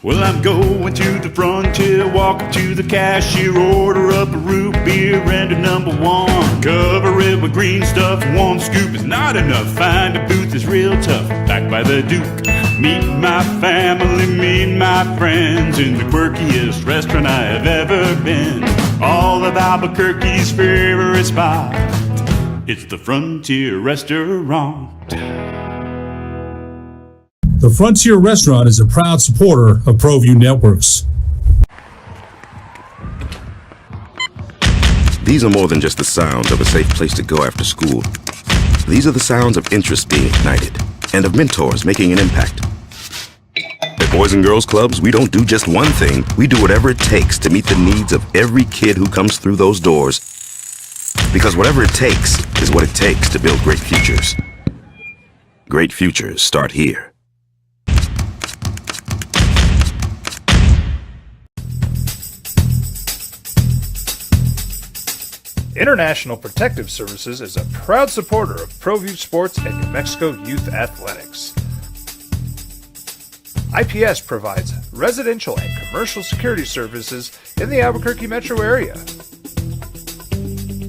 Speaker 22: Well, I'm going to the frontier, walk up to the cashier, order up a root beer and a number one. Cover it with green stuff, one scoop is not enough. Find a booth is real tough, back by the Duke. Meet my family, meet my friends in the quirkiest restaurant I have ever been. All of Albuquerque's favorite spot, it's the Frontier Restaurant.
Speaker 23: The Frontier Restaurant is a proud supporter of ProView Networks.
Speaker 2: These are more than just the sounds of a safe place to go after school. These are the sounds of interest being ignited and of mentors making an impact. At Boys and Girls Clubs, we don't do just one thing. We do whatever it takes to meet the needs of every kid who comes through those doors. Because whatever it takes is what it takes to build great futures. Great futures start here.
Speaker 1: International Protective Services is a proud supporter of ProView Sports and New Mexico Youth Athletics. IPS provides residential and commercial security services in the Albuquerque metro area.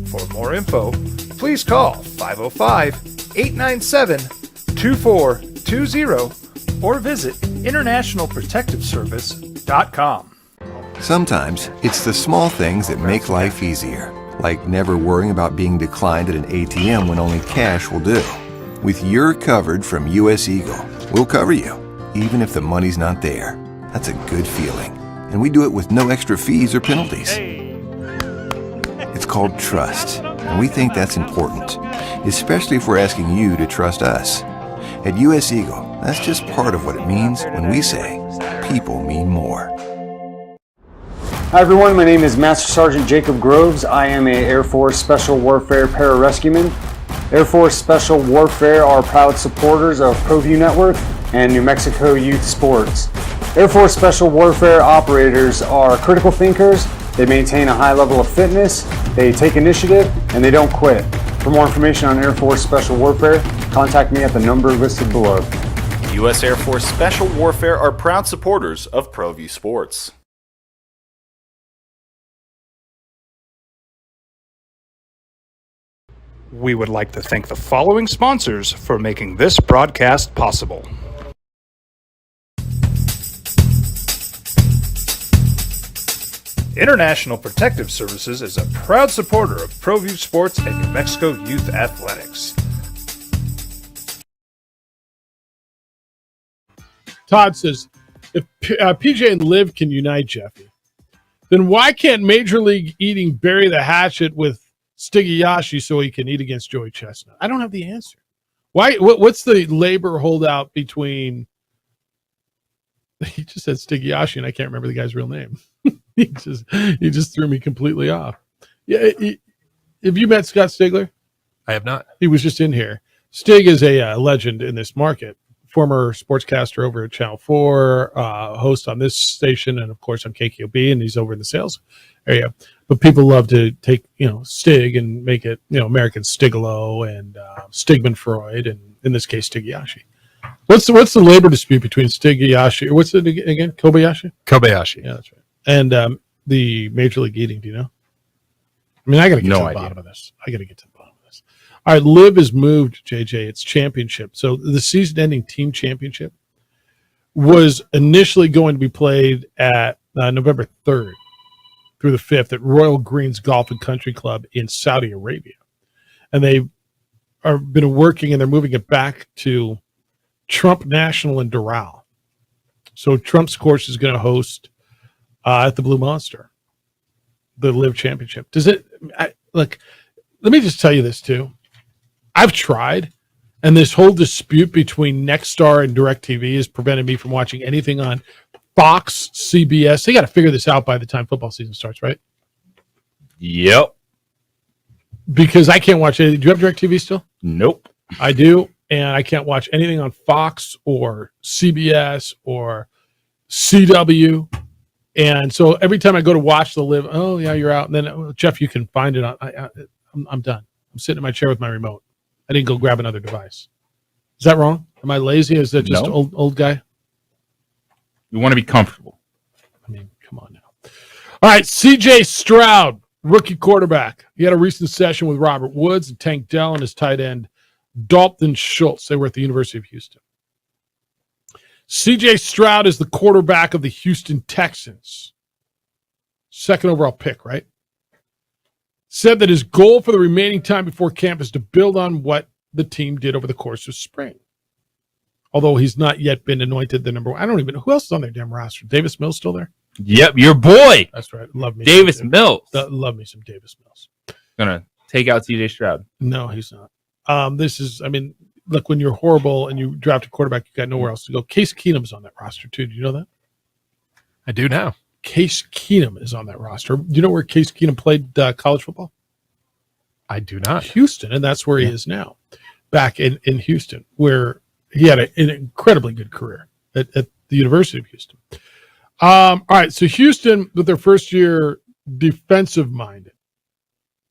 Speaker 1: For more info, please call 505-897-2420 or visit internationalprotectiveservice.com.
Speaker 11: Sometimes it's the small things that make life easier, like never worrying about being declined at an ATM when only cash will do. With You're Covered from US Eagle, we'll cover you, even if the money's not there. That's a good feeling. And we do it with no extra fees or penalties. It's called trust, and we think that's important, especially if we're asking you to trust us. At US Eagle, that's just part of what it means when we say people mean more.
Speaker 14: Hi everyone, my name is Master Sergeant Jacob Groves. I am a Air Force Special Warfare Pararescueman. Air Force Special Warfare are proud supporters of ProView Network and New Mexico Youth Sports. Air Force Special Warfare operators are critical thinkers. They maintain a high level of fitness, they take initiative, and they don't quit. For more information on Air Force Special Warfare, contact me at the number listed below.
Speaker 17: U.S. Air Force Special Warfare are proud supporters of ProView Sports.
Speaker 1: We would like to thank the following sponsors for making this broadcast possible. International Protective Services is a proud supporter of ProView Sports and New Mexico Youth Athletics.
Speaker 7: Todd says, if PJ and Liv can unite Jeffy, then why can't Major League Eating bury the hatchet with Stigiyashi so he can eat against Joey Chestnut? I don't have the answer. Why? What's the labor holdout between? He just said Stigiyashi, and I can't remember the guy's real name. he just threw me completely off. Yeah, have you met Scott Stigler?
Speaker 5: I have not.
Speaker 7: He was just in here. Stig is a legend in this market. Former sportscaster over at Channel 4, host on this station, and of course on KKOB, and he's over in the sales area. But people love to take, Stig and make it, American Stigalo and Stigman Freud, and in this case, Stigiyashi. What's the labor dispute between Stigiyashi, or what's it again? Kobayashi?
Speaker 5: Kobayashi.
Speaker 7: Yeah, that's right. And the Major League Eating, do you know? I mean, I got to get to the bottom of this. All right, Liv has moved, JJ. It's championship. So the season-ending team championship was initially going to be played at November 3rd through the 5th at Royal Greens Golf and Country Club in Saudi Arabia. And they've been working, and they're moving it back to Trump National in Doral. So Trump's course is going to host at the Blue Monster the Liv Championship. Look, let me just tell you this, too. I've tried, and this whole dispute between Nexstar and DirecTV has prevented me from watching anything on Fox, CBS. They got to figure this out by the time football season starts, right?
Speaker 8: Yep.
Speaker 7: Because I can't watch it. Do you have DirecTV still?
Speaker 8: Nope.
Speaker 7: I do, and I can't watch anything on Fox or CBS or CW. And so every time I go to watch the Liv, oh, yeah, you're out. And then, Jeff, you can find it on. I'm done. I'm sitting in my chair with my remote. I didn't go grab another device. Is that wrong? Am I lazy? Is that just old guy?
Speaker 8: You want to be comfortable.
Speaker 7: I mean, come on now. All right, C.J. Stroud, rookie quarterback. He had a recent session with Robert Woods and Tank Dell and his tight end, Dalton Schultz. They were at the University of Houston. C.J. Stroud is the quarterback of the Houston Texans. Second overall pick, right? Said that his goal for the remaining time before camp is to build on what the team did over the course of spring. Although he's not yet been anointed the number one. I don't even know. Who else is on their damn roster? Davis Mills still there?
Speaker 8: Yep, your boy.
Speaker 7: That's right. Love me.
Speaker 8: Davis Mills.
Speaker 7: Love me some Davis Mills.
Speaker 8: Gonna take out CJ Stroud.
Speaker 7: No, he's not. Look, when you're horrible and you draft a quarterback, you got nowhere else to go. Case Keenum's on that roster, too. Do you know that?
Speaker 5: I do now.
Speaker 7: Case Keenum is on that roster. Do you know where Case Keenum played college football?
Speaker 5: I do not.
Speaker 7: Houston, and that's where he is now, back in Houston, where he had an incredibly good career at the University of Houston. All right, so Houston, with their first year defensive-minded,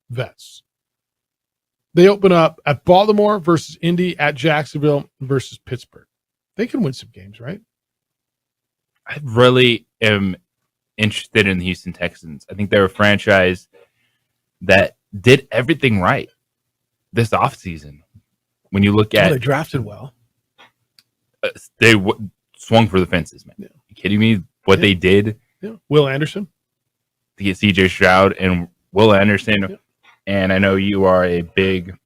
Speaker 7: vets. They open up at Baltimore versus Indy, at Jacksonville versus Pittsburgh. They can win some games, right?
Speaker 8: I really am interested in the Houston Texans. I think they're a franchise that did everything right this offseason. When you look at
Speaker 7: they drafted well.
Speaker 8: They swung for the fences, man. Yeah. Are you kidding me? What they did?
Speaker 7: Yeah. Will Anderson
Speaker 8: to get CJ Stroud and Will Anderson. Yeah. And I know you are a big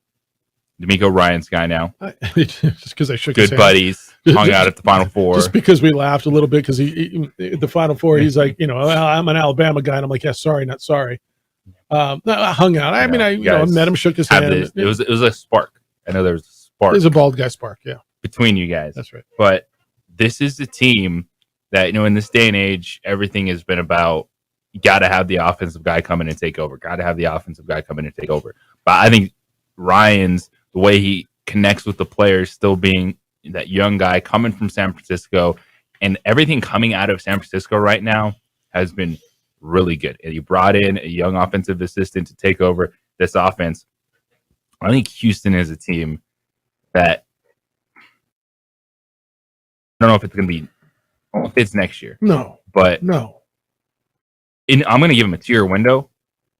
Speaker 8: D'Amico Ryans guy now.
Speaker 7: Just because I shook
Speaker 8: good
Speaker 7: his hand.
Speaker 8: Buddies, hung out at the Final Four.
Speaker 7: Just because we laughed a little bit because he the Final Four, he's like, I'm an Alabama guy, and I'm like, yeah, sorry, not sorry. No, I hung out. I mean, I met him, shook his hand.
Speaker 8: It was a spark. I know there was a spark.
Speaker 7: There's a bald guy spark, yeah,
Speaker 8: between you guys.
Speaker 7: That's right.
Speaker 8: But this is the team that in this day and age, everything has been about. You got to have the offensive guy come in and take over. Got to have the offensive guy come in and take over. But I think Ryans, the way he connects with the players, still being that young guy coming from San Francisco, and everything coming out of San Francisco right now has been really good. And he brought in a young offensive assistant to take over this offense. I think Houston is a team that I don't know if it's going to be if it's next year.
Speaker 7: No.
Speaker 8: But
Speaker 7: no.
Speaker 8: I'm going to give him a 2-year window,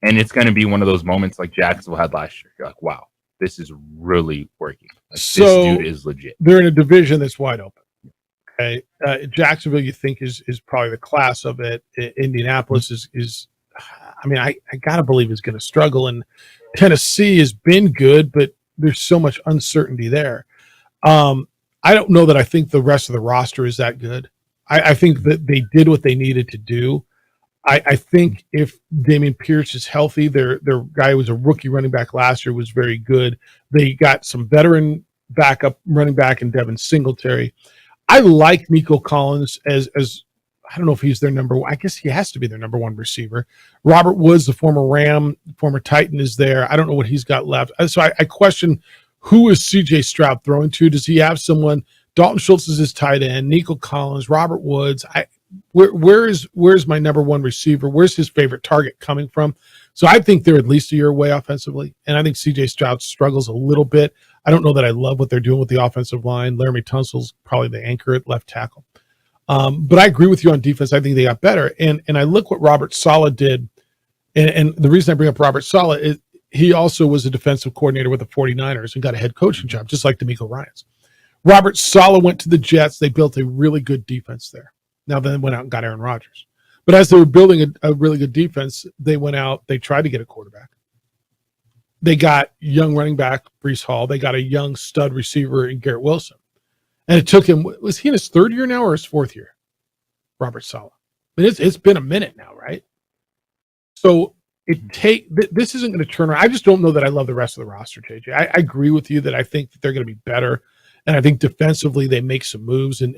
Speaker 8: and it's going to be one of those moments like Jacksonville had last year. You're like, wow, this is really working. Like,
Speaker 7: So
Speaker 8: this dude is legit.
Speaker 7: They're in a division that's wide open. Okay, Jacksonville, you think is probably the class of it. Indianapolis is. I mean, I gotta believe is going to struggle, and Tennessee has been good, but there's so much uncertainty there. I don't know that I think the rest of the roster is that good. I think that they did what they needed to do. I think if Dameon Pierce is healthy, their guy who was a rookie running back last year was very good. They got some veteran backup running back in Devin Singletary. I like Nico Collins as I don't know if he's their number one. I guess he has to be their number one receiver. Robert Woods, the former Ram, former Titan, is there. I don't know what he's got left. So I question, who is CJ Stroud throwing to? Does he have someone? Dalton Schultz is his tight end. Nico Collins, Robert Woods. Where's my number one receiver? Where's his favorite target coming from? So I think they're at least a year away offensively, and I think CJ Stroud struggles a little bit. I don't know that I love what they're doing with the offensive line. Laramie Tunsil's probably the anchor at left tackle. But I agree with you on defense. I think they got better. And I look what Robert Saleh did. And the reason I bring up Robert Saleh is he also was a defensive coordinator with the 49ers and got a head coaching job, just like D'Amico Ryans. Robert Saleh went to the Jets. They built a really good defense there. Now then went out and got Aaron Rodgers. But as they were building a really good defense, they went out, they tried to get a quarterback. They got young running back, Breece Hall. They got a young stud receiver in Garrett Wilson. And it took him, was he in his third year now or his fourth year? Robert Saleh. I mean, it's been a minute now, right? So this isn't going to turn around. I just don't know that I love the rest of the roster, JJ. I agree with you that I think that they're going to be better. And I think defensively they make some moves and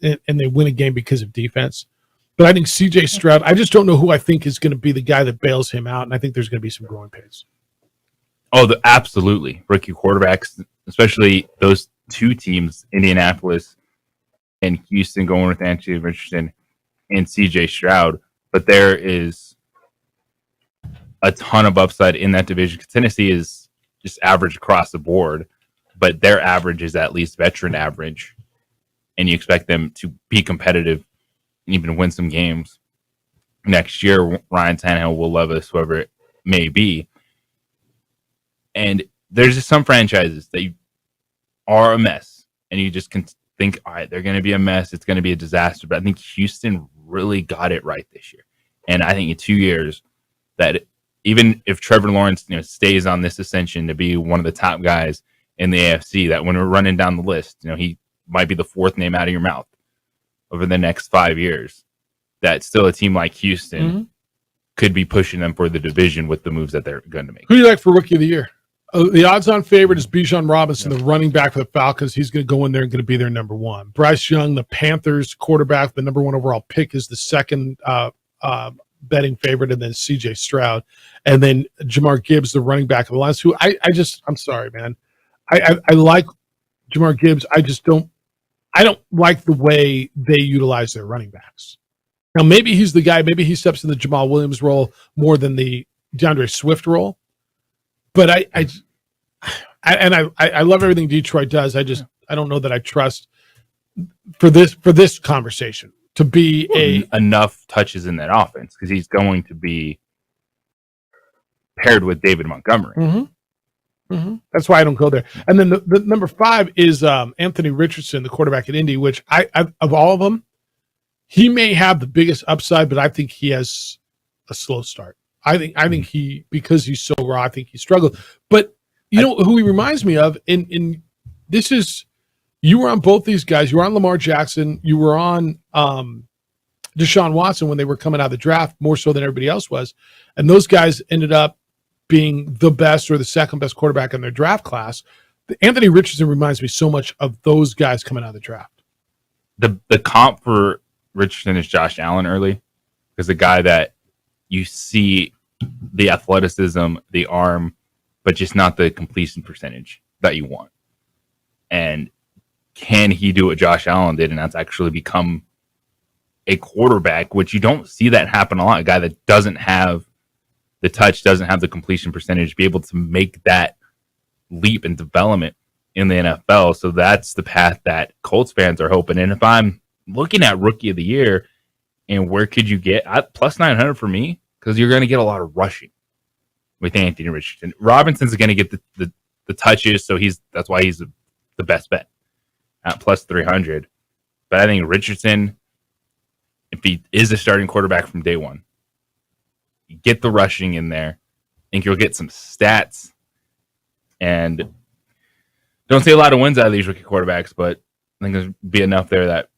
Speaker 7: they win a game because of defense. But I think CJ Stroud, I just don't know who I think is going to be the guy that bails him out. And I think there's going to be some growing pains.
Speaker 8: Oh, absolutely. Rookie quarterbacks, especially those two teams, Indianapolis and Houston, going with Anthony Richardson and CJ Stroud. But there is a ton of upside in that division. Tennessee is just average across the board, but their average is at least veteran average. And you expect them to be competitive and even win some games next year. Ryan Tannehill, Will Levis, whoever it may be. And there's just some franchises that are a mess, and you just can think, all right, they're going to be a mess. It's going to be a disaster. But I think Houston really got it right this year. And I think in 2 years, that even if Trevor Lawrence stays on this ascension to be one of the top guys in the AFC, that when we're running down the list, he might be the fourth name out of your mouth over the next 5 years, that still a team like Houston could be pushing them for the division with the moves that they're going to make.
Speaker 7: Who do you like for Rookie of the Year? The odds-on favorite is Bijan Robinson, the running back for the Falcons. He's going to go in there and going to be their number one. Bryce Young, the Panthers quarterback, the number one overall pick, is the second betting favorite, and then CJ Stroud. And then Jamar Gibbs, the running back of the Lions, who I'm sorry, man. I like Jamar Gibbs. I don't like the way they utilize their running backs. Now, maybe he's the guy. Maybe he steps in the Jamal Williams role more than the DeAndre Swift role. But I love everything Detroit does. I don't know that I trust for this conversation to be
Speaker 8: enough touches in that offense, because he's going to be paired with David Montgomery.
Speaker 7: That's why I don't go there. And then the number 5 is Anthony Richardson, the quarterback at Indy, which I of all of them, he may have the biggest upside, but I think he has a slow start. I think he, because he's so raw, I think he struggled. But you know who he reminds me of? In this is, you were on both these guys. You were on Lamar Jackson. You were on Deshaun Watson when they were coming out of the draft, more so than everybody else was. And those guys ended up being the best or the second best quarterback in their draft class. Anthony Richardson reminds me so much of those guys coming out of the draft.
Speaker 8: The comp for Richardson is Josh Allen early, because the guy that you see the athleticism, the arm, but just not the completion percentage that you want. And can he do what Josh Allen did, and that's actually become a quarterback, which you don't see that happen a lot. A guy that doesn't have the touch, doesn't have the completion percentage, be able to make that leap in development in the NFL. So that's the path that Colts fans are hoping. And if I'm looking at Rookie of the Year, and where could you get plus 900 for me? Because you're going to get a lot of rushing with Anthony Richardson. Robinson's going to get the touches, so that's why he's the best bet at plus 300. But I think Richardson, if he is a starting quarterback from day one, you get the rushing in there. I think you'll get some stats, and don't see a lot of wins out of these rookie quarterbacks, but I think there'll be enough there that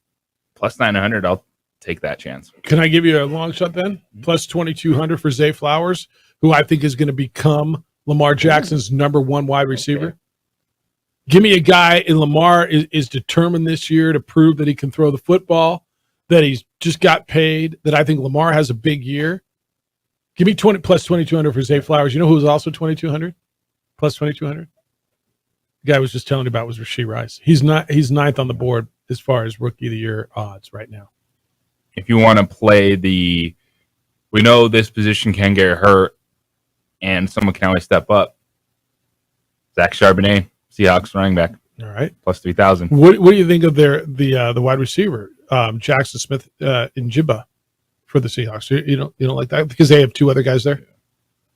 Speaker 8: plus 900, I'll take that chance.
Speaker 7: Can I give you a long shot then? Plus 2,200 for Zay Flowers, who I think is going to become Lamar Jackson's number 1 wide receiver. Okay. Give me a guy, and Lamar is determined this year to prove that he can throw the football, that he's just got paid, that I think Lamar has a big year. Give me plus 2,200 for Zay Flowers. You know who's also 2,200? Plus 2,200? The guy I was just telling you about was Rashee Rice. He's 9th on the board as far as Rookie of the Year odds right now.
Speaker 8: If you want to play we know this position can get hurt, and someone can always step up. Zach Charbonnet, Seahawks running back.
Speaker 7: All right,
Speaker 8: plus 3,000.
Speaker 7: What do you think of the wide receiver, Jackson Smith and Jibba for the Seahawks? You don't like that because they have 2 other guys there.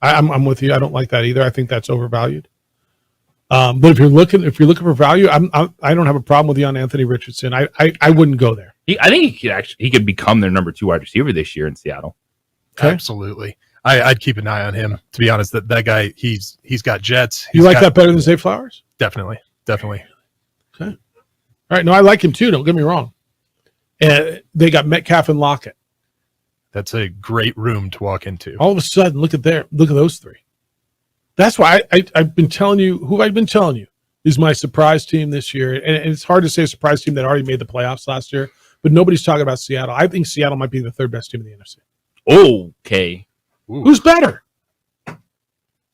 Speaker 7: I'm with you. I don't like that either. I think that's overvalued. But if you're looking for value, I don't have a problem with you on Anthony Richardson. I wouldn't go there.
Speaker 8: I think he could become their number 2 wide receiver this year in Seattle.
Speaker 5: Okay. Absolutely. I'd keep an eye on him. To be honest, that guy, he's got jets.
Speaker 7: You like that better than Zay Flowers?
Speaker 5: Definitely.
Speaker 7: Okay. All right. No, I like him too. Don't get me wrong. And they got Metcalf and Lockett.
Speaker 5: That's a great room to walk into.
Speaker 7: All of a sudden, look at those 3. That's why I've been telling you who I've been telling you is my surprise team this year. And it's hard to say a surprise team that already made the playoffs last year, but nobody's talking about Seattle. I think Seattle might be the 3rd best team in the NFC.
Speaker 8: Okay.
Speaker 7: Ooh. Who's better?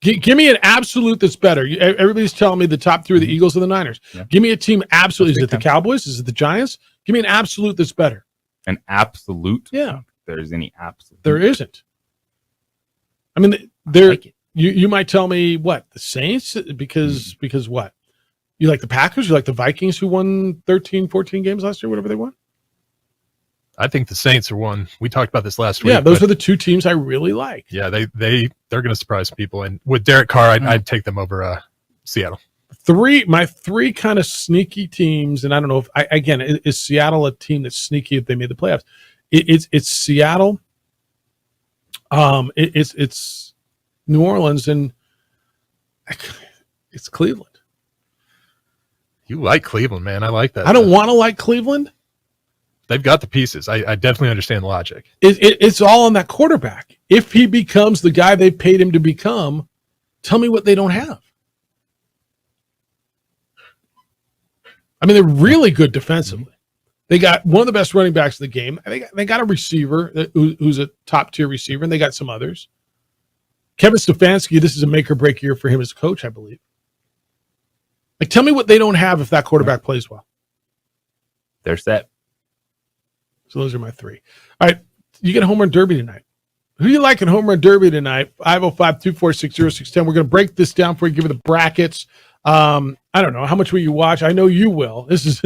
Speaker 7: Give me an absolute that's better. Everybody's telling me the top 3 are the Eagles and the Niners. Yeah. Give me a team absolutely. Is it the Cowboys? Is it the Giants? Give me an absolute that's better.
Speaker 8: An absolute?
Speaker 7: Yeah.
Speaker 8: If there's any absolute.
Speaker 7: There isn't. I mean, there. You might tell me what, the Saints, because what? You like the Packers? You like the Vikings, who won 13, 14 games last year, whatever they won?
Speaker 5: I think the Saints are one. We talked about this last week.
Speaker 7: Yeah, those are the 2 teams I really like.
Speaker 5: Yeah, they're going to surprise people. And with Derek Carr, I'd take them over Seattle.
Speaker 7: My 3 kind of sneaky teams, and I don't know if is Seattle a team that's sneaky if they made the playoffs? It's Seattle. It's New Orleans, and it's Cleveland.
Speaker 5: You like Cleveland, man. I like that.
Speaker 7: I don't want to like Cleveland.
Speaker 5: They've got the pieces. I definitely understand the logic.
Speaker 7: It's all on that quarterback. If he becomes the guy they paid him to become, tell me what they don't have. I mean, they're really good defensively. They got one of the best running backs in the game. They got a receiver who's a top-tier receiver, and they got some others. Kevin Stefanski, this is a make-or-break year for him as a coach, I believe. Like, tell me what they don't have if that quarterback plays well.
Speaker 8: They're set.
Speaker 7: So those are my 3. All right, you get a home run derby tonight. Who do you like in Home Run Derby tonight? 505-246-0610. We're going to break this down for you, give you the brackets. I don't know. How much will you watch? I know you will. He's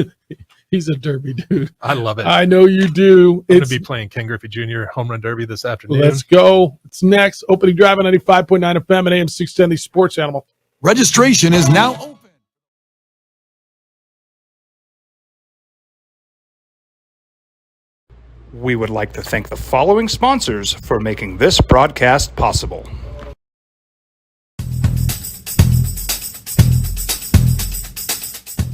Speaker 7: a Derby dude.
Speaker 5: I love it.
Speaker 7: I know you do.
Speaker 5: I'm going to be playing Ken Griffey Jr. Home Run Derby this afternoon.
Speaker 7: Let's go. It's next. Opening drive on 95.9 FM and AM 610, the Sports Animal.
Speaker 6: Registration is now open.
Speaker 1: We would like to thank the following sponsors for making this broadcast possible.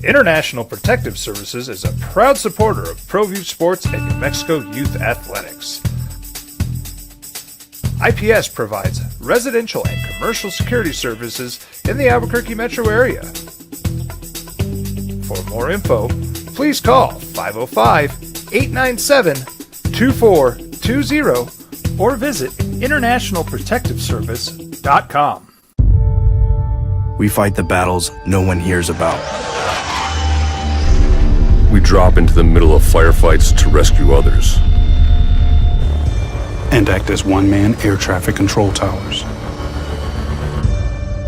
Speaker 1: International Protective Services is a proud supporter of ProView Sports and New Mexico Youth Athletics. IPS provides residential and commercial security services in the Albuquerque metro area. For more info, please call 505-897-2420 or visit internationalprotectiveservice.com.
Speaker 15: We fight the battles no one hears about.
Speaker 16: We drop into the middle of firefights to rescue others.
Speaker 12: And act as one-man air traffic control towers.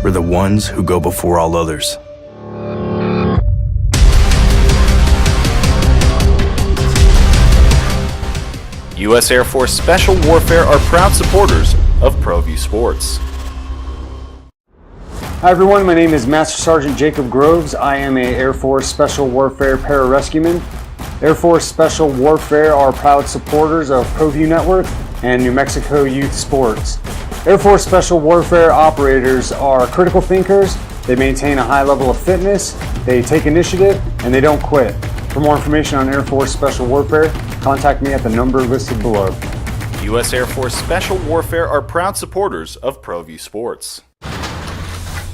Speaker 15: We're the ones who go before all others.
Speaker 17: U.S. Air Force Special Warfare are proud supporters of ProView Sports.
Speaker 14: Hi everyone, my name is Master Sergeant Jacob Groves. I am a Air Force Special Warfare pararescueman. Air Force Special Warfare are proud supporters of ProView Network and New Mexico Youth Sports. Air Force Special Warfare operators are critical thinkers. They maintain a high level of fitness, they take initiative, and they don't quit. For more information on Air Force Special Warfare, contact me at the number listed below.
Speaker 17: U.S. Air Force Special Warfare are proud supporters of ProView Sports.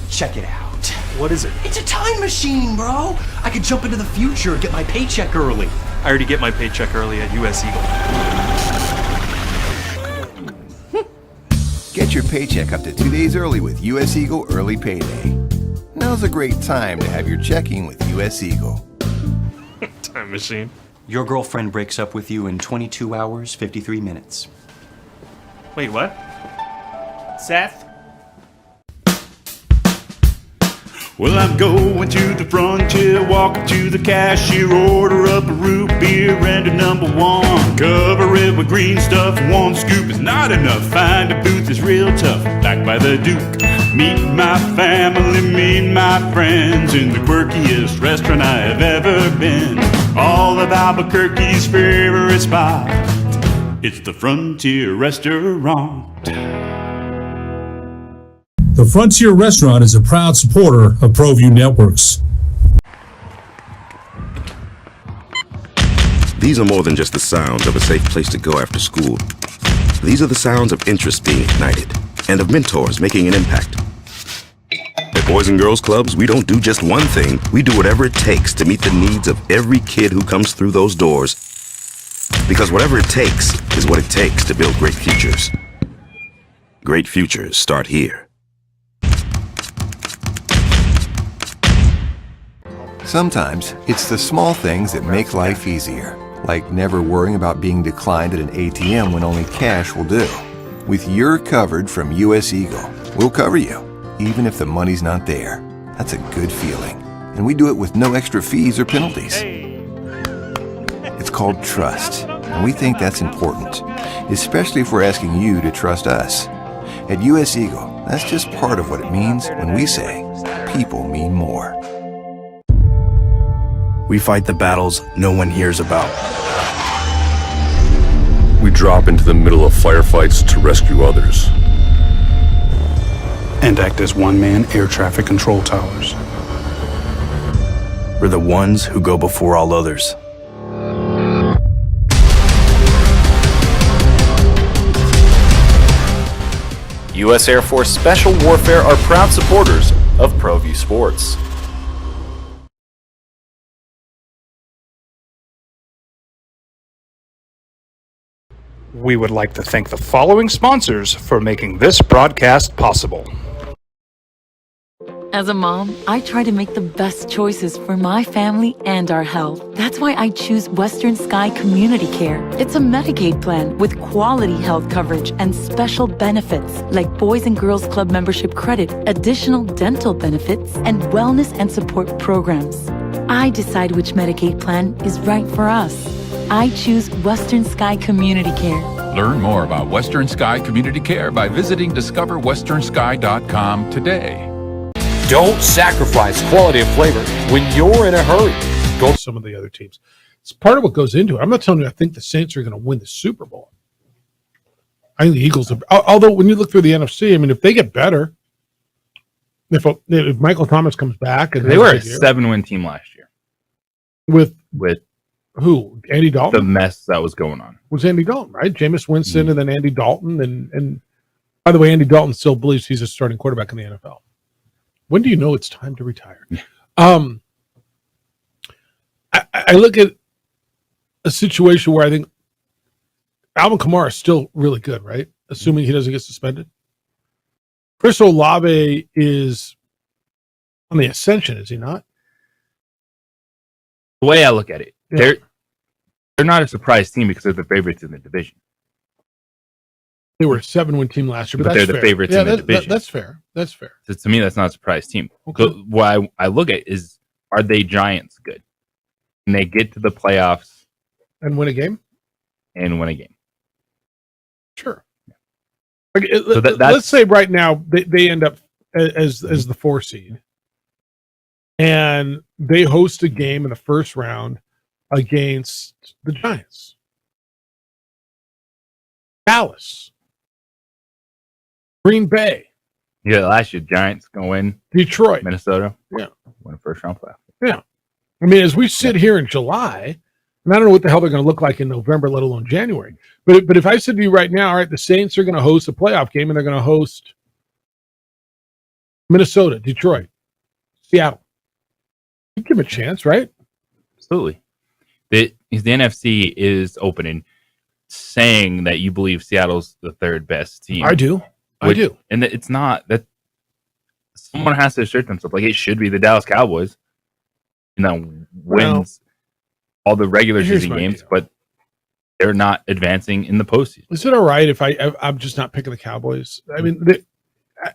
Speaker 13: Check it out.
Speaker 21: What is it?
Speaker 13: It's a time machine, bro. I could jump into the future and get my paycheck early.
Speaker 21: I already get my paycheck early at U.S. Eagle.
Speaker 11: Get your paycheck up to 2 days early with U.S. Eagle Early Payday. Now's a great time to have your checking with U.S. Eagle.
Speaker 21: Time machine.
Speaker 13: Your girlfriend breaks up with you in 22 hours, 53 minutes.
Speaker 21: Wait, what? Seth?
Speaker 22: Well, I'm going to the frontier, walk up to the cashier, order up a root beer and a number one. Cover it with green stuff, one scoop is not enough. Find a booth is real tough, back by the Duke. Meet my family, meet my friends in the quirkiest restaurant I have ever been. All of Albuquerque's favorite spot, it's the Frontier Restaurant.
Speaker 23: The Frontier Restaurant is a proud supporter of ProView Networks.
Speaker 2: These are more than just the sounds of a safe place to go after school. These are the sounds of interest being ignited and of mentors making an impact. At Boys and Girls Clubs, we don't do just one thing. We do whatever it takes to meet the needs of every kid who comes through those doors. Because whatever it takes is what it takes to build great futures. Great futures start here.
Speaker 11: Sometimes it's the small things that make life easier, like never worrying about being declined at an ATM when only cash will do. With You're Covered from U.S. Eagle, we'll cover you, even if the money's not there. That's a good feeling. And we do it with no extra fees or penalties. It's called trust, and we think that's important, especially if we're asking you to trust us. At U.S. Eagle, that's just part of what it means when we say, people mean more.
Speaker 15: We fight the battles no one hears about.
Speaker 16: We drop into the middle of firefights to rescue others.
Speaker 12: And act as one-man air traffic control towers.
Speaker 15: We're the ones who go before all others.
Speaker 17: U.S. Air Force Special Warfare are proud supporters of ProView Sports.
Speaker 1: We would like to thank the following sponsors for making this broadcast possible.
Speaker 4: As a mom, I try to make the best choices for my family and our health. That's why I choose Western Sky Community Care. It's a Medicaid plan with quality health coverage and special benefits like Boys and Girls Club membership credit, additional dental benefits, and wellness and support programs. I decide which Medicaid plan is right for us. I choose Western Sky Community Care.
Speaker 10: Learn more about Western Sky Community Care by visiting discoverwesternsky.com today.
Speaker 9: Don't sacrifice quality of flavor when you're in a hurry.
Speaker 7: Go some of the other teams. It's part of what goes into it. I'm not telling you I think the Saints are going to win the Super Bowl. I think the Eagles are. Although when you look through the NFC, I mean, if they get better, if Michael Thomas comes back, and
Speaker 8: they were a 7-win team last year
Speaker 7: with
Speaker 8: who?
Speaker 7: Andy Dalton.
Speaker 8: The mess that was going on
Speaker 7: was Andy Dalton, right? Jameis Winston, and then Andy Dalton, and by the way, Andy Dalton still believes he's a starting quarterback in the NFL. When do you know it's time to retire? I look at a situation where I think Alvin Kamara is still really good, right? Assuming he doesn't get suspended. Chris Olave is on the ascension, is he not?
Speaker 8: The way I look at it, they're not a surprise team because they're the favorites in the division.
Speaker 7: They were a 7-win team last year, but
Speaker 8: they're
Speaker 7: that's
Speaker 8: the
Speaker 7: fair.
Speaker 8: favorites in the division.
Speaker 7: That's fair. That's fair.
Speaker 8: So to me, that's not a surprise team.
Speaker 7: Okay.
Speaker 8: So what I look at is, are they Giants good? Can they get to the playoffs
Speaker 7: and win a game? Sure. Okay,
Speaker 8: so
Speaker 7: let's say right now they end up as the 4 seed, and they host a game in the first round against the Giants. Dallas. Green Bay.
Speaker 8: Yeah, last year Giants gonna win.
Speaker 7: Detroit.
Speaker 8: Minnesota.
Speaker 7: Yeah.
Speaker 8: Win a first round playoff.
Speaker 7: Yeah. I mean, as we sit here in July, and I don't know what the hell they're going to look like in November, let alone January. But if I said to you right now, all right, the Saints are going to host a playoff game, and they're going to host Minnesota, Detroit, Seattle. You give them a chance, right?
Speaker 8: Absolutely. The NFC is opening, saying that you believe Seattle's the third best team.
Speaker 7: I do.
Speaker 8: And it's not that. Someone has to assert themselves. Like, it should be the Dallas Cowboys. Wins all the regular season games, but they're not advancing in the postseason.
Speaker 7: Is it all right if I'm just not picking the Cowboys? I mean,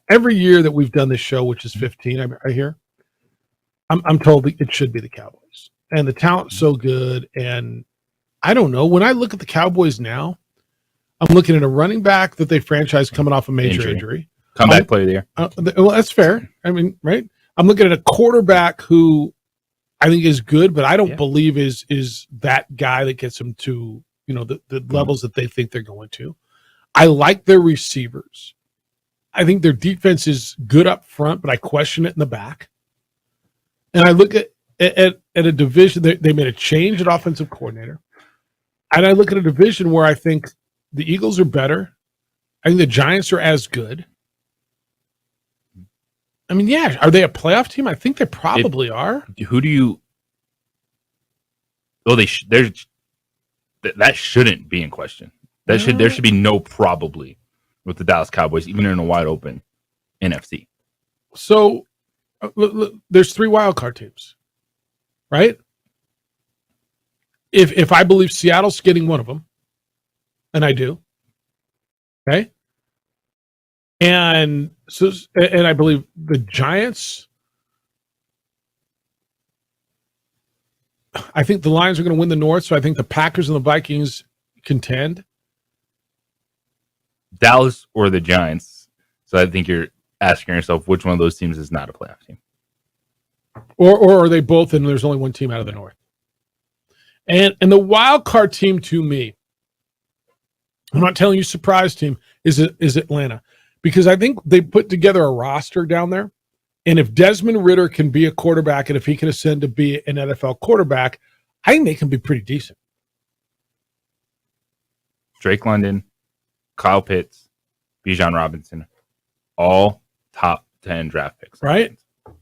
Speaker 7: every year that we've done this show, which is 15, I hear, I'm told it should be the Cowboys. And the talent's so good. And I don't know. When I look at the Cowboys now, I'm looking at a running back that they franchised coming off a major injury.
Speaker 8: Comeback player of the year.
Speaker 7: Well, that's fair. I mean, right? I'm looking at a quarterback who I think is good, but I don't believe is that guy that gets them to, the levels that they think they're going to. I like their receivers. I think their defense is good up front, but I question it in the back. And I look at a division, they made a change at offensive coordinator. And I look at a division where I think the Eagles are better. I think the Giants are as good. I mean, yeah, are they a playoff team? I think they probably are.
Speaker 8: Who do you? Oh, that shouldn't be in question. There should be no probably with the Dallas Cowboys, even in a wide open NFC.
Speaker 7: So there's 3 wild card teams, right? If I believe Seattle's getting one of them, and I do, okay. And I believe the Giants. I think the Lions are going to win the North, so I think the Packers and the Vikings contend.
Speaker 8: Dallas or the Giants. So I think you're asking yourself which one of those teams is not a playoff team.
Speaker 7: Or are they both, and there's only one team out of the North? And the wild card team to me, I'm not telling you surprise team, is Atlanta. Because I think they put together a roster down there. And if Desmond Ridder can be a quarterback and if he can ascend to be an NFL quarterback, I think they can be pretty decent.
Speaker 8: Drake London, Kyle Pitts, Bijan Robinson, all top 10 draft picks.
Speaker 7: Right?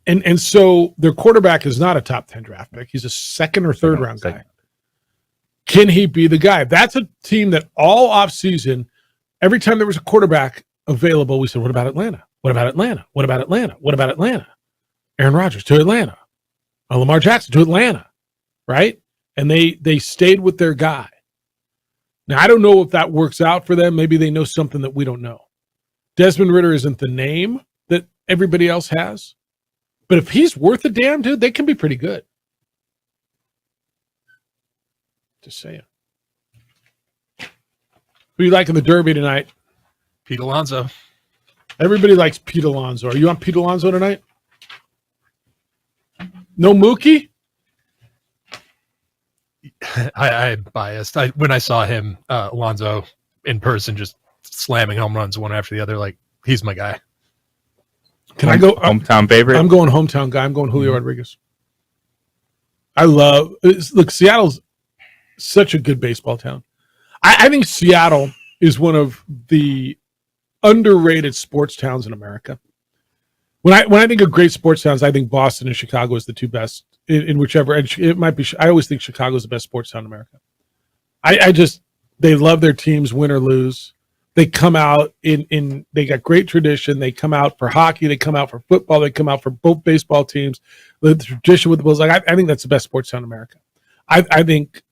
Speaker 7: And so their quarterback is not a top 10 draft pick. He's a second or third round guy. Can he be the guy? That's a team that all offseason, every time there was a quarterback available, we said, what about Atlanta? What about Atlanta? What about Atlanta? What about Atlanta? Aaron Rodgers to Atlanta, Lamar Jackson to Atlanta, right? And they stayed with their guy. Now, I don't know if that works out for them. Maybe they know something that we don't know. Desmond Ridder isn't the name that everybody else has. But if he's worth a damn, dude, they can be pretty good. Just saying. Who do you like in the Derby tonight?
Speaker 5: Pete Alonso.
Speaker 7: Everybody likes Pete Alonso. Are you on Pete Alonso tonight? No Mookie?
Speaker 5: I'm biased. When I saw him, Alonso, in person, just slamming home runs one after the other, like, he's my guy.
Speaker 7: Can I go?
Speaker 8: Hometown favorite?
Speaker 7: I'm going hometown guy. I'm going Julio Rodriguez. Look, Seattle's such a good baseball town. I think Seattle is one of the underrated sports towns in America. When I think of great sports towns, I think Boston and Chicago is the two best in whichever. It might be. I always think Chicago is the best sports town in America. They love their teams, win or lose. They come out they got great tradition. They come out for hockey. They come out for football. They come out for both baseball teams. The tradition with the Bulls. I think that's the best sports town in America. I think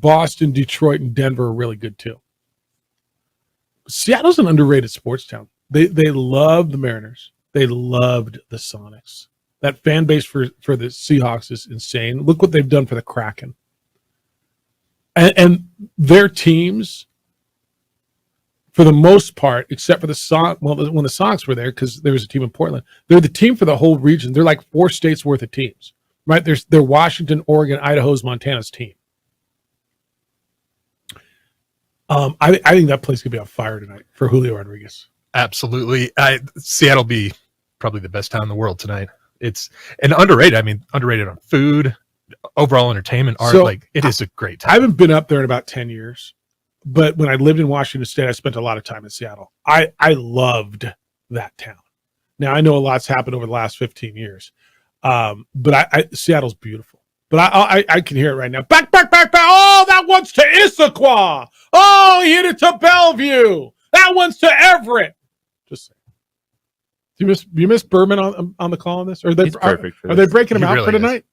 Speaker 7: Boston, Detroit, and Denver are really good too. Seattle's an underrated sports town. They love the Mariners. They loved the Sonics. That fan base for the Seahawks is insane. Look what they've done for the Kraken. And their teams, for the most part, except for when the Sox were there, because there was a team in Portland, they're the team for the whole region. They're like 4 states worth of teams, right? They're Washington, Oregon, Idaho's, Montana's team. I think that place could be on fire tonight for Julio Rodriguez.
Speaker 5: Absolutely. Seattle be probably the best town in the world tonight. It's underrated. I mean, underrated on food, overall entertainment, art.
Speaker 7: So,
Speaker 5: it is a great town.
Speaker 7: I haven't been up there in about 10 years. But when I lived in Washington State, I spent a lot of time in Seattle. I loved that town. Now, I know a lot's happened over the last 15 years, but Seattle's beautiful. But I can hear it right now. Back. Oh, that one's to Issaquah. Oh, he hit it to Bellevue. That one's to Everett. Just saying. You miss Berman on the call on this? Or are they,
Speaker 8: He's perfect for
Speaker 7: are
Speaker 8: this.
Speaker 7: they breaking him
Speaker 8: He
Speaker 7: out
Speaker 8: really
Speaker 7: for
Speaker 8: is.
Speaker 7: tonight?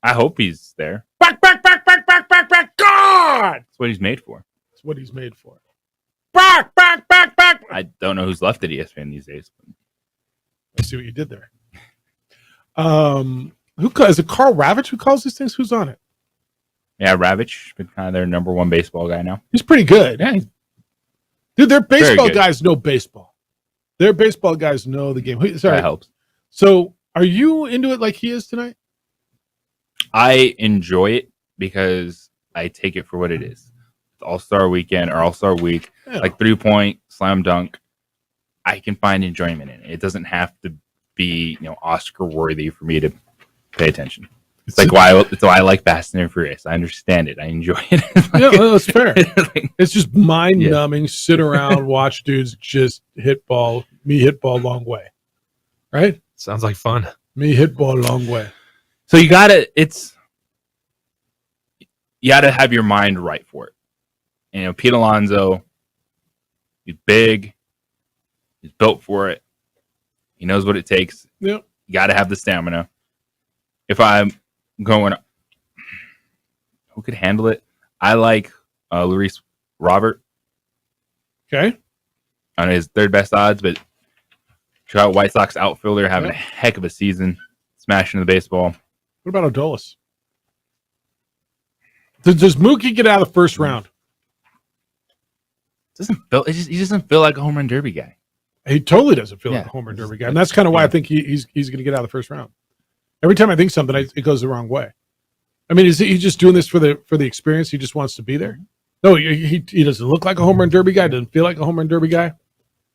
Speaker 8: I hope he's there.
Speaker 7: Back. God!
Speaker 8: That's what he's made for.
Speaker 7: That's what he's made for. Back.
Speaker 8: I don't know who's left at ESPN these days.
Speaker 7: I see what you did there. Is it Carl Ravitch who calls these things? Who's on it?
Speaker 8: Yeah, Ravitch, been kind of their number one baseball guy now.
Speaker 7: He's pretty good.
Speaker 8: Yeah,
Speaker 7: Dude, their baseball
Speaker 8: good.
Speaker 7: guys know baseball. Their baseball guys know the game. Sorry.
Speaker 8: That helps.
Speaker 7: So, are you into it like he is tonight?
Speaker 8: I enjoy it because I take it for what it is. It's All-Star Weekend or All-Star Week,
Speaker 7: Yeah.
Speaker 8: like 3-point, slam dunk. I can find enjoyment in it. It doesn't have to be, Oscar worthy for me to pay attention. It's why I like Fast and Furious. I understand it. I enjoy it.
Speaker 7: Yeah, well, that's fair. It's just mind-numbing. Sit around, watch dudes just hit ball long way. Right?
Speaker 5: Sounds like fun.
Speaker 7: Me hit ball long way.
Speaker 8: So you gotta have your mind right for it. Pete Alonso, he's big, he's built for it. He knows what it takes.
Speaker 7: Yep.
Speaker 8: You gotta have the stamina. If I'm going, who could handle it? I like Luis Robert.
Speaker 7: Okay.
Speaker 8: On his third best odds, but Chicago White Sox outfielder having a heck of a season, smashing the baseball.
Speaker 7: What about Odolis? Does Mookie get out of the first round?
Speaker 8: He doesn't feel like a home run derby guy.
Speaker 7: He totally doesn't feel like a home run derby guy, and that's kind of why I think he's going to get out of the first round. Every time I think something, it goes the wrong way. I mean, is he just doing this for the experience? He just wants to be there. No, he doesn't look like a home run derby guy. Doesn't feel like a home run derby guy.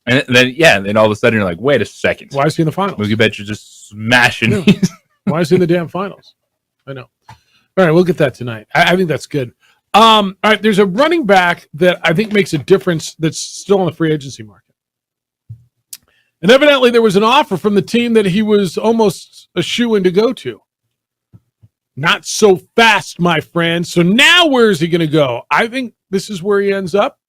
Speaker 8: And then all of a sudden you're like, wait a second.
Speaker 7: Why is he in the finals?
Speaker 8: Mookie Betts is just smashing.
Speaker 7: Yeah. Why is he in the damn finals? I know. All right, we'll get that tonight. I think that's good. All right, there's a running back that I think makes a difference that's still on the free agency market. And evidently there was an offer from the team that he was almost a shoo-in to go to. Not so fast, my friend. So now where is he going to go? I think this is where he ends up.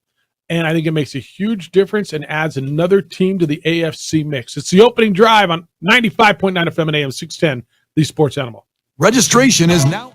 Speaker 7: And I think it makes a huge difference and adds another team to the AFC mix. It's the opening drive on 95.9 FM and AM 610, the Sports Animal.
Speaker 6: Registration is now open.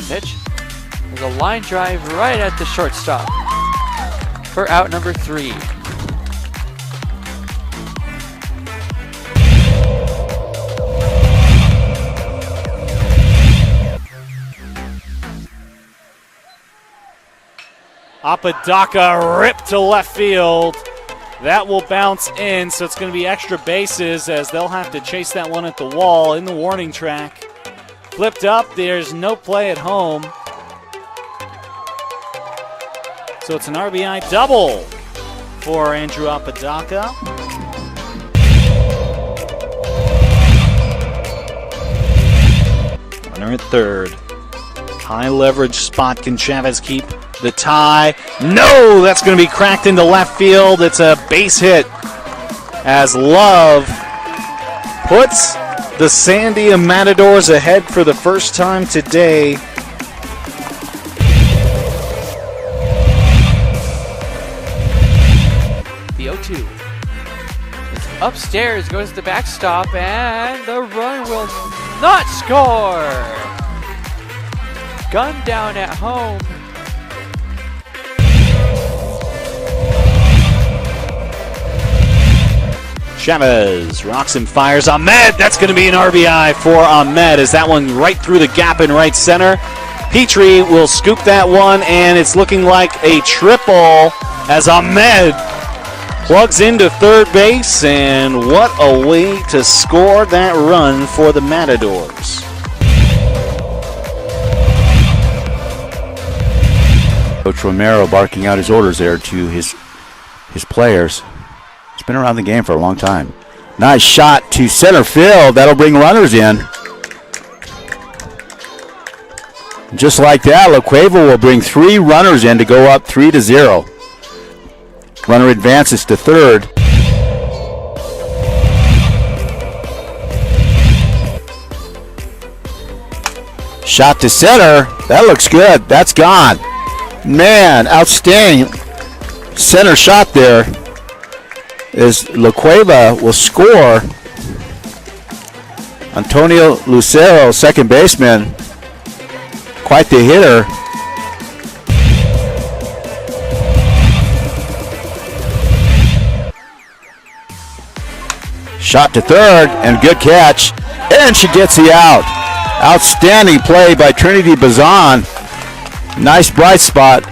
Speaker 3: Pitch. There's a line drive right at the shortstop for out number 3.
Speaker 18: Apodaca ripped to left field. That will bounce in, so it's going to be extra bases as they'll have to chase that one at the wall in the warning track. Flipped up, there's no play at home. So it's an RBI double for Andrew Apodaca. Runner at third. High leverage spot. Can Chavez keep the tie? No, that's going to be cracked into left field. It's a base hit as Love puts the Sandia Matadors ahead for the first time today.
Speaker 3: The 0-2. It's upstairs, goes to the backstop, and the run will not score. Gun down at home.
Speaker 18: Chavez rocks and fires. Ahmed, that's going to be an RBI for Ahmed as that one right through the gap in right center. Petrie will scoop that one, and it's looking like a triple as Ahmed plugs into third base, and what a way to score that run for the Matadors.
Speaker 19: Coach Romero barking out his orders there to his players. He's been around the game for a long time. Nice shot to center field. That'll bring runners in. Just like that, La Cueva will bring 3 runners in to go up 3-0. Runner advances to third. Shot to center. That looks good. That's gone. Man, outstanding center shot there. As La Cueva will score. Antonio Lucero, second baseman, quite the hitter. Shot to third, and good catch. And she gets the out. Outstanding play by Trinity Bazan. Nice bright spot.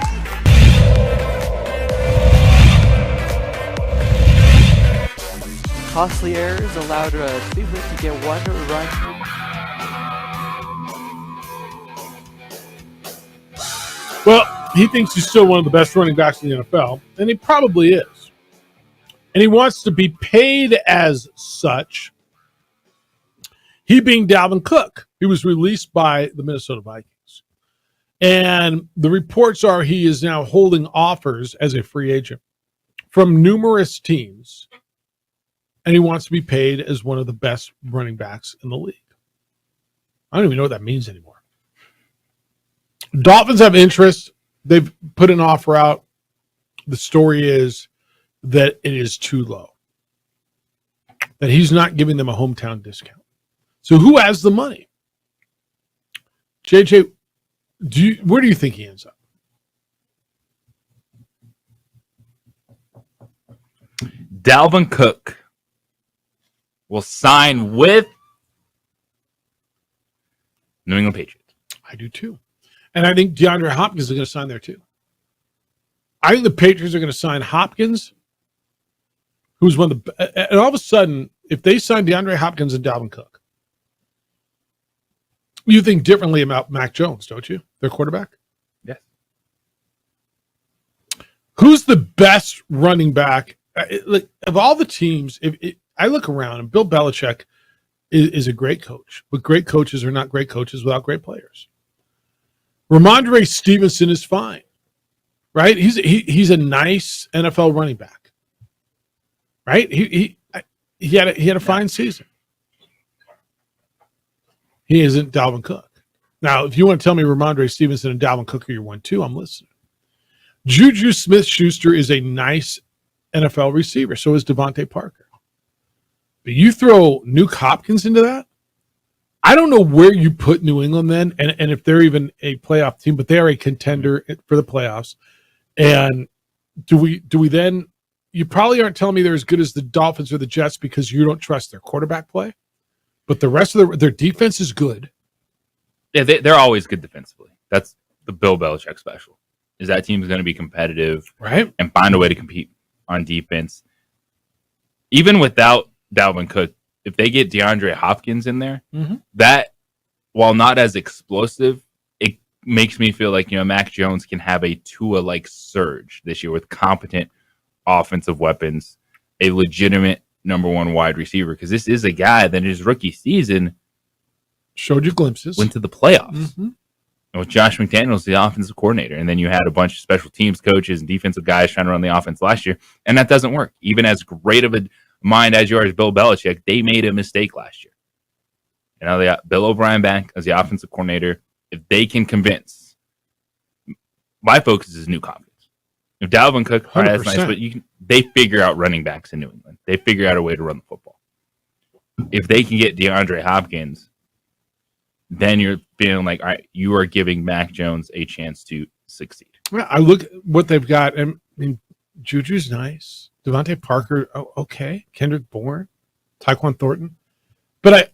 Speaker 3: Costly errors allowed Cleveland to get 1 run.
Speaker 7: Well, he thinks he's still one of the best running backs in the NFL, and he probably is. And he wants to be paid as such. He being Dalvin Cook. He was released by the Minnesota Vikings. And the reports are he is now holding offers as a free agent from numerous teams. And he wants to be paid as one of the best running backs in the league. I don't even know what that means anymore. Dolphins have interest. They've put an offer out. The story is that it is too low. That he's not giving them a hometown discount. So who has the money? JJ, where do you think he ends up?
Speaker 8: Dalvin Cook will sign with New England Patriots.
Speaker 7: I do too. And I think DeAndre Hopkins is going to sign there too. I think the Patriots are going to sign Hopkins, who's one of the... And all of a sudden, if they sign DeAndre Hopkins and Dalvin Cook, you think differently about Mac Jones, don't you? Their quarterback?
Speaker 8: Yes.
Speaker 7: Who's the best running back? Of all the teams, I look around, and Bill Belichick is a great coach, but great coaches are not great coaches without great players. Ramondre Stevenson is fine, right? He's a nice NFL running back, right? He had a fine season. He isn't Dalvin Cook. Now, if you want to tell me Ramondre Stevenson and Dalvin Cook are your 1-2, I'm listening. Juju Smith-Schuster is a nice NFL receiver. So is Devontae Parker. But you throw Nuke Hopkins into that, I don't know where you put New England then, and if they're even a playoff team, but they are a contender for the playoffs. And do we then? You probably aren't telling me they're as good as the Dolphins or the Jets because you don't trust their quarterback play, but the rest of their defense is good.
Speaker 8: Yeah, they're always good defensively. That's the Bill Belichick special. Is that team is going to be competitive,
Speaker 7: right,
Speaker 8: and find a way to compete on defense, even without Dalvin Cook. If they get DeAndre Hopkins in there, that, while not as explosive, it makes me feel like, Mac Jones can have a Tua-like surge this year with competent offensive weapons, a legitimate number one wide receiver. Because this is a guy that in his rookie season
Speaker 7: showed you glimpses,
Speaker 8: went to the playoffs. And with Josh McDaniels, the offensive coordinator, and then you had a bunch of special teams coaches and defensive guys trying to run the offense last year, and that doesn't work. Even as great of a mind as you are as Bill Belichick, they made a mistake last year. Now they got Bill O'Brien back as the offensive coordinator. If they can convince, my focus is Nuke Hopkins. If Dalvin Cook, all right, that's nice, but they figure out running backs in New England. They figure out a way to run the football. If they can get DeAndre Hopkins, then you're feeling like, all right, you are giving Mac Jones a chance to succeed.
Speaker 7: Well, I look at what they've got, and Juju's nice. Devontae Parker, okay. Kendrick Bourne, Tyquan Thornton. But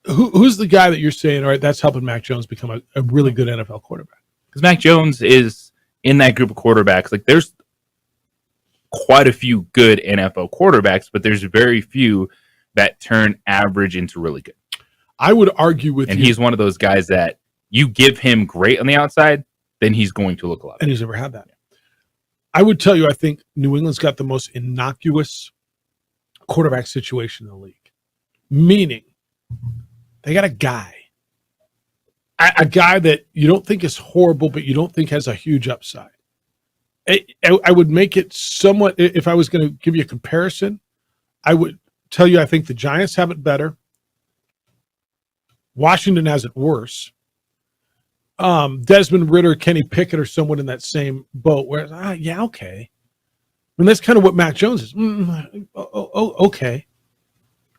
Speaker 7: who's the guy that you're saying, all right, that's helping Mac Jones become a really good NFL quarterback?
Speaker 8: Because Mac Jones is in that group of quarterbacks. Like, there's quite a few good NFL quarterbacks, but there's very few that turn average into really good.
Speaker 7: I would argue with you.
Speaker 8: And he's one of those guys that you give him great on the outside, then he's going to look a lot better.
Speaker 7: And he's never had that. I would tell you, I think New England's got the most innocuous quarterback situation in the league. Meaning, they got a guy that you don't think is horrible, but you don't think has a huge upside. I would make it somewhat, if I was going to give you a comparison, I would tell you I think the Giants have it better. Washington has it worse. Desmond Ridder, Kenny Pickett are somewhat in that same boat. Whereas, yeah, okay. And that's kind of what Mac Jones is. Okay.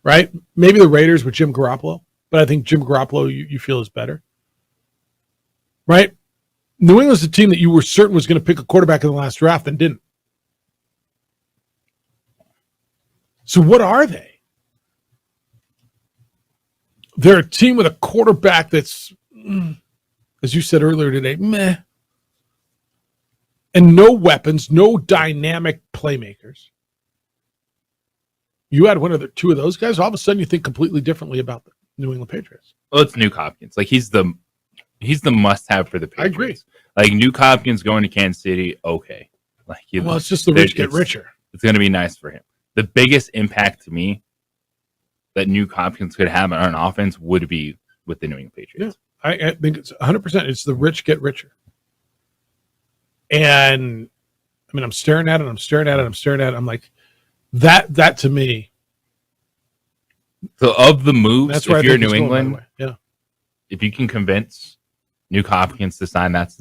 Speaker 7: Right? Maybe the Raiders with Jim Garoppolo, but I think Jim Garoppolo you feel is better. Right? New England's a team that you were certain was going to pick a quarterback in the last draft and didn't. So what are they? They're a team with a quarterback that's, as you said earlier today, meh. And no weapons, no dynamic playmakers. You add one or two of those guys, all of a sudden you think completely differently about the New England Patriots.
Speaker 8: Well, it's Nuke Hopkins. Like, he's the must-have for the Patriots.
Speaker 7: I agree.
Speaker 8: Like, Nuke Hopkins going to Kansas City, okay. Like,
Speaker 7: well, it's just the rich get richer.
Speaker 8: It's going to be nice for him. The biggest impact to me that Nuke Hopkins could have on an offense would be with the New England Patriots.
Speaker 7: Yeah, I think it's 100%. It's the rich get richer. And, I mean, I'm staring at it. I'm like, that to me.
Speaker 8: So, of the moves,
Speaker 7: that's where
Speaker 8: if you're New England,
Speaker 7: yeah,
Speaker 8: if you can convince Nuke Hopkins to sign, that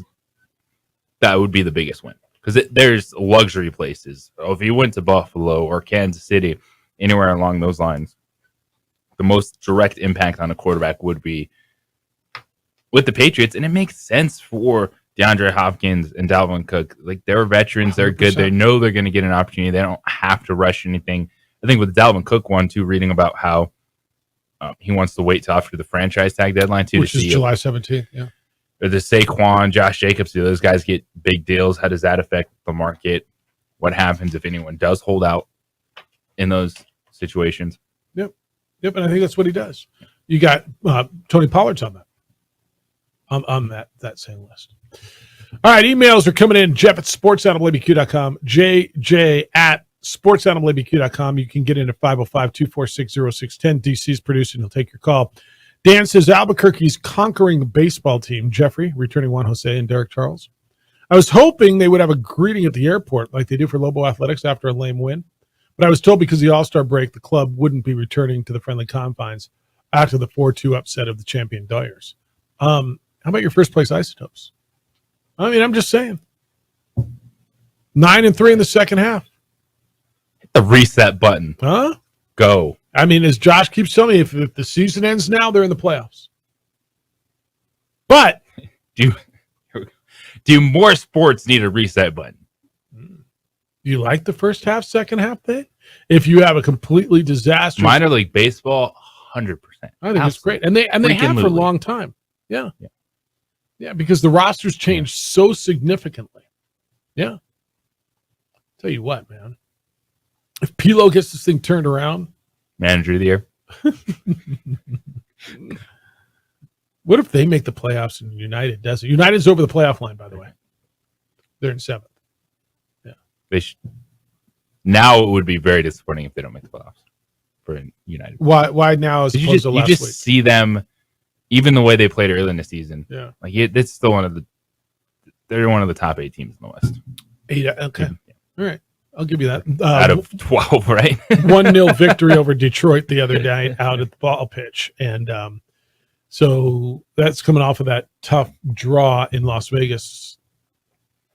Speaker 8: would be the biggest win. Because there's luxury places. If you went to Buffalo or Kansas City, anywhere along those lines, the most direct impact on a quarterback would be with the Patriots. And it makes sense for DeAndre Hopkins and Dalvin Cook. Like, they're veterans. They're 100%. Good. They know they're going to get an opportunity. They don't have to rush anything. I think with the Dalvin Cook one, too, reading about how he wants to wait till after the franchise tag deadline, too.
Speaker 7: Which is July 17th, yeah.
Speaker 8: Or the Saquon, Josh Jacobs, do those guys get big deals? How does that affect the market? What happens if anyone does hold out in those situations?
Speaker 7: Yep, and I think that's what he does. You got Tony Pollard's on that. On that same list. All right, emails are coming in. Jeff at sportsanimalabq.com. JJ at sportsanimalabq.com. You can get in at 505-246-0610. DC's producing. He'll take your call. Dan says Albuquerque's conquering baseball team. Jeffrey, returning Juan Jose and Derek Charles. I was hoping they would have a greeting at the airport like they do for Lobo Athletics after a lame win. But I was told because of the All-Star break, the club wouldn't be returning to the friendly confines after the 4-2 upset of the champion Dyers. How about your first place Isotopes? I mean, I'm just saying. 9-3 in the second half.
Speaker 8: Hit the reset button.
Speaker 7: Huh?
Speaker 8: Go.
Speaker 7: I mean, as Josh keeps telling me, if the season ends now, they're in the playoffs. But
Speaker 8: do more sports need a reset button?
Speaker 7: Do you like the first half, second half thing? If you have a completely disastrous
Speaker 8: Minor league baseball, 100%.
Speaker 7: I think it's great. And they have for a long time. Yeah. Yeah, because the rosters changed so significantly. Yeah. Tell you what, man. If Pilo gets this thing turned around.
Speaker 8: Manager of the year.
Speaker 7: What if they make the playoffs and United doesn't? United's over the playoff line, by the way. They're in 7th. Yeah.
Speaker 8: They now it would be very disappointing if they don't make the playoffs for United.
Speaker 7: Why now as opposed to last week?
Speaker 8: You just see them, even the way they played early in the season.
Speaker 7: Yeah.
Speaker 8: Like it's still they're one of the top 8 teams in the West.
Speaker 7: 8, okay. Yeah. All right. I'll give you that.
Speaker 8: Out of 12, right?
Speaker 7: 1-0 victory over Detroit the other night out at the ball pitch. And so that's coming off of that tough draw in Las Vegas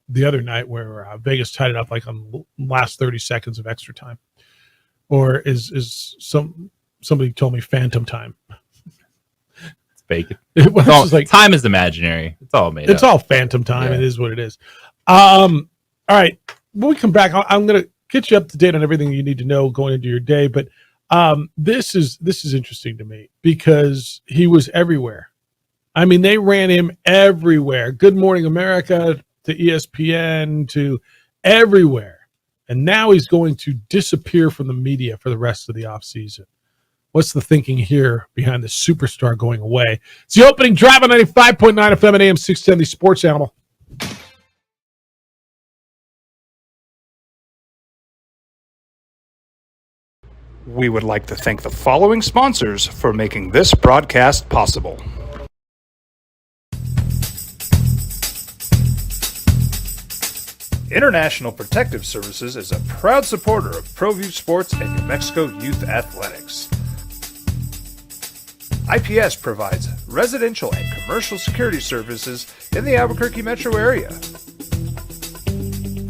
Speaker 7: the other night where Vegas tied it up like on the last 30 seconds of extra time. Or is somebody told me phantom time.
Speaker 8: It's fake.
Speaker 7: Like,
Speaker 8: time is imaginary. It's all made up.
Speaker 7: It's all phantom time. Yeah. It is what it is. All right. When we come back, I'm going to get you up to date on everything you need to know going into your day. But this is interesting to me because he was everywhere. I mean, they ran him everywhere. Good Morning America to ESPN to everywhere. And now he's going to disappear from the media for the rest of the offseason. What's the thinking here behind the superstar going away? It's the opening drive on 95.9 FM and AM 610, the Sports Animal.
Speaker 1: We would like to thank the following sponsors for making this broadcast possible. International Protective Services is a proud supporter of ProView Sports and New Mexico Youth Athletics. IPS provides residential and commercial security services in the Albuquerque metro area.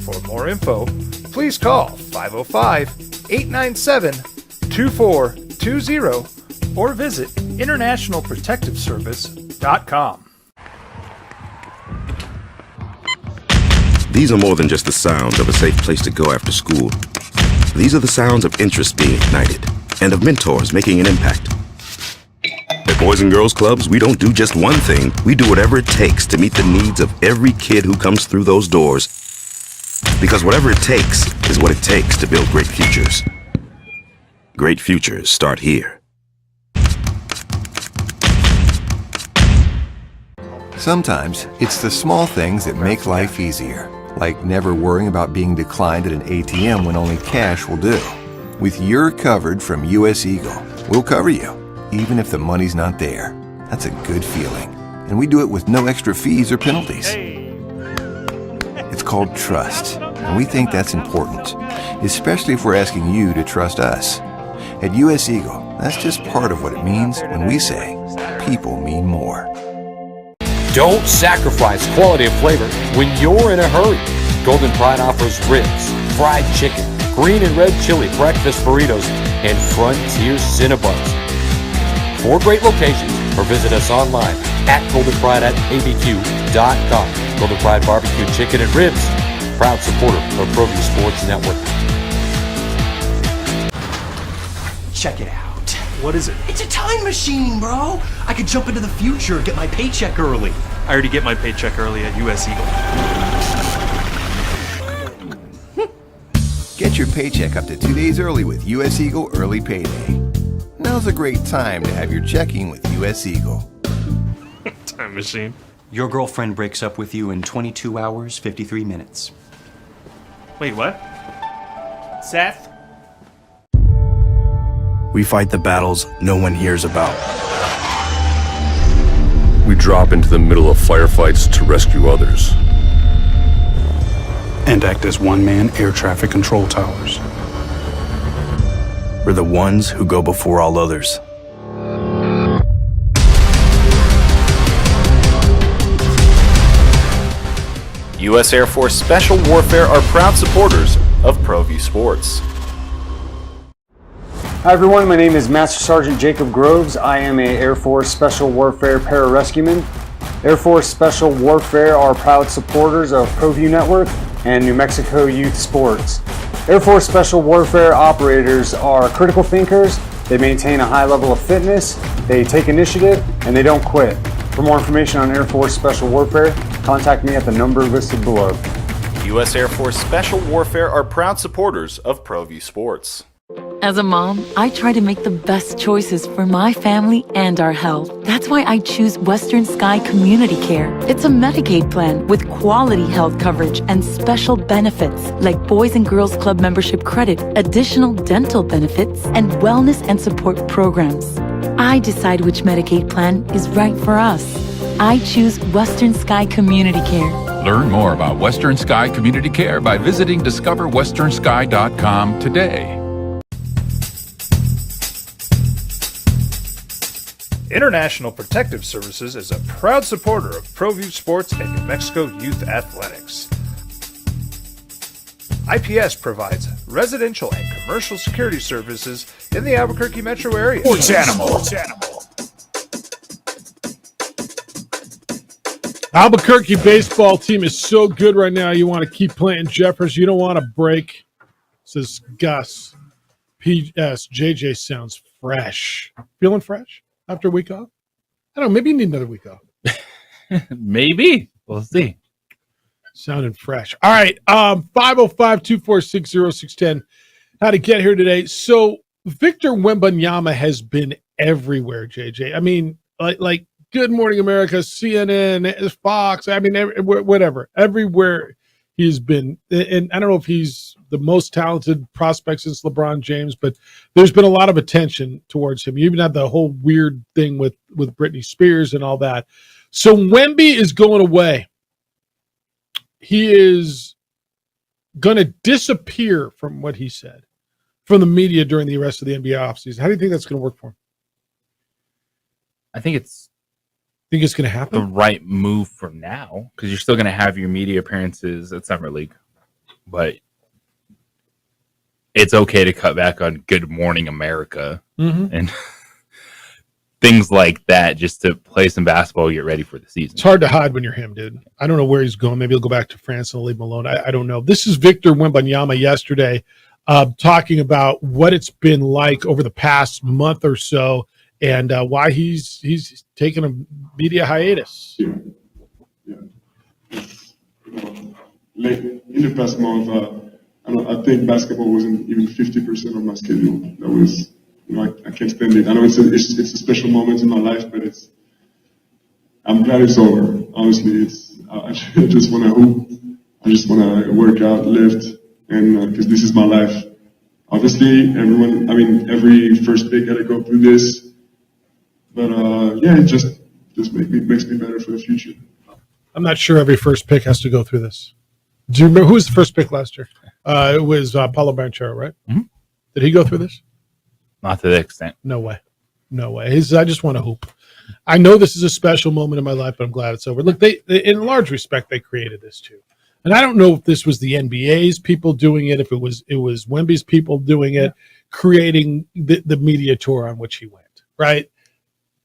Speaker 1: For more info, please call 505-897-2420 or visit internationalprotectiveservice.com.
Speaker 2: These are more than just the sounds of a safe place to go after school. These are the sounds of interest being ignited and of mentors making an impact. At Boys and Girls Clubs, we don't do just one thing. We do whatever it takes to meet the needs of every kid who comes through those doors. Because whatever it takes is what it takes to build great futures. Great futures start here.
Speaker 11: Sometimes it's the small things that make life easier, like never worrying about being declined at an ATM when only cash will do. With You're Covered from U.S. Eagle, we'll cover you, even if the money's not there. That's a good feeling. And we do it with no extra fees or penalties. It's called trust, and we think that's important, especially if we're asking you to trust us. At U.S. Eagle, that's just part of what it means when we say people mean more.
Speaker 9: Don't sacrifice quality and flavor when you're in a hurry. Golden Pride offers ribs, fried chicken, green and red chili breakfast burritos, and Frontier Cinnabons. 4 great locations, or visit us online at goldenpride@abq.com. Golden Pride Barbecue Chicken and Ribs, proud supporter of ProView Sports Network.
Speaker 13: Check it out.
Speaker 21: What is it?
Speaker 13: It's a time machine, bro. I could jump into the future, get my paycheck early.
Speaker 21: I already get my paycheck early at U.S. Eagle.
Speaker 11: Get your paycheck up to 2 days early with U.S. Eagle Early Payday. Now's a great time to have your checking with U.S. Eagle.
Speaker 21: Time machine.
Speaker 13: Your girlfriend breaks up with you in 22 hours, 53 minutes.
Speaker 21: Wait, what? Seth?
Speaker 15: We fight the battles no one hears about.
Speaker 16: We drop into the middle of firefights to rescue others.
Speaker 12: And act as one-man air traffic control towers.
Speaker 15: We're the ones who go before all others.
Speaker 17: U.S. Air Force Special Warfare are proud supporters of ProView Sports.
Speaker 14: Hi everyone, my name is Master Sergeant Jacob Groves. I am a Air Force Special Warfare pararescueman. Air Force Special Warfare are proud supporters of ProView Network and New Mexico Youth Sports. Air Force Special Warfare operators are critical thinkers. They maintain a high level of fitness, they take initiative, and they don't quit. For more information on Air Force Special Warfare, contact me at the number listed below.
Speaker 17: U.S. Air Force Special Warfare are proud supporters of ProView Sports.
Speaker 4: As a mom, I try to make the best choices for my family and our health. That's why I choose Western Sky Community Care. It's a Medicaid plan with quality health coverage and special benefits like Boys and Girls Club membership credit, additional dental benefits, and wellness and support programs. I decide which Medicaid plan is right for us. I choose Western Sky Community Care.
Speaker 10: Learn more about Western Sky Community Care by visiting discoverwesternsky.com today.
Speaker 1: International Protective Services is a proud supporter of ProView Sports and New Mexico Youth Athletics. IPS provides residential and commercial security services in the Albuquerque metro area.
Speaker 7: Sports Animal. Albuquerque baseball team is so good right now. You want to keep playing Jeffers. You don't want to break. Says Gus. P.S. JJ sounds fresh. Feeling fresh after a week off? I don't know. Maybe you need another week off.
Speaker 8: Maybe. We'll see.
Speaker 7: Sounding fresh. All right. 505-246-0610. How to get here today. So Victor Wembanyama has been everywhere, JJ. I mean, like Good Morning America, CNN, Fox. I mean, whatever. Everywhere he's been. And I don't know if he's the most talented prospect since LeBron James, but there's been a lot of attention towards him. You even had the whole weird thing with Britney Spears and all that. So Wemby is going away. He is going to disappear from what he said from the media during the rest of the NBA offseason. How do you think that's going to work for him?
Speaker 8: I think it's
Speaker 7: going to happen.
Speaker 8: The right move for now, because you're still going to have your media appearances at Summer League, but it's okay to cut back on Good Morning America and things like that just to play some basketball, get ready for the season.
Speaker 7: It's hard to hide when you're him, dude. I don't know where he's going. Maybe he'll go back to France and they'll leave him alone. I don't know. This is Victor Wembanyama yesterday talking about what it's been like over the past month or so and why he's taken a media hiatus.
Speaker 20: Like in the past month, I think basketball wasn't even 50% of my schedule. That was, I can't stand it. I know it's a special moment in my life, but I'm glad it's over. Honestly, I just want to hoop. I just want to work out, lift, and because this is my life. Obviously, every first pick got to go through this, but it just makes me better for the future.
Speaker 7: I'm not sure every first pick has to go through this. Do you remember who was the first pick last year? It was Paulo Banchero, right?
Speaker 8: Mm-hmm.
Speaker 7: Did he go through this?
Speaker 8: Not to the extent.
Speaker 7: No way. I just want to hoop. I know this is a special moment in my life, but I'm glad it's over. Look, they in large respect, they created this too. And I don't know if this was the NBA's people doing it, if it was Wemby's people doing it, creating the media tour on which he went, right?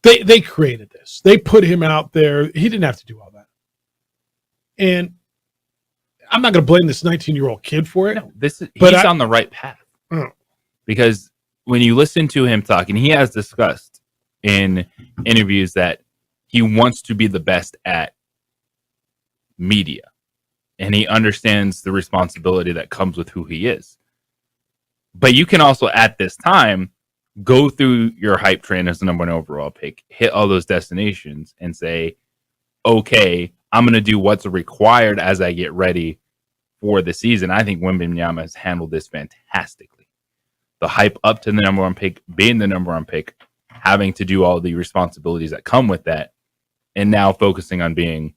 Speaker 7: They created this. They put him out there. He didn't have to do all that. And I'm not going to blame this 19-year-old kid for it.
Speaker 8: No, he's on the right path. Because when you listen to him talk, and he has discussed in interviews that he wants to be the best at media, and he understands the responsibility that comes with who he is. But you can also, at this time, go through your hype train as the number one overall pick, hit all those destinations, and say, okay, I'm going to do what's required as I get ready for the season. I think Wembanyama has handled this fantastically. The hype up to the number one pick, being the number one pick, having to do all the responsibilities that come with that, and now focusing on being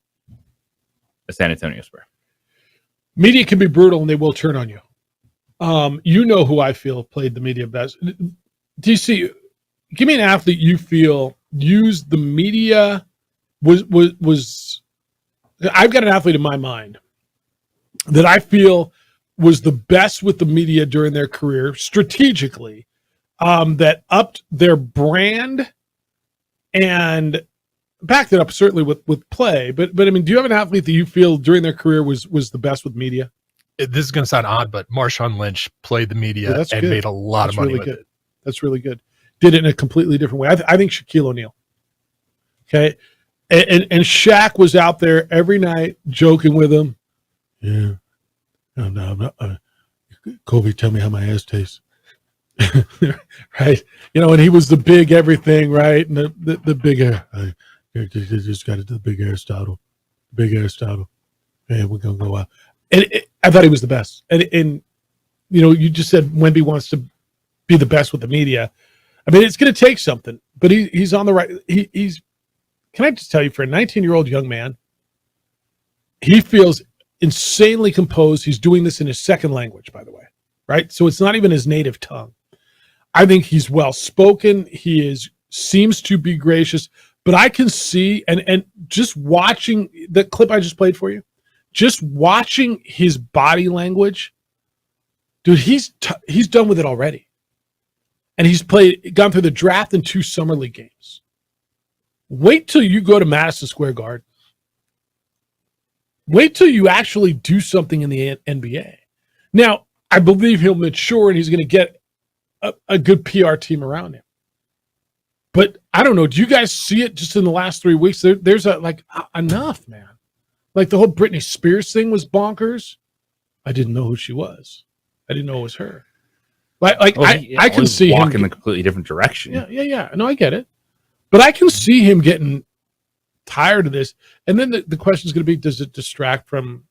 Speaker 8: a San Antonio Spur.
Speaker 7: Media can be brutal, and they will turn on you. You know who I feel played the media best. DC, give me an athlete you feel used the media. Was I've got an athlete in my mind that I feel was the best with the media during their career strategically, that upped their brand and backed it up certainly with play. But I mean, do you have an athlete that you feel during their career was the best with media?
Speaker 5: This is going to sound odd, but Marshawn Lynch played the media and
Speaker 7: good.
Speaker 5: made a lot of money
Speaker 7: really
Speaker 5: with
Speaker 7: good.
Speaker 5: it.
Speaker 7: That's really good. Did it in a completely different way. I think Shaquille O'Neal. Okay. And Shaq was out there every night joking with him. Yeah. No, Kobe, tell me how my ass tastes. Right. And he was the big everything, right? And the big hair. Just got the big Aristotle. Big Aristotle. And we're going to go out. And I thought he was the best. And you just said Wemby wants to be the best with the media. I mean, it's going to take something, but he's on the right. He's. Can I just tell you, for a 19-year-old young man, he feels insanely composed. He's doing this in his second language, by the way, right? So it's not even his native tongue. I think he's well-spoken. He seems to be gracious, but I can see, and just watching the clip I just played for you, just watching his body language, dude, he's done with it already. And he's gone through the draft and 2 summer league games. Wait till you go to Madison Square Garden. Wait till you actually do something in the NBA. Now, I believe he'll mature and he's going to get a good PR team around him. But I don't know. Do you guys see it just in the last 3 weeks? There's enough, man. Like the whole Britney Spears thing was bonkers. I didn't know who she was. I didn't know it was her. I can see
Speaker 8: walk
Speaker 7: him
Speaker 8: in a completely different direction.
Speaker 7: Yeah. No, I get it. But I can see him getting tired of this. And then the question is going to be, does it distract from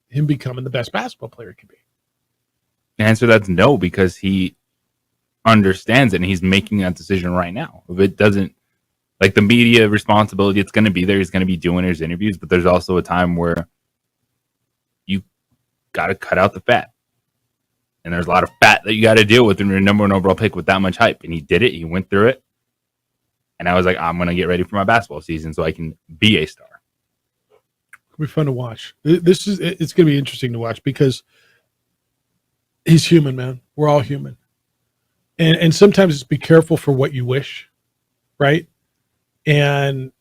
Speaker 7: him becoming the best basketball player he can be?
Speaker 8: The answer to that's no, because he understands it and he's making that decision right now. If it doesn't, like the media responsibility, it's going to be there. He's going to be doing his interviews, but there's also a time where you got to cut out the fat. And there's a lot of fat that you got to deal with when you're number 1 overall pick with that much hype. And he did it. He went through it. And I was like, I'm going to get ready for my basketball season so I can be a star.
Speaker 7: It'll be fun to watch. It's going to be interesting to watch because he's human, man. We're all human. And sometimes it's be careful for what you wish, right? And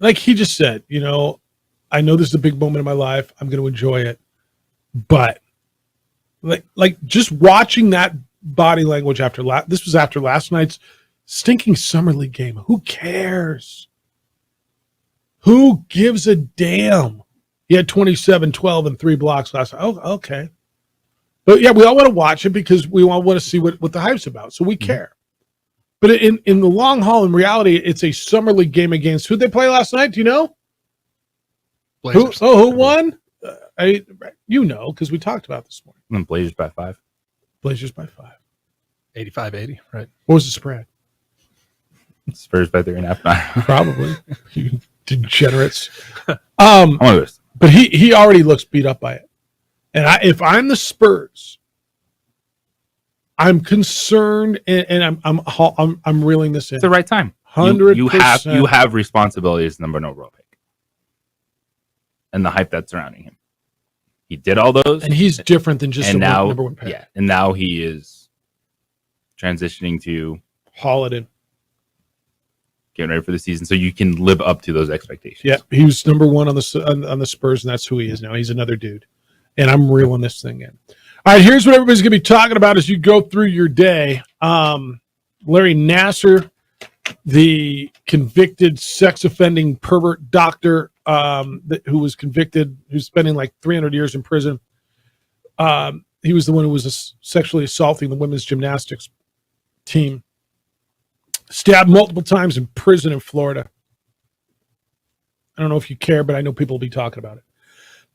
Speaker 7: like he just said, I know this is a big moment in my life. I'm going to enjoy it. But like just watching that body language after last night's stinking summer league game. Who cares? Who gives a damn? He had 27, 12, and 3 blocks last night. Oh, okay. But yeah, we all want to watch it because we all want to see what the hype's about. So we care. But in the long haul, in reality, it's a summer league game against who'd they play last night? Do you know?
Speaker 5: Blazers.
Speaker 7: Who won? Because we talked about this morning.
Speaker 8: And Blazers by 5.
Speaker 7: Blazers by 5.
Speaker 5: 85-80, right?
Speaker 7: What was the spread?
Speaker 8: Spurs by 3.5.
Speaker 7: Probably. You degenerates. But he already looks beat up by it. And if I'm the Spurs, I'm concerned, and I'm reeling this in.
Speaker 8: It's the right time.
Speaker 7: 100%.
Speaker 8: You have responsibility as number 1 overall pick, and the hype that's surrounding him. He did all those,
Speaker 7: and he's different than just number 1 pick.
Speaker 8: Yeah, and now he is transitioning to
Speaker 7: haul it in,
Speaker 8: getting ready for the season, so you can live up to those expectations.
Speaker 7: Yeah, he was number 1 on the Spurs, and that's who he is now. He's another dude, and I'm reeling this thing in. All right, here's what everybody's going to be talking about as you go through your day. Larry Nassar, the convicted sex offending pervert doctor who was convicted, who's spending like 300 years in prison. He was the one who was sexually assaulting the women's gymnastics team. Stabbed multiple times in prison in Florida. I don't know if you care, but I know people will be talking about it.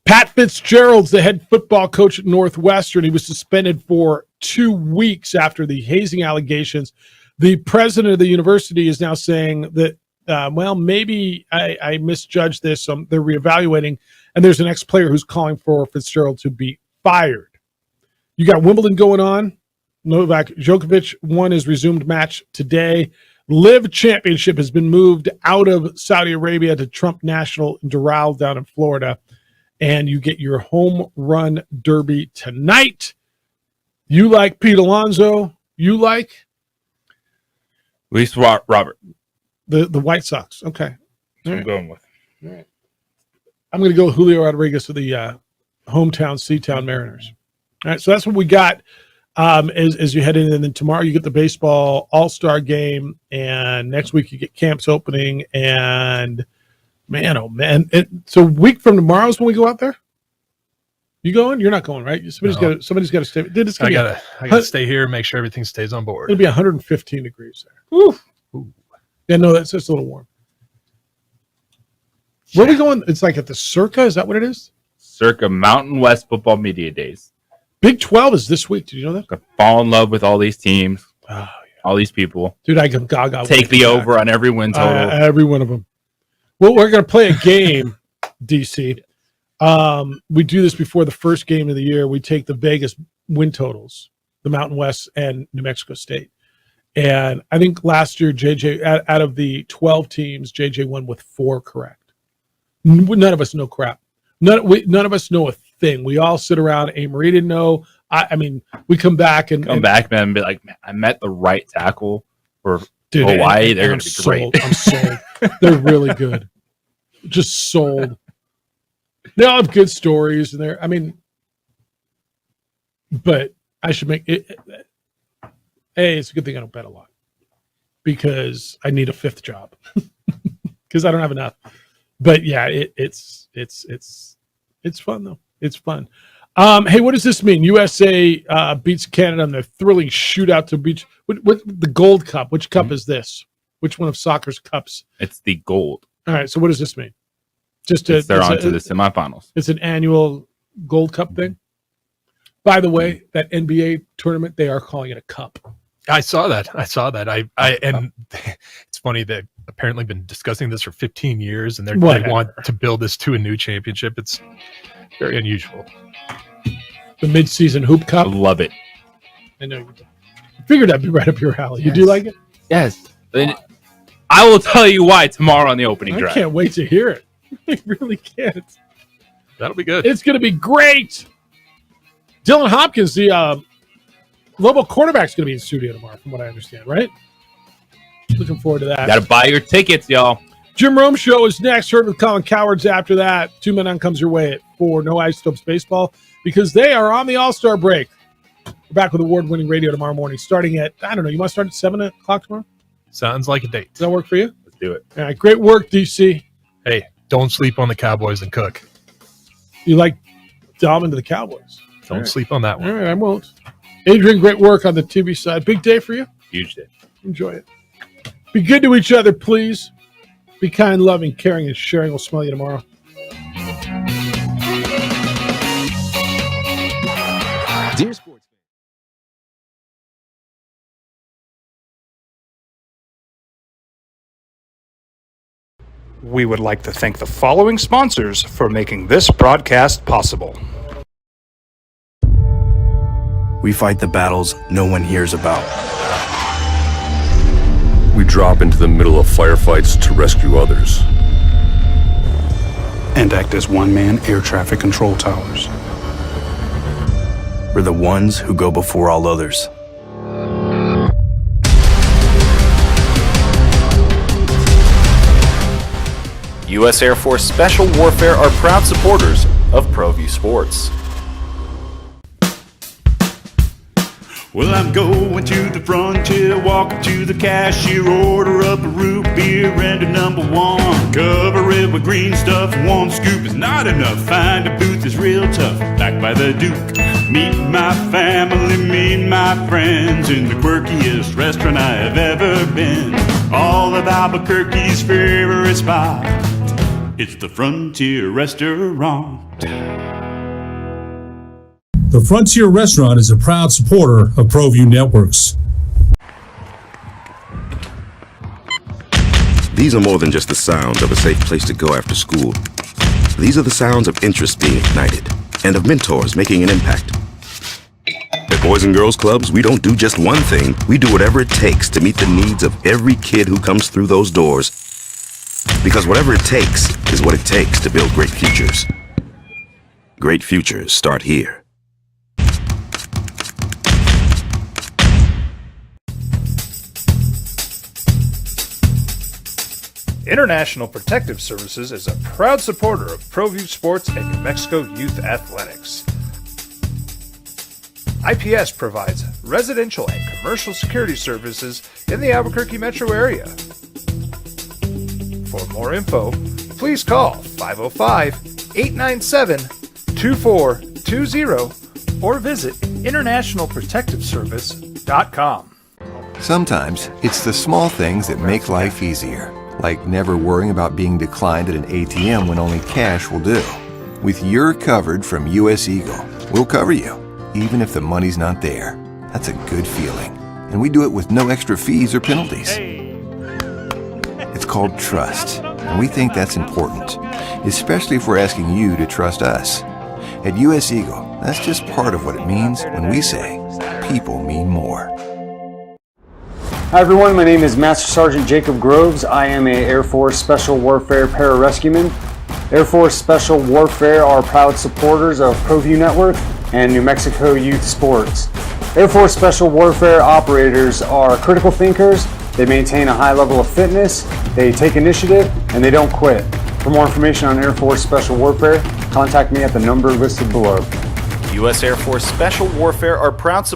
Speaker 7: Pat Fitzgerald's the head football coach at Northwestern. He was suspended for 2 weeks after the hazing allegations. The president of the university is now saying that well, maybe I misjudged this. They're reevaluating, and there's an ex-player who's calling for Fitzgerald to be fired. You got Wimbledon going on. Novak Djokovic won his resumed match today. Live Championship has been moved out of Saudi Arabia to Trump National in Doral down in Florida. And you get your home run derby tonight. You like Pete Alonso. You like?
Speaker 8: Luis Robert.
Speaker 7: The White Sox. Okay.
Speaker 8: That's what I'm going with.
Speaker 7: All right. I'm going to go with Julio Rodriguez of the hometown Seatown Mariners. All right, so that's what we got as you head in. And then tomorrow you get the baseball all-star game, and next week you get camps opening. And man, oh man! So a week from tomorrow is when we go out there. You going? You're not going, right? Somebody's got to stay. Dude,
Speaker 5: I gotta stay here and make sure everything stays on board.
Speaker 7: It'll be 115 degrees there. Ooh. Yeah, no, that's just a little warm. Where are we going? It's like at the Circa. Is that what it is?
Speaker 8: Circa Mountain West Football Media Days.
Speaker 7: Big 12 is this week. Did you know that?
Speaker 8: I fall in love with all these teams, all these people.
Speaker 7: Dude, I can gaga.
Speaker 8: Take the over on every win total.
Speaker 7: Every one of them. Well, we're going to play a game, DC. We do this before the first game of the year. We take the Vegas win totals, the Mountain West and New Mexico State. And I think last year, JJ, out of the 12 teams, JJ won with 4 correct. None of us know crap. None of us know a thing. We all sit around. Marie didn't know. I mean, we come back and
Speaker 8: man, and be like, man, I met the right tackle for Hawaii. They're going to be great.
Speaker 7: I'm sold. They're really good. Just sold. They all have good stories, and they're. I mean, but I should make it. Hey, it's a good thing I don't bet a lot because I need a 5th job because I don't have enough. But yeah, it's fun though. It's fun. Hey, what does this mean? USA beats Canada in the thrilling shootout to beat what the Gold Cup. Which cup is this? Which one of soccer's cups?
Speaker 8: It's the gold.
Speaker 7: All right. So what does this mean?
Speaker 8: They're on to the semifinals.
Speaker 7: It's an annual Gold Cup thing. By the way, that NBA tournament, they are calling it a cup.
Speaker 5: I saw that. And it's funny that apparently been discussing this for 15 years, and they want to build this to a new championship. It's very unusual.
Speaker 7: The mid-season hoop cup.
Speaker 8: I love it.
Speaker 7: I know you do. I figured that'd be right up your alley.
Speaker 8: Yes.
Speaker 7: You do like it?
Speaker 8: Yes. I will tell you why tomorrow on the opening drive.
Speaker 7: I can't wait to hear it. I really can't.
Speaker 5: That'll be good.
Speaker 7: It's going to be great. Dylan Hopkins, the Lobo quarterback's going to be in studio tomorrow, from what I understand, right? Looking forward to that.
Speaker 8: Got to buy your tickets, y'all.
Speaker 7: Jim Rome Show is next. Heard with Colin Cowards after that. 2 Men On comes your way at 4. No Isotopes Baseball because they are on the All-Star break. We're back with award-winning radio tomorrow morning, starting at, I don't know, you want to start at 7 o'clock tomorrow?
Speaker 5: Sounds like a date.
Speaker 7: Does that work for you?
Speaker 8: Let's do it.
Speaker 7: All right, great work, DC.
Speaker 5: Hey, don't sleep on the Cowboys and Cook.
Speaker 7: You like Dalman to the Cowboys.
Speaker 5: Don't sleep on that one.
Speaker 7: All right, I won't. Adrian, great work on the TV side. Big day for you?
Speaker 8: Huge day.
Speaker 7: Enjoy it. Be good to each other, please. Be kind, loving, caring, and sharing. We'll smell you tomorrow.
Speaker 6: Dear sports fans.
Speaker 12: We would like to thank the following sponsors for making this broadcast possible.
Speaker 15: We fight the battles no one hears about.
Speaker 16: We drop into the middle of firefights to rescue others.
Speaker 12: And act as one-man air traffic control towers.
Speaker 15: We're the ones who go before all others.
Speaker 17: U.S. Air Force Special Warfare are proud supporters of ProView Sports.
Speaker 22: Well, I'm going to the frontier, walking to the cashier, order up a root beer and a number 1. Cover it with green stuff, 1 scoop is not enough. Find a booth is real tough, back by the Duke. Meet my family, meet my friends in the quirkiest restaurant I have ever been. All of Albuquerque's favorite spot, it's the Frontier Restaurant.
Speaker 23: The Frontier Restaurant is a proud supporter of ProView Networks.
Speaker 2: These are more than just the sounds of a safe place to go after school. These are the sounds of interest being ignited and of mentors making an impact. At Boys and Girls Clubs, we don't do just one thing. We do whatever it takes to meet the needs of every kid who comes through those doors. Because whatever it takes is what it takes to build great futures. Great futures start here.
Speaker 1: International Protective Services is a proud supporter of ProView Sports and New Mexico Youth Athletics. IPS provides residential and commercial security services in the Albuquerque metro area. For more info, please call 505-897-2420 or visit internationalprotectiveservice.com.
Speaker 11: Sometimes it's the small things that make life easier, like never worrying about being declined at an ATM when only cash will do. With You're Covered from US Eagle, we'll cover you, even if the money's not there. That's a good feeling. And we do it with no extra fees or penalties. It's called trust, and we think that's important, especially if we're asking you to trust us. At US Eagle, that's just part of what it means when we say people mean more.
Speaker 14: Hi everyone, my name is Master Sergeant Jacob Groves. I am a Air Force Special Warfare Pararescueman. Air Force Special Warfare are proud supporters of ProView Network and New Mexico Youth Sports. Air Force Special Warfare operators are critical thinkers. They maintain a high level of fitness, they take initiative, and they don't quit. For more information on Air Force Special Warfare, contact me at the number listed below.
Speaker 17: U.S. Air Force Special Warfare are proud